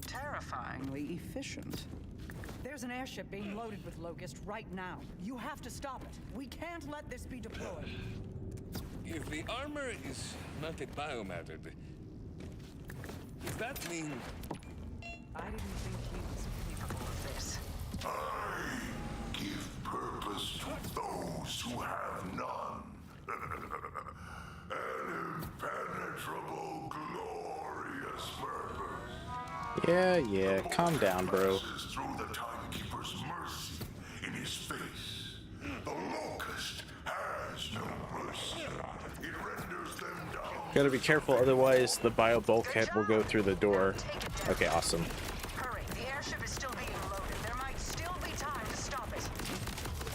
terrifying. Finally efficient. There's an airship being loaded with Locust right now. You have to stop it. We can't let this be deployed. If the armor is not a biomatter, does that mean I didn't think he was Capable of this. I give purpose to those who have none. An impenetrable, glorious purpose. Yeah, calm down, bro. Passes through the timekeeper's mercy in his face. The Locust has no mercy. It renders them down. Gotta be careful, otherwise the bio bulkhead will go through the door. Okay, awesome. Hurry, the airship is still being loaded. There might still be time to stop it.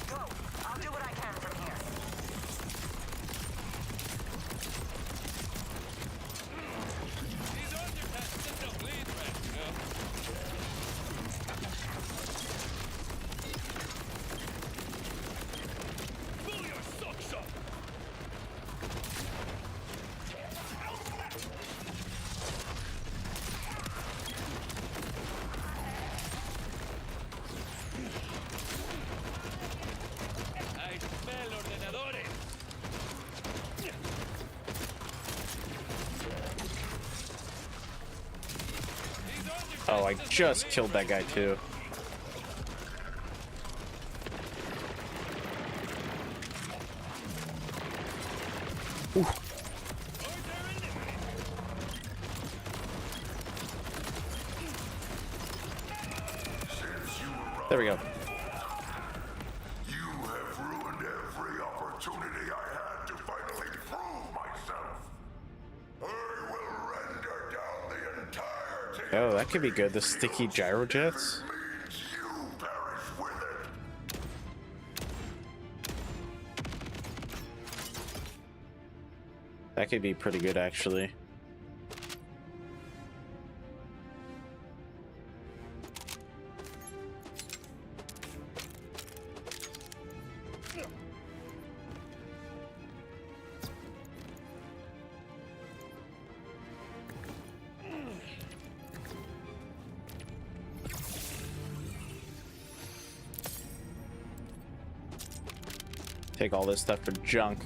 Go. I'll do what I can from here. these underpasses don't bleed right, you know? Pull your socks up! Oh, I just killed that guy too. Ooh. There we go. You have ruined every opportunity I had to finally prove myself. I will render down the entire team. Oh, that could be good. The sticky gyro jets. Means you perish with it. That could be pretty good, actually. Take all this stuff for junk.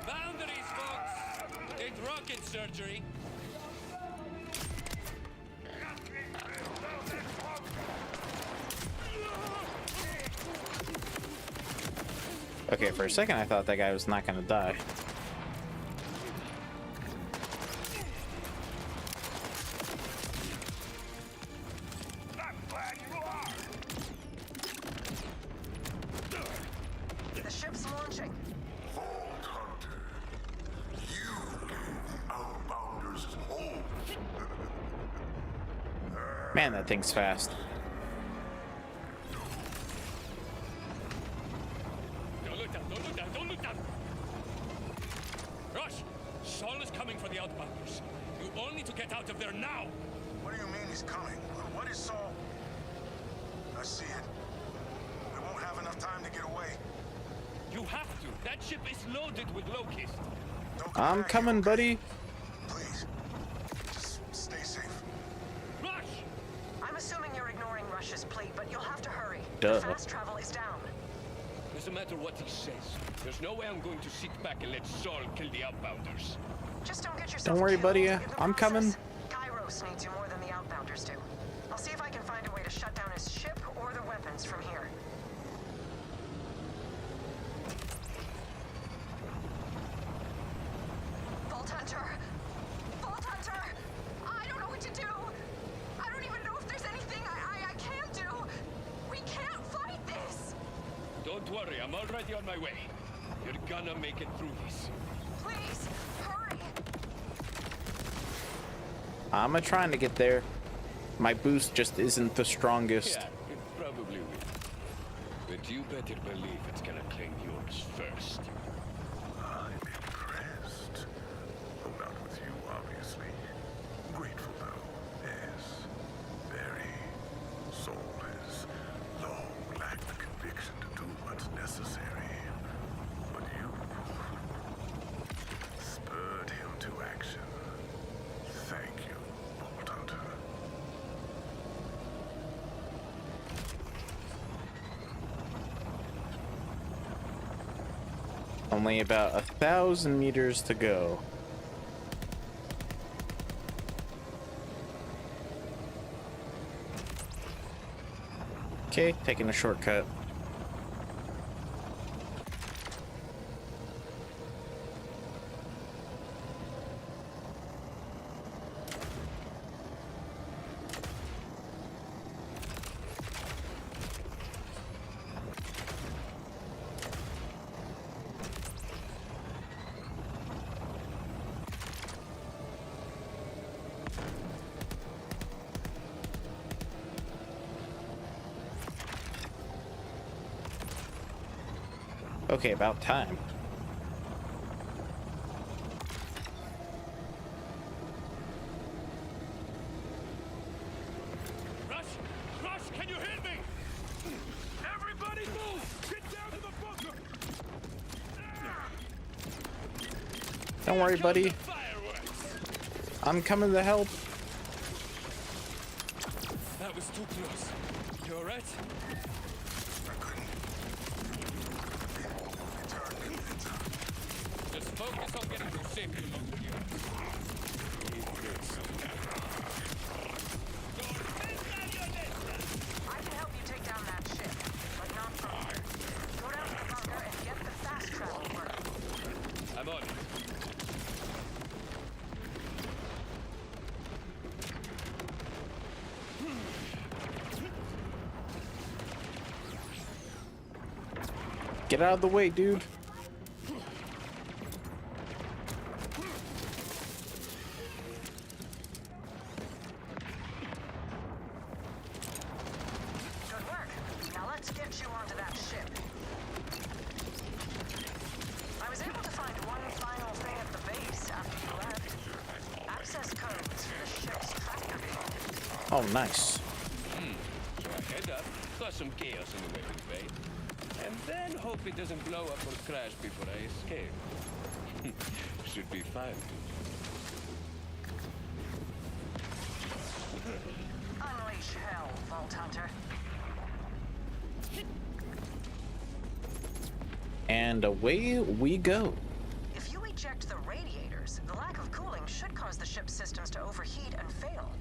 Boundaries, folks! It's rocket surgery. Okay, for a second I thought that guy was not gonna die. The ship's launching. Vault Hunter, you gave the Outbounders hope. Man, that thing's fast. Don't look down, don't look down, don't look down! Rush! Saul is coming for the Outbounders. You all need to get out of there now! What do you mean he's coming? What is Saul? I see it. We won't have enough time to get away. You have to! That ship is loaded with locusts! Don't come I'm back coming, here, buddy. please. Just stay safe. Rush! I'm assuming you're ignoring Rush's plea, but you'll have to hurry. Duh. The fast travel is down. Doesn't matter what he says. There's no way I'm going to sit back and let Saul kill the Outbounders. Just don't get yourself Don't worry, killed buddy. in the I'm coming. process. Kairos needs you more than the Outbounders do. I'll see if I can find a way to shut down his ship or the weapons from here. Vault Hunter! Vault Hunter! I don't know what to do! I don't even know if there's anything I can do! We can't fight this! Don't worry, I'm already on my way. You're gonna make it through this. Please, hurry! I'm trying to get there. My boost just isn't the strongest. Yeah, it probably will. But you better believe it's gonna claim yours first. I'm impressed. Though not with you, obviously. Grateful, though. Yes. Very. Soul has long lacked the conviction to do what's necessary. But you spurred him to action. Thank you, Vault Hunter. Only about 1,000 meters to go. Okay, taking a shortcut. Okay, about time. Rush! Rush, can you hear me? Everybody move! Get down to the bunker! Don't worry, buddy. Fireworks! I'm coming to help. That was too close. You alright? I couldn't sick of you. I can help you take down that ship, but not from here. Go down to the bunker and get the fast travel working. I'm on it. Get out of the way, dude. Good work. Now let's get you onto that ship. I was able to find one final thing at the base after you left. Access codes for the ship's tractor beam. Oh, nice. So I head up, cause some chaos in the weapons bay, and then hope it doesn't blow up or crash before I escape. Should be fine. Unleash hell, Vault Hunter. And away we go. If you eject the radiators, the lack of cooling should cause the ship's systems to overheat and fail.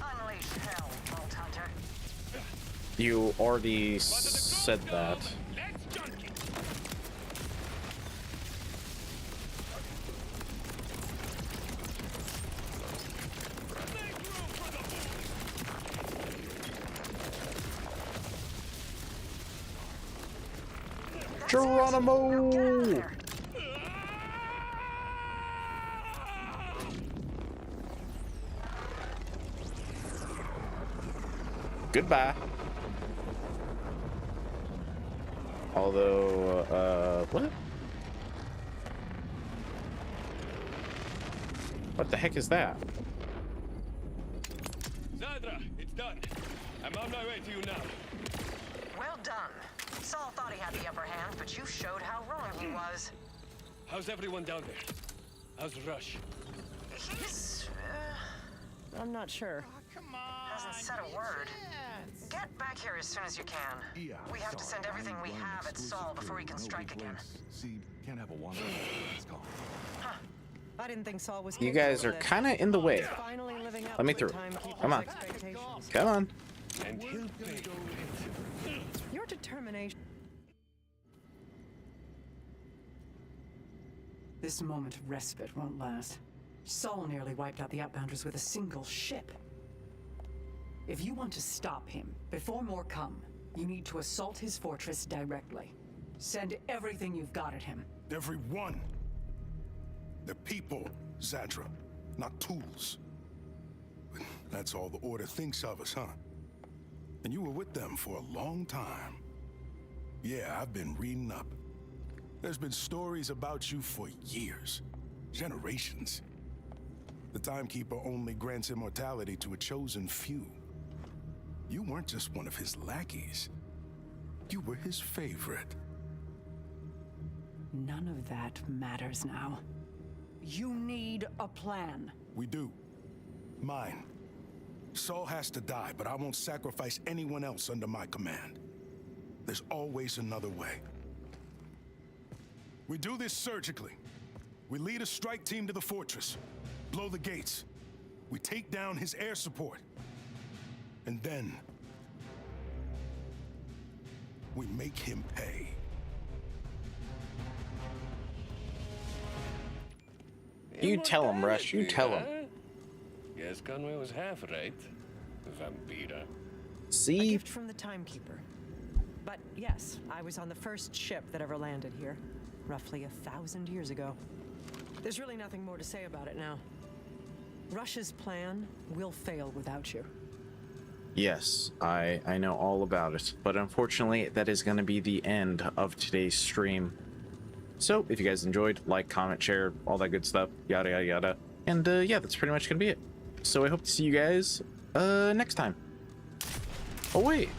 Unleash hell, Vault Hunter. You already said that. Let's junk it. Make room for the That's it. Now get out of Geronimo! there. Goodbye. Although, what? What the heck is that? Zadra, it's done. I'm on my way to you now. Well done. Saul thought he had the upper hand, but you showed how wrong he was. How's everyone down there? How's Rush? He's, I'm not sure. hasn't said a word. Get back here as soon as you can. Yeah, We have to send everything we have at Saul before he can strike again. See, can't have a one. Let's go. I didn't think Saul was. You guys are kind of in the way. Finally living up Let me to through. Timekeeper's Come on. expectations. Come on. And he'll pay. Your determination. This moment of respite won't last. Saul nearly wiped out the Outbounders with a single ship. If you want to stop him before more come, you need to assault his fortress directly. Send everything you've got at him. Every one. They're people, Zadra, not tools. That's all the Order thinks of us, huh? And you were with them for a long time. Yeah, I've been reading up. There's been stories about you for years, generations. The Timekeeper only grants immortality to a chosen few. You weren't just one of his lackeys. You were his favorite. None of that matters now. You need a plan. We do. Mine. Saul has to die, but I won't sacrifice anyone else under my command. There's always another way. We do this surgically. We lead a strike team to the fortress, blow the gates. We take down his air support. And then we make him pay. You tell him, Rush. You tell him. Guess Conway was half right. Vampira. A See? gift from the Timekeeper. But yes, I was on the first ship that ever landed here, roughly 1,000 years ago. There's really nothing more to say about it now. Rush's plan will fail without you. Yes, I know all about it. But unfortunately, that is going to be the end of today's stream. So, if you guys enjoyed, like, comment, share, all that good stuff, yada, yada, yada. And, yeah, that's pretty much going to be it. So I hope to see you guys, next time. Oh, wait.